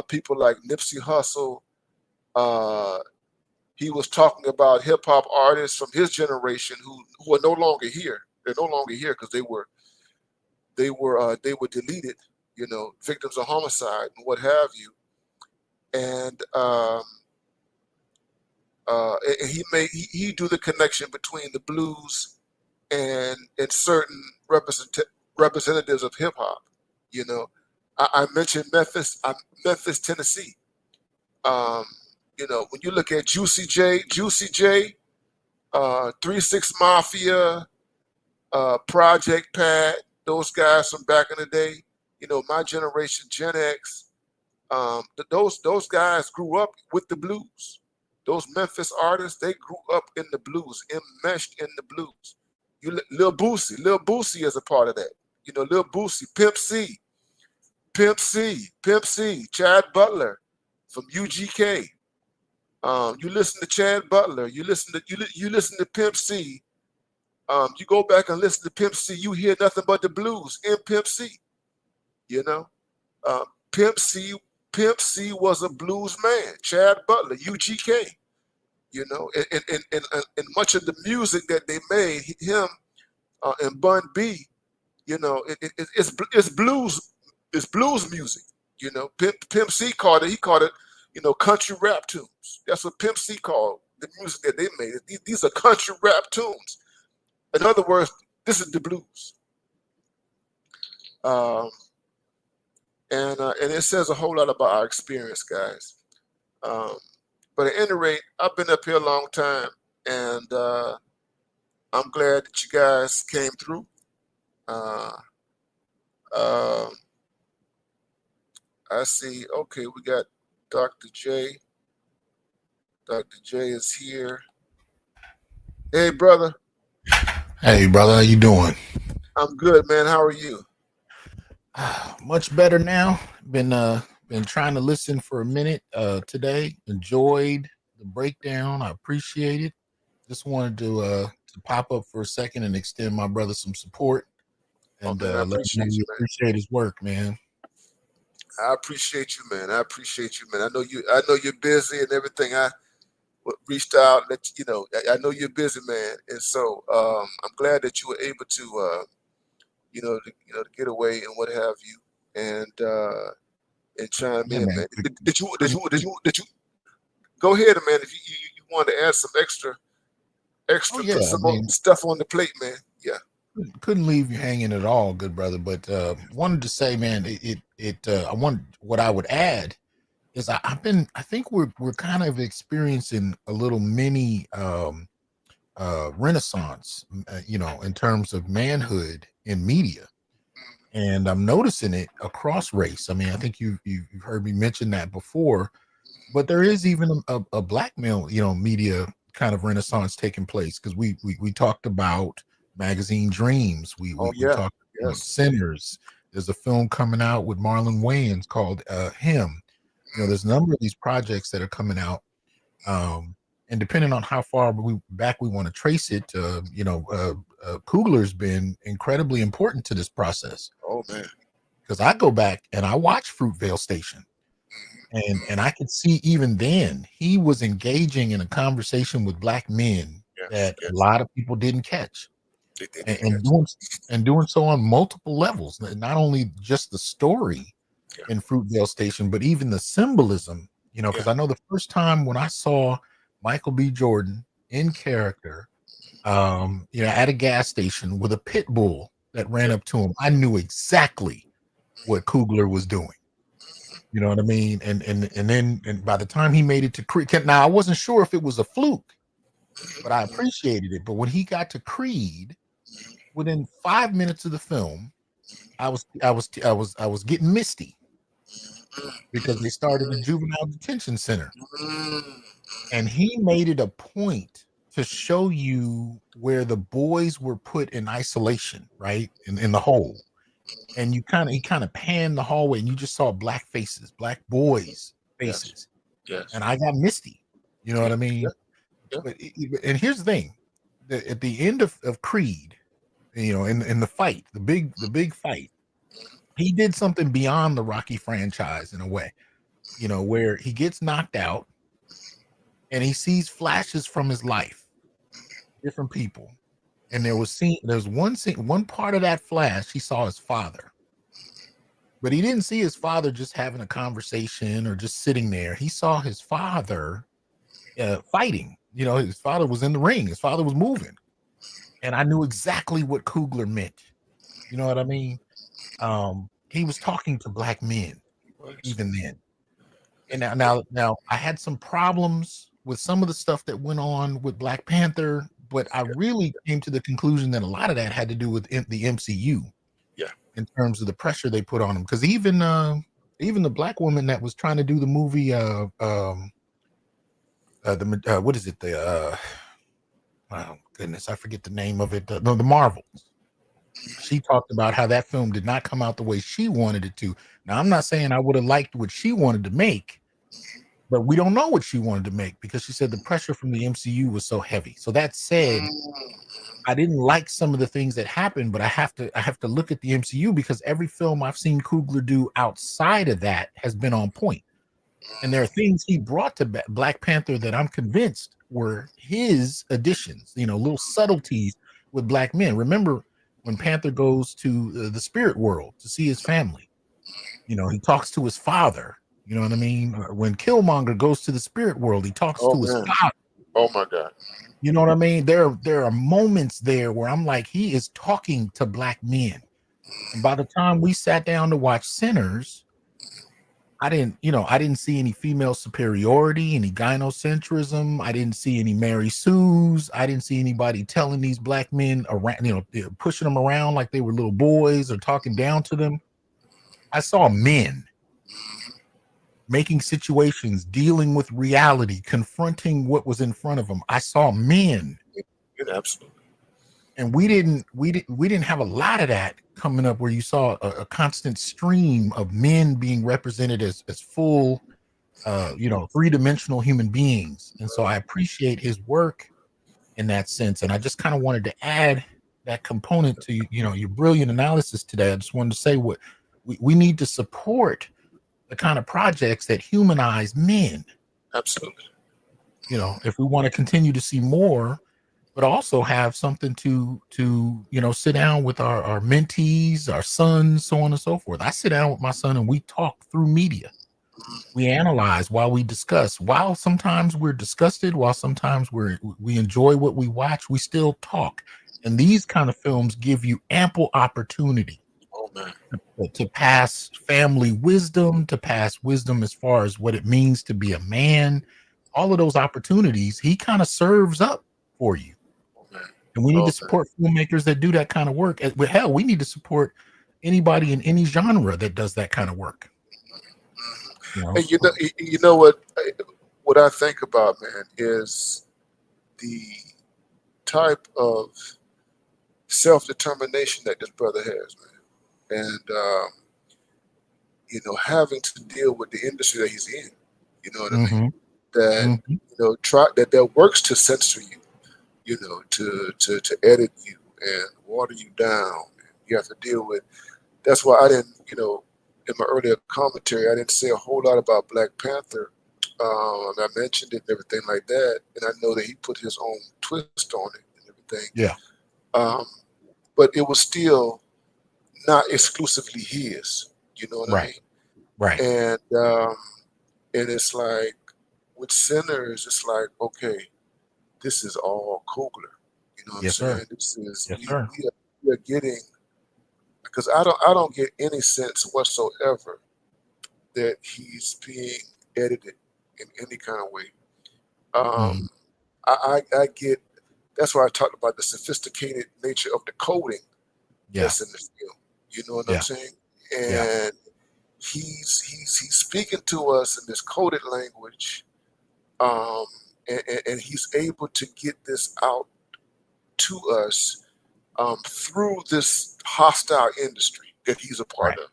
people like Nipsey Hussle. He was talking about hip hop artists from his generation who are no longer here. They're no longer here because they were deleted, victims of homicide and what have you. And he do the connection between the blues and certain representatives of hip hop. I mentioned Memphis, Tennessee. When you look at Juicy J, 3-6 Mafia, Project Pat, those guys from back in the day, my generation, Gen X, those guys grew up with the blues. Those Memphis artists, they grew up in the blues, enmeshed in the blues. Lil Boosie is a part of that. Lil Boosie, Pimp C, Chad Butler from UGK. You listen to Chad Butler, you listen to Pimp C. You go back and listen to Pimp C, you hear nothing but the blues in Pimp C. Pimp C was a blues man. Chad Butler, UGK. And much of the music that they made, him and Bun B, it's blues. It's blues music. Pimp C called it. Country rap tunes. That's what Pimp C called the music that they made. These are country rap tunes. In other words, this is the blues. Um, and it says a whole lot about our experience, guys. But at any rate, I've been up here a long time, and I'm glad that you guys came through. Uh, um I see. Okay, we got Dr. J. Dr. J is here. Hey, brother. Hey, brother, how you doing? I'm good, man. How are you? Much better now. Been trying to listen for a minute today. Enjoyed the breakdown. I appreciate it. Just wanted to pop up for a second and extend my brother some support Oh, and man, I let him know appreciate we you, man. appreciate his work, man. I appreciate you, man. I appreciate you, man. I know you're busy and everything. I reached out. Let you know. I know you're busy, man, and so I'm glad that you were able to, to get away and what have you, and chime Yeah, in, man. man. Did you go ahead, man? If you wanted to add some extra, Oh yeah, put I some more mean, stuff on the plate, man. Yeah. couldn't leave you hanging at all, good brother. But wanted to say, man, I want what I would add is I think we're kind of experiencing a little mini renaissance, in terms of manhood in media, and I'm noticing it across race. I mean, I think you've heard me mention that before, but there is even a black male, media kind of renaissance taking place because we talked about Magazine Dreams, Oh we yeah. talked about Yes. Sinners. There's a film coming out with Marlon Wayans called Him. There's a number of these projects that are coming out. And depending on how far back we want to trace it, Coogler's been incredibly important to this process. Oh man. Because I go back and I watch Fruitvale Station, and I could see even then he was engaging in a conversation with black men Yes. that a Yes. lot of people didn't catch, They and, did. and Yes. doing and doing so on multiple levels, not only just the story Yeah. in Fruitvale Station, but even the symbolism. Because Yeah. I know the first time when I saw Michael B. Jordan in character, at a gas station with a pit bull that ran Yeah. up to him, I knew exactly what Coogler was doing. You know what I mean? And by the time he made it to Creed, now I wasn't sure if it was a fluke, but I appreciated it. But when he got to Creed, within 5 minutes of the film, I was getting misty because they started a juvenile detention center. And he made it a point to show you where the boys were put in isolation, right? In the hole. And he kind of panned the hallway and you just saw black faces, black boys' Yes. faces. Yes. And I got misty. You know what I mean? Yeah. And here's the thing. At the end of Creed, in the fight, the big fight, he did something beyond the Rocky franchise in a way, where he gets knocked out and he sees flashes from his life, different people. And there's one part of that flash, he saw his father. But he didn't see his father just having a conversation or just sitting there. He saw his father fighting. His father was in the ring. His father was moving. And I knew exactly what Coogler meant. You know what I mean? He was talking to black men even then. And now I had some problems with some of the stuff that went on with Black Panther, but I really came to the conclusion that a lot of that had to do with the MCU. Yeah. In terms of the pressure they put on him, because even the black woman that was trying to do the movie, what is it? Oh goodness, I forget the name of it. The Marvels. She talked about how that film did not come out the way she wanted it to. Now, I'm not saying I would have liked what she wanted to make, but we don't know what she wanted to make because she said the pressure from the MCU was so heavy. So that said, I didn't like some of the things that happened, but I have to look at the MCU because every film I've seen Coogler do outside of that has been on point. And there are things he brought to Black Panther that I'm convinced were his additions, little subtleties with black men. Remember when Panther goes to the spirit world to see his family, he talks to his father. You know what I mean? When Killmonger goes to the spirit world, he talks Oh to his man. father. Oh my God. You know what I mean? There are moments there where I'm like, he is talking to black men. And by the time we sat down to watch Sinners, I didn't see any female superiority, any gynocentrism. I didn't see any Mary Sues. I didn't see anybody telling these black men around, pushing them around like they were little boys or talking down to them. I saw men making situations, dealing with reality, confronting what was in front of them. I saw men. Absolutely. And we didn't have a lot of that coming up, where you saw a constant stream of men being represented as full, three-dimensional human beings. And so I appreciate his work in that sense. And I just kind of wanted to add that component to, your brilliant analysis today. I just wanted to say what we need to support the kind of projects that humanize men. Absolutely. If we want to continue to see more, but also have something to sit down with our mentees, our sons, so on and so forth. I sit down with my son and we talk through media. We analyze while we discuss. While sometimes we're disgusted, while sometimes we enjoy what we watch, we still talk. And these kind of films give you ample opportunity to pass family wisdom, to pass wisdom as far as what it means to be a man. All of those opportunities, he kind of serves up for you. And we need to support filmmakers that do that kind of work. Hell, we need to support anybody in any genre that does that kind of work. And you know what I think about, man, is the type of self-determination that this brother has, man. And having to deal with the industry that he's in, you know what I mean? That that works to censor you, to edit you and water you down. You have to deal with. That's why I didn't, in my earlier commentary, I didn't say a whole lot about Black Panther. I mentioned it and everything like that, and I know that he put his own twist on it and everything. Yeah. But it was still not exclusively his. You know what I mean? Right. And it's like with Sinners, it's like, okay, this is all Coogler. You know what I'm saying? Sir. This is Yes, sir. we are getting, because I don't get any sense whatsoever that he's being edited in any kind of way. I get, that's why I talked about the sophisticated nature of the coding that's in the film. You know what I'm saying? And he's speaking to us in this coded language, and he's able to get this out to us through this hostile industry that he's a part of.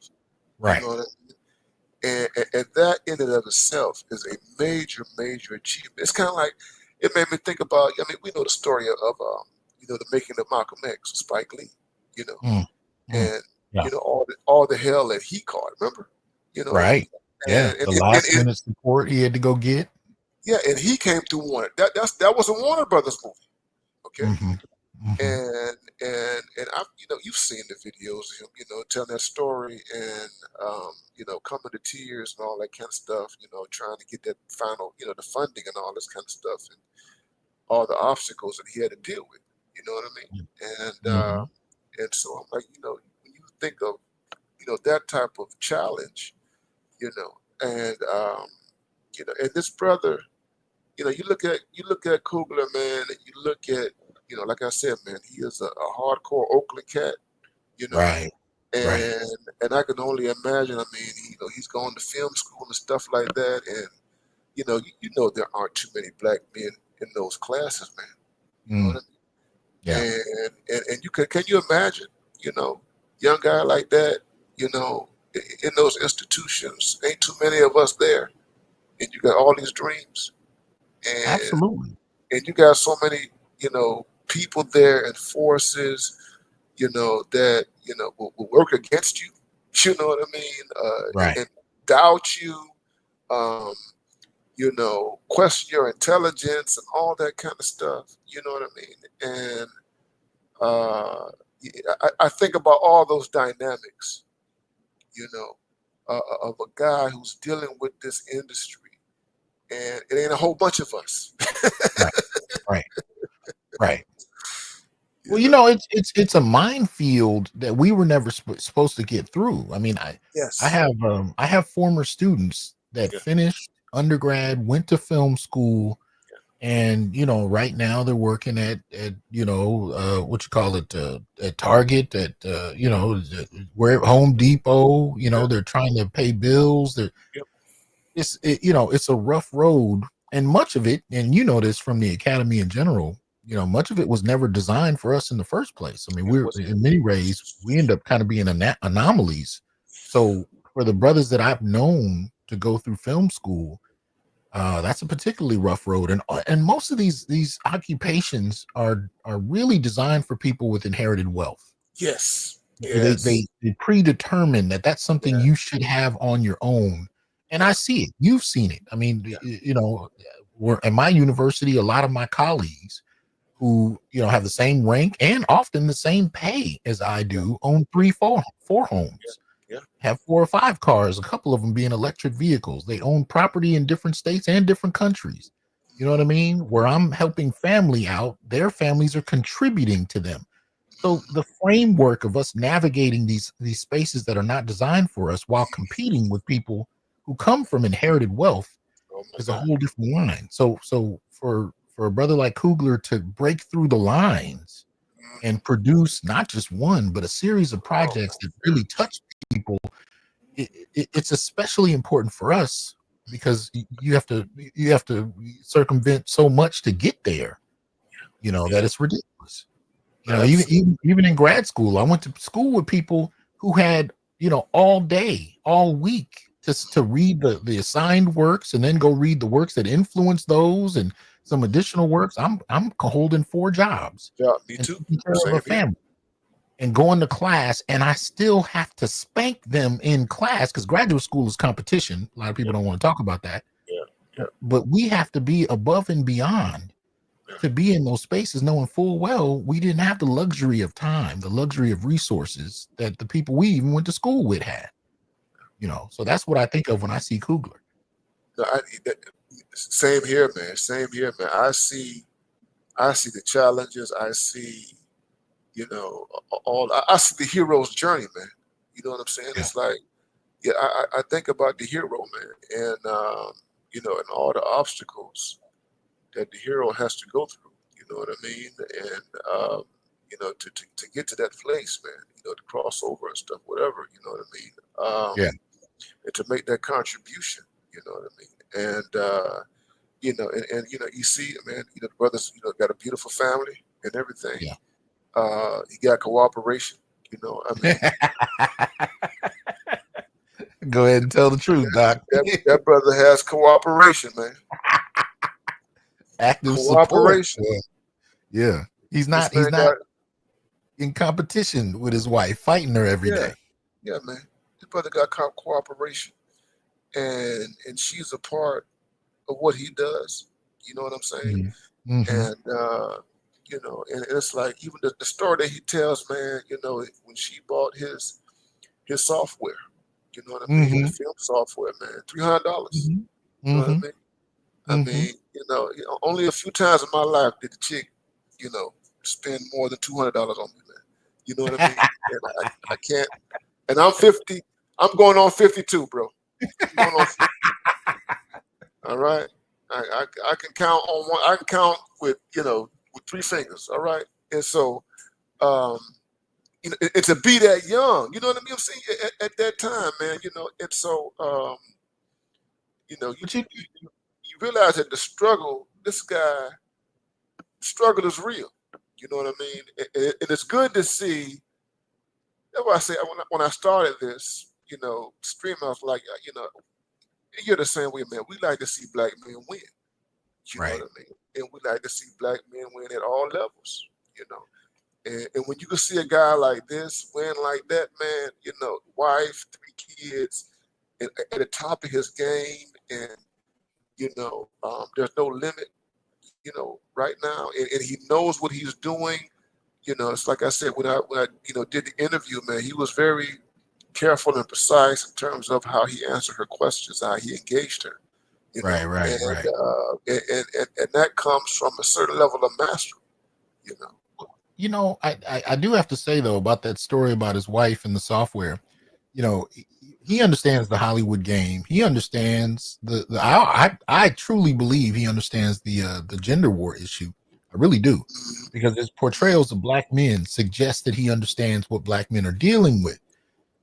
Right. You know what I mean? And that in and of itself is a major, major achievement. It's kind of like, it made me think about, we know the story of the making of Malcolm X, Spike Lee, and all the hell that he caught, remember? Right. And the last minute support he had to go get. Yeah, and he came through Warner. That was a Warner Brothers movie. Okay. And I, you've seen the videos of him, telling that story and coming to tears and all that kind of stuff, trying to get that final, the funding and all this kind of stuff and all the obstacles that he had to deal with. You know what I mean? And so I'm like, when you think of, that type of challenge, and and this brother, you look at Coogler, man, and you look at, like I said, man, he is a hardcore Oakland cat, Right. And I can only imagine. I mean, he's going to film school and stuff like that, and there aren't too many black men in those classes, man. You know what I mean? Yeah. And can you imagine, young guy like that, in those institutions, ain't too many of us there, and you got all these dreams, and Absolutely. And you got so many, people there and forces, that will work against you. You know what I mean? Right. And doubt you, question your intelligence and all that kind of stuff. You know what I mean? And I think about all those dynamics, of a guy who's dealing with this industry, and it ain't a whole bunch of us. Right. Well, you know, it's a minefield that we were never supposed to get through. I mean, Yes. I have former students that Yeah. finished undergrad, went to film school, and you know, right now they're working at you know, what you call it, at Target, at you know, where Home Depot. You know, Yeah. they're trying to pay bills. Yep. You know, it's a rough road, and much of it, and you know this from the academy in general, you know, much of it was never designed for us in the first place. I mean, It we're was. in many ways we end up kind of being anomalies. So for the brothers that I've known to go through film school, that's a particularly rough road, and most of these occupations are really designed for people with inherited wealth. Yes. They Yes. they predetermine that that's something Yeah. you should have on your own. And I see it. You've seen it. I mean, Yeah. you know, we're at my university, a lot of my colleagues who, you know, have the same rank and often the same pay as I Yeah. do own four Yeah. homes, Yeah. have 4 or 5 cars, a couple of them being electric vehicles. They own property in different states and different countries. You know what I mean? Where I'm helping family out, their families are contributing to them. So the framework of us navigating these spaces that are not designed for us while competing with people who come from inherited wealth Oh my is a God. whole different line. So for a brother like Coogler to break through the lines and produce not just one but a series of Oh, projects that really touch people, it's especially important for us because you have to circumvent so much to get there. You know that yeah. it's ridiculous. You know, Absolutely. even in grad school, I went to school with people who had, you know, all day, all week to read the assigned works and then go read the works that influence those and some additional works. I'm holding 4 jobs Yeah. Me and too. taking care of a Same here. family and going to class, and I still have to spank them in class because graduate school is competition. A lot of people Yeah. don't want to talk about that, Yeah. Yeah. but we have to be above and beyond Yeah. to be in those spaces, knowing full well we didn't have the luxury of time, the luxury of resources that the people we even went to school with had. You know, so that's what I think of when I see Coogler. No, same here, man. Same here, man. I see the challenges. I see, you know, all. I see the hero's journey, man. You know what I'm saying? Yeah, It's like, yeah, I think about the hero, man, and you know, and all the obstacles that the hero has to go through. You know what I mean? And you know, to get to that place, man. You know, to cross over and stuff, whatever. You know what I mean? yeah, And to make that contribution. You know what I mean? And you know, and you know, you see, man, you know, the brothers, you know, got a beautiful family and everything. yeah. He got cooperation. You know, I mean, Go ahead and tell the truth, Doc. that brother has cooperation, man. Active support. Cooperation. Yeah. This He's man not got, in competition with his wife, fighting her every yeah, day. yeah, man. This brother got cooperation, and she's a part of what he does. You know what I'm saying? Mm-hmm. And you know, and it's like even the story that he tells, man. You know, when she bought his software, you know what I mean, Mm-hmm. his film software, man, $300. Mm-hmm. You know what Mm-hmm. I mean? I Mm-hmm. mean, you know, only a few times in my life did the chick, you know, spend more than $200 on me, man. You know what I mean? And I can't. And I'm 50. I'm going on 52, bro. I'm going on 50. All right. I can count on one. I can count with, you know, with 3 fingers. All right. And so, um, you know, and to be that young, you know what I mean? I'm saying at that time, man. You know, and so, you know, But you you realize that the struggle, this guy, struggle is real. You know what I mean? And it's good to see. That's why I say when I started this, you know, stream, I was like, you know, you're the same way, man. We like to see black men win. You know what right. I mean? And we like to see black men win at all levels. You know, and when you can see a guy like this win like that, man, you know, wife, 3 kids, and at the top of his game, and you know, there's no limit. You know, right now, and he knows what he's doing. You know, it's like I said when I you know did the interview, man, he was very careful and precise in terms of how he answered her questions, how he engaged her. You Right, know, right, right. and that comes from a certain level of mastery. You know, you know, I do have to say though about that story about his wife and the software. You know, he understands the Hollywood game. He understands I truly believe he understands the gender war issue. I really do, because his portrayals of black men suggest that he understands what black men are dealing with.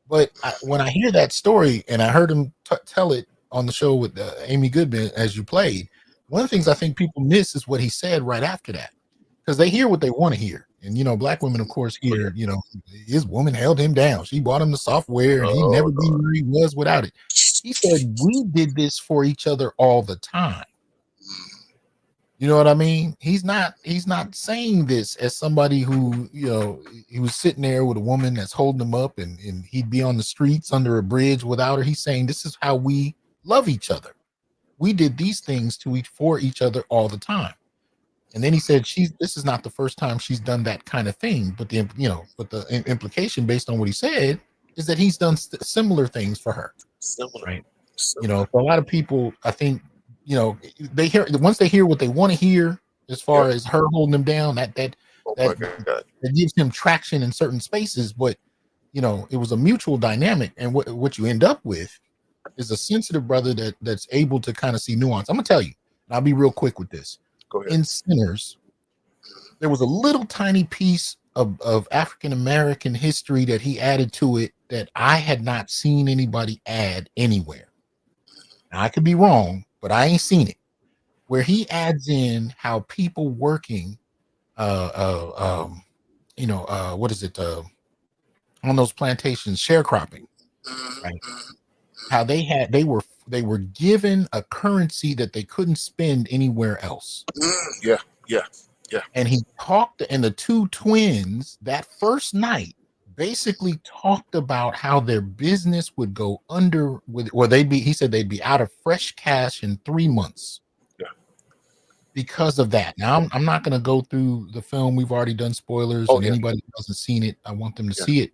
But when I hear that story, and I heard him tell it on the show with Amy Goodman as you played, one of the things I think people miss is what he said right after that, because they hear what they want to hear. And, you know, black women, of course, hear, you know, his woman held him down. She bought him the software and he'd never be where he was without it. He said, we did this for each other all the time. You know what I mean? He's not saying this as somebody who, you know, he was sitting there with a woman that's holding him up and he'd be on the streets under a bridge without her. He's saying this is how we love each other. We did these things for each other all the time. And then he said, this is not the first time she's done that kind of thing. But the implication based on what he said is that he's done similar things for her. Similar. Right. You know, for a lot of people, I think, you know, once they hear what they want to hear, as far as her holding them down, that gives him traction in certain spaces. But, you know, it was a mutual dynamic. And what you end up with is a sensitive brother that's able to kind of see nuance. I'm gonna tell you, and I'll be real quick with this. Go ahead. In Sinners, there was a little tiny piece of African American history that he added to it that I had not seen anybody add anywhere. Now, I could be wrong, but I ain't seen it. Where he adds in how people working, what is it? On those plantations, sharecropping, right? How they were given a currency that they couldn't spend anywhere else. Yeah. And he talked, and the two twins that first night basically talked about how their business would go under he said they'd be out of fresh cash in 3 months. Yeah. Because of that. Now I'm not going to go through the film. We've already done spoilers, and anybody who hasn't seen it, I want them to see it.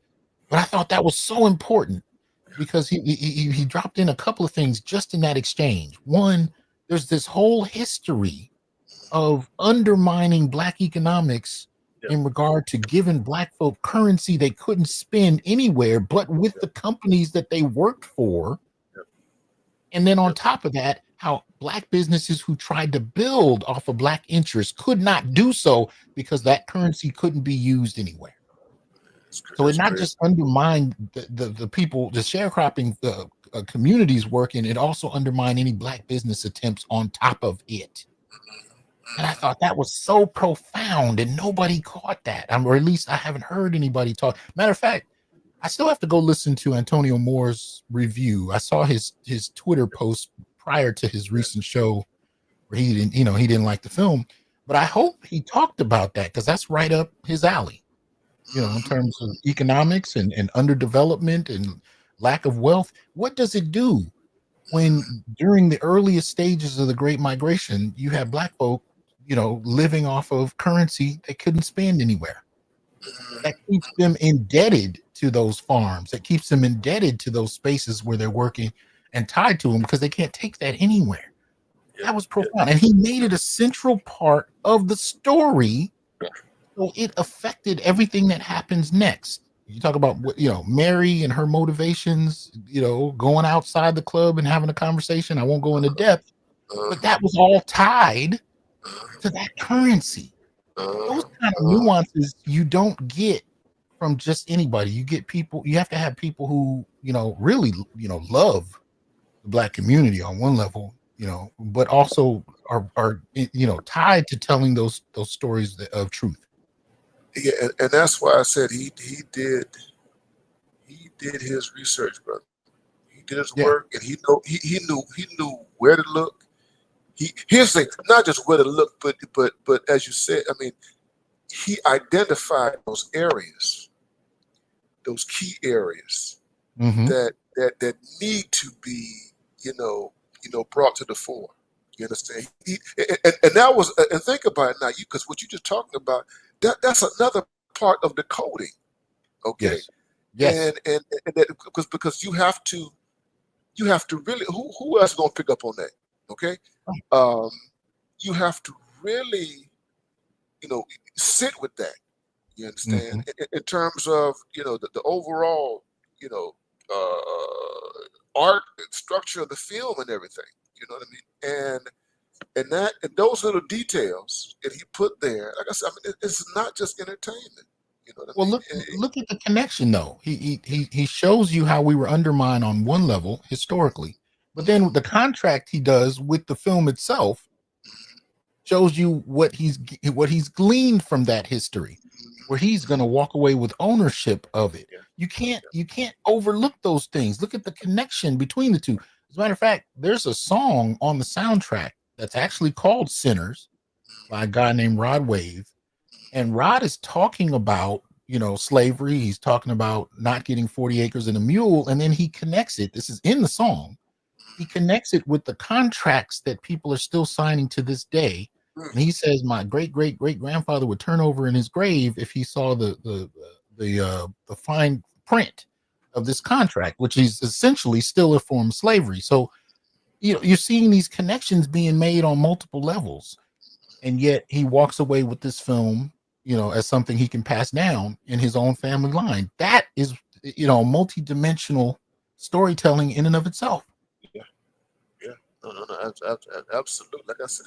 But I thought that was so important, because he dropped in a couple of things just in that exchange. One, there's this whole history of undermining black economics in regard to giving black folk currency they couldn't spend anywhere but with the companies that they worked for. And then on top of that, how black businesses who tried to build off of black interests could not do so because that currency couldn't be used anywhere. So it not just undermined the people, the sharecropping communities working, it also undermined any black business attempts on top of it. And I thought that was so profound, and nobody caught that. Or at least I haven't heard anybody talk. Matter of fact, I still have to go listen to Antonio Moore's review. I saw his Twitter post prior to his recent show where he didn't like the film. But I hope he talked about that, because that's right up his alley. You know, in terms of economics and underdevelopment and lack of wealth. What does it do when during the earliest stages of the Great Migration, you have black folk, you know, living off of currency they couldn't spend anywhere? That keeps them indebted to those farms. That keeps them indebted to those spaces where they're working and tied to them, because they can't take that anywhere. That was profound. And he made it a central part of the story. So it affected everything that happens next. You talk about, you know, Mary and her motivations, you know, going outside the club and having a conversation. I won't go into depth, but that was all tied to that currency. Those kind of nuances you don't get from just anybody. You get people, you have to have people who, you know, really, you know, love the black community on one level, you know, but also are you know, tied to telling those stories of truth. Yeah, and that's why I said he did his research, brother. He did his work, and he knew where to look. Here's the thing, not just where to look, but as you said, I mean, he identified those areas, those key areas that need to be, you know, brought to the fore. You understand? And that was, and think about it now, because what you just talking about, that's another part of the coding. Okay. Yes. And that, because you have to really, who else is gonna pick up on that? Okay. You have to really, you know, sit with that. You understand? Mm-hmm. In terms of, the overall, art and structure of the film and everything. You know what I mean? And those little details that he put there, like I said, I mean, it's not just entertainment. You know what I Well, mean? look at the connection though. He shows you how we were undermined on one level historically, but then the contract he does with the film itself shows you what he's gleaned from that history, where he's going to walk away with ownership of it. Yeah. You can't overlook those things. Look at the connection between the two. As a matter of fact, there's a song on the soundtrack that's actually called Sinners by a guy named Rod Wave. And Rod is talking about, slavery. He's talking about not getting 40 acres and a mule. And then he connects it. This is in the song. He connects it with the contracts that people are still signing to this day. And he says, my great great great grandfather would turn over in his grave if he saw the fine print of this contract, which is essentially still a form of slavery. So, you're seeing these connections being made on multiple levels, and yet he walks away with this film, as something he can pass down in his own family line. That is, multi-dimensional storytelling in and of itself. Yeah, yeah, no, absolutely. Like I said,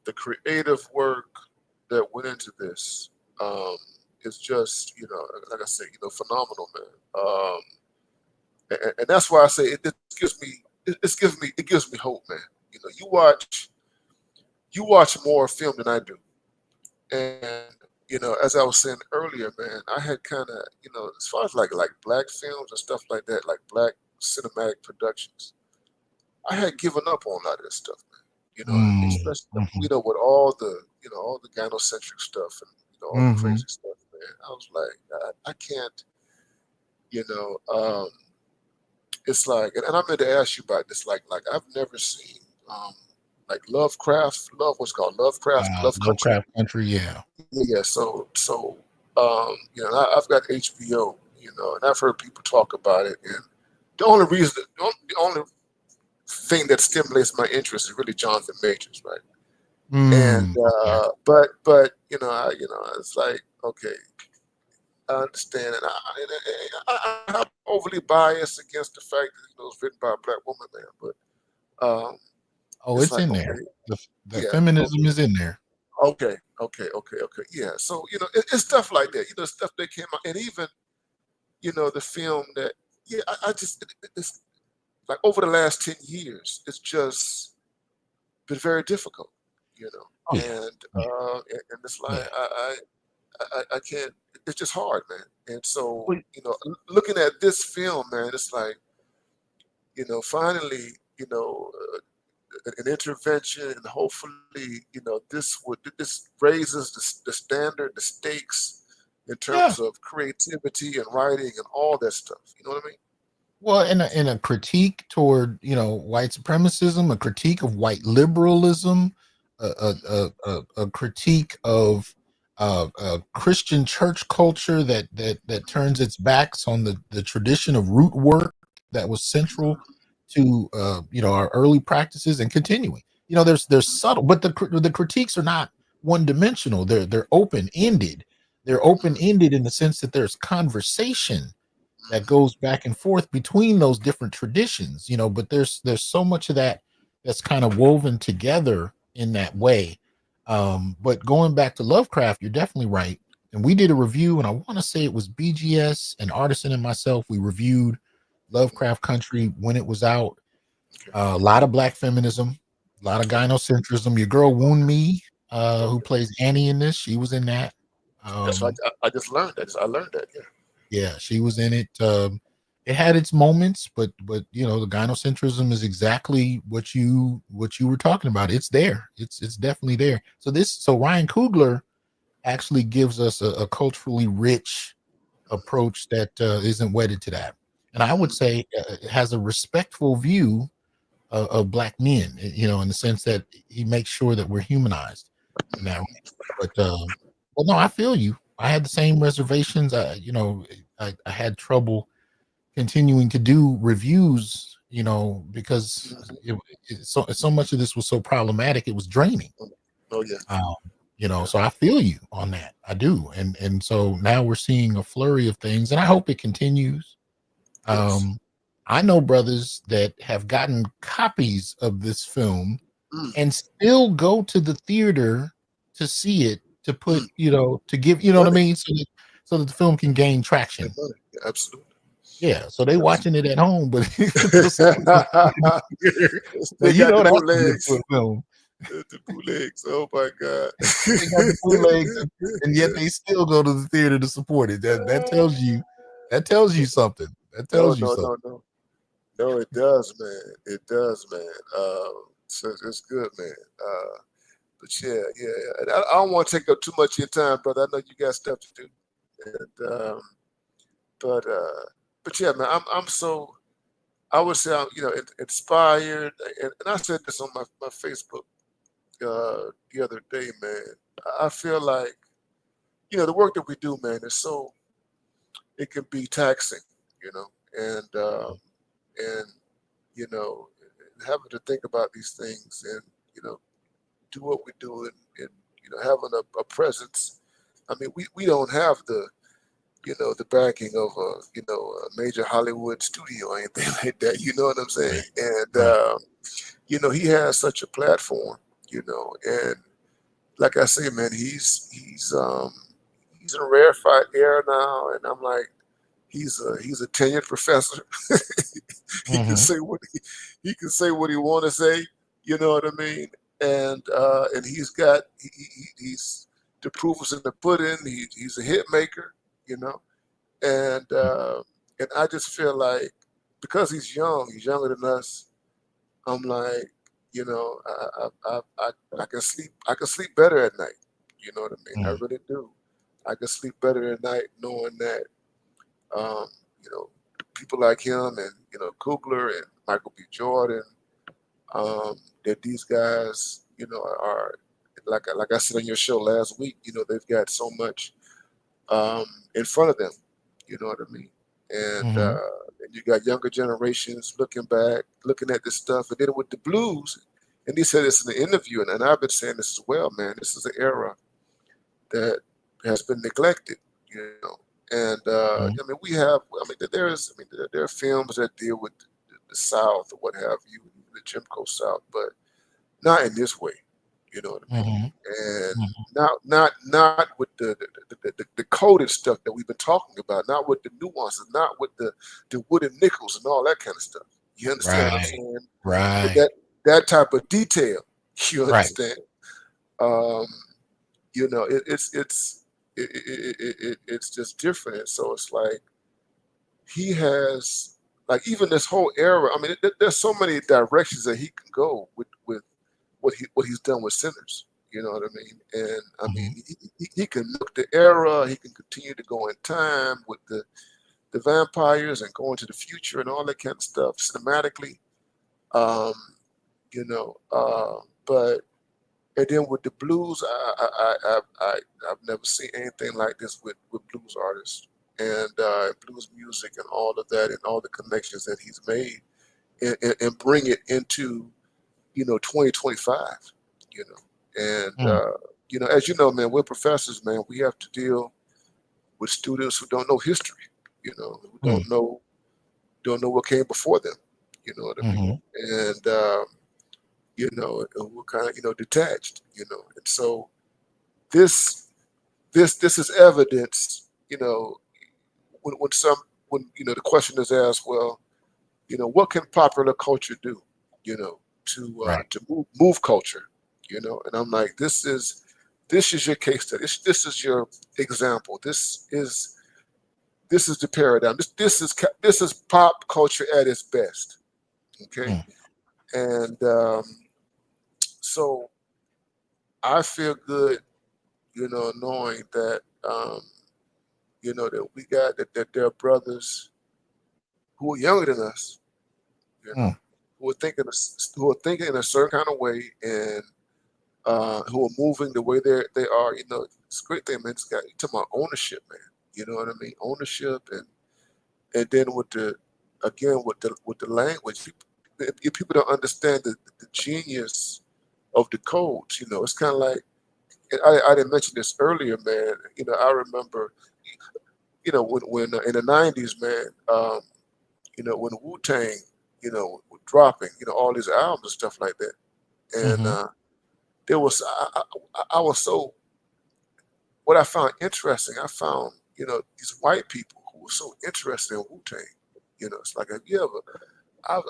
the creative work that went into this is just, like I said, phenomenal, man. And that's why I say it gives me hope, man. You watch more film than I do, and as I was saying earlier, man, I had kind of, as far as like black films and stuff like that, like black cinematic productions, I had given up on a lot of this stuff, man. Especially with all the gynocentric stuff and all the crazy stuff, man. I was like, I can't, it's like, and I meant to ask you about this, like I've never seen like Lovecraft, Lovecraft Country, yeah. Yeah, so I've got HBO, and I've heard people talk about it, and the only thing that stimulates my interest is really Jonathan Majors, right? And but it's like, okay, I understand, and I'm overly biased against the fact that it was written by a black woman, man, but it's like, in there. The feminism is in there. Okay. Yeah. So, it's stuff like that, stuff that came out. And even, the film that, I just, it's like over the last 10 years, it's just been very difficult, Oh, yeah. And it's like, I can't, it's just hard, man. And so, looking at this film, man, it's like, finally, an intervention, and hopefully, this raises the standard, the stakes in terms of creativity and writing and all that stuff. You know what I mean? Well, in a critique toward white supremacism, a critique of white liberalism, a critique of Christian church culture that turns its backs on the tradition of root work that was central to our early practices and continuing. There's subtle, but the critiques are not one dimensional. They're open ended. They're open ended in the sense that there's conversation that goes back and forth between those different traditions. But there's so much of that that's kind of woven together in that way. But going back to Lovecraft, you're definitely right. And we did a review, and I want to say it was BGS and Artisan and myself. We reviewed Lovecraft Country when it was out. A lot of black feminism, a lot of gynocentrism. Your girl Woon Me, who plays Annie in this, she was in that. That's right. I just learned that. I learned that. Yeah, she was in it. It had its moments, but the gynocentrism is exactly what you were talking about. It's there. It's definitely there. So Ryan Coogler actually gives us a culturally rich approach that isn't wedded to that. And I would say it has a respectful view of black men, in the sense that he makes sure that we're humanized in that way. But no, I feel you. I had the same reservations. I had trouble continuing to do reviews, because so much of this was so problematic. It was draining. Oh yeah. You know, so I feel you on that. I do. And so now we're seeing a flurry of things, and I hope it continues. Yes. I know brothers that have gotten copies of this film Mm, and still go to the theater to see it, to put, mm. you know, to give, you know what I Money. mean? So that the film can gain And traction. money. Yeah, absolutely. Yeah. So they watching it at home, but They now, still you got know the that's a good bootlegs. film. The bootlegs. Oh my God. They got the bootlegs, and yet they still go to the theater to support it. That tells you something. That No, tells you no, something. no, no. No, it does, man. It does, man. So it's good, man. But yeah, yeah. And I don't want to take up too much of your time, brother. I know you got stuff to do. And but uh but yeah, man, I'm so I would say I'm, inspired, and I said this on my Facebook the other day, man. I feel like, the work that we do, man, is so it can be taxing, you know, and you know, having to think about these things and do what we do and having a presence. I mean, we don't have the backing of a major Hollywood studio or anything like that. You know what I'm saying? Right. And Right. he has such a platform, and like I say, man, he's in a rarefied air now, and I'm like, he's a tenured professor. He can Hmm. say he can say what he want to say. You know what I mean? And he's the proof is in the pudding. He's a hit maker. You know, and uh, and I just feel like because he's younger than us. I'm like, I can sleep. I can sleep better at night. You know what I mean? I Mm. really do. I can sleep better at night knowing that, um, you know, people like him and Coogler and Michael B. Jordan, that these guys, are like I said on your show last week. They've got so much um, in front of them. You know what I mean? Hmm. And you got younger generations looking back, looking at this stuff, and then with the blues, and he said this in the interview, and I've been saying this as well, man. This is an era that has been neglected, And Hmm. I mean, we have. I mean, there are films that deal with the South or what have you, the Jim Crow South, but not in this way. You know what I mean? Hmm. And Hmm. not with the coded stuff that we've been talking about, not with the nuances, not with the wooden nickels and all that kind of stuff. You understand what I'm Right. saying? With Right. that type of detail, you Right. understand? Um, it's just different. And so it's like he has like even this whole era. I mean, there's so many directions that he can go with what he's done with Sinners. You know what I mean? And I mean, Hmm. he can look the era. He can continue to go in time with the vampires and go into the future and all that kind of stuff cinematically. Um, but and then with the blues, I've never seen anything like this with blues artists and blues music and all of that and all the connections that he's made and bring it into 2025. You know, and Mm. as you know, man, we're professors, man. We have to deal with students who don't know history. Who Mm. don't know what came before them. You know what I mean? Hmm. And and we're kind of detached. And so this this is evidence. When the question is asked, well, what can popular culture do? Right. To move culture. And I'm like, this is your case study. This is your example. This is the paradigm. This is pop culture at its best. Okay, Mm. and so I feel good, knowing that that we got that there are brothers who are younger than us, Mm. who are thinking in a certain kind of way, and who are moving the way they are. It's a great thing, man. It's got you talking about ownership, man. You know what I mean? Ownership, and then with the language, if people don't understand the genius of the codes. It's kind of like I didn't mention this earlier, man. You know, I remember, you know, when in the '90s, man, you know, when Wu-Tang, you know, was dropping, you know, all these albums and stuff like that, and there was I was so, what I found interesting, I found, you know, these white people who were so interested in Wu-Tang. You know, it's like, have you ever,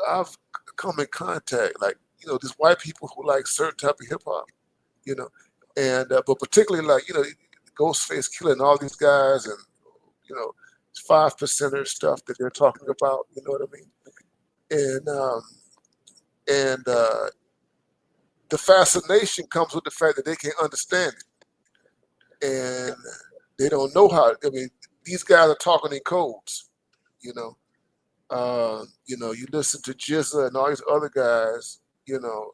I've come in contact, like, you know, these white people who like certain type of hip hop, you know, and but particularly like, you know, Ghostface killing all these guys, and you know, 5%er stuff that they're talking about. You know what I mean? And the fascination comes with the fact that they can't understand it, and they don't know how. I mean, these guys are talking in codes. You know, you listen to Jizza and all these other guys. You know,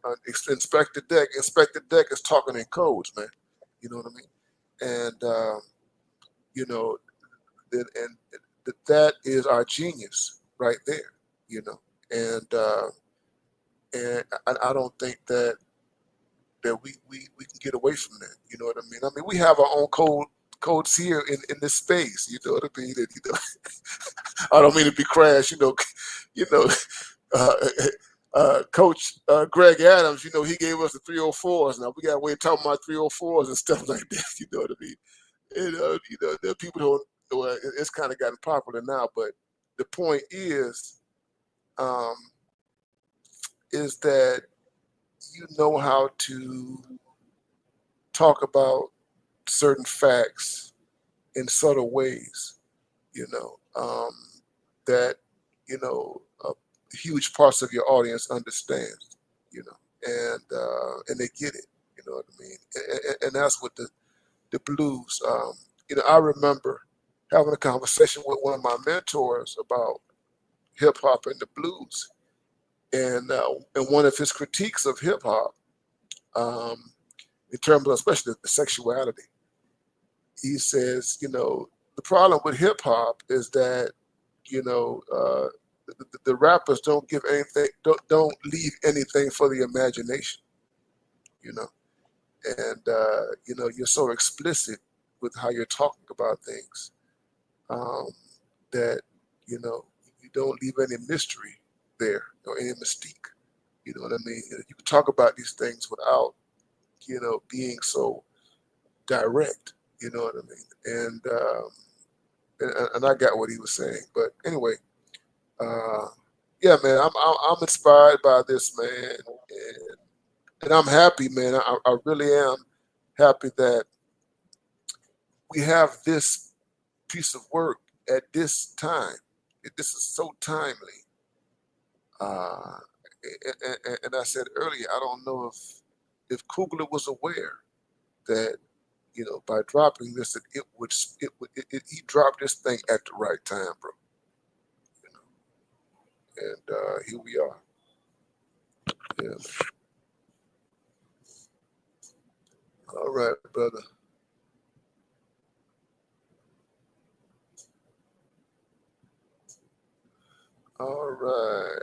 Inspector Deck. Inspector Deck is talking in codes, man. You know what I mean? And you know, and that is our genius right there. You know, and I don't think that we can get away from that. You know what I mean? I mean, we have our own codes here in this space. You know what I mean? And, you know, I don't mean to be crass. You know, Coach Greg Adams. You know, he gave us the 304s. Now we got to wait talking about 304s and stuff like that. You know what I mean? And you know, there are people who, well, it's kind of gotten popular now, but the point is that you know how to talk about certain facts in subtle ways, you know, that, you know, huge parts of your audience understand, you know, and they get it, you know what I mean? And that's what the blues, you know, I remember having a conversation with one of my mentors about hip hop and the blues. And one of his critiques of hip hop, in terms of especially the sexuality, he says, you know, the problem with hip hop is that, you know, the rappers don't give anything, don't leave anything for the imagination, you know, and you know, you're so explicit with how you're talking about things, that, you know, you don't leave any mystery there or any mystique. You know what I mean? You can talk about these things without, you know, being so direct. You know what I mean? And I got what he was saying. But anyway, yeah, man, I'm inspired by this, man, and I'm happy, man. I really am happy that we have this piece of work at this time. This is so timely. Uh, and I said earlier, I don't know if Coogler was aware that, you know, by dropping this, that he dropped this thing at the right time, bro. You know, and here we are. Yeah. All right, brother. All right.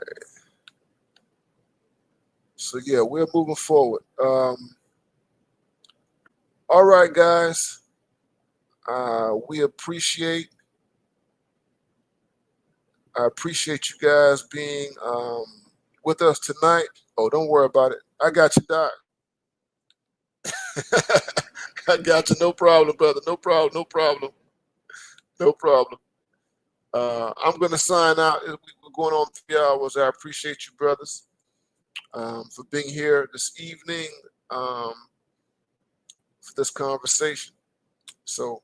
So yeah, we're moving forward. All right, guys. We appreciate. I appreciate you guys being with us tonight. Oh, don't worry about it. I got you, Doc. I got you. No problem, brother. No problem. No problem. No problem. I'm going to sign out. We're going on 3 hours. I appreciate you, brothers, for being here this evening, for this conversation. So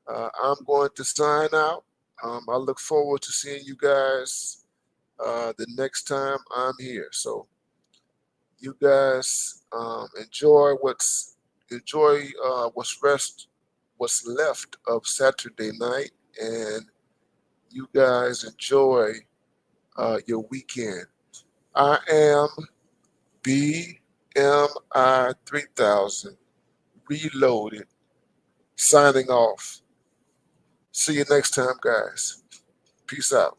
I'm going to sign out. I look forward to seeing you guys the next time I'm here. So you guys enjoy what's left of Saturday night, and you guys enjoy your weekend. I am BMI 3000 Reloaded, signing off. See you next time, guys. Peace out.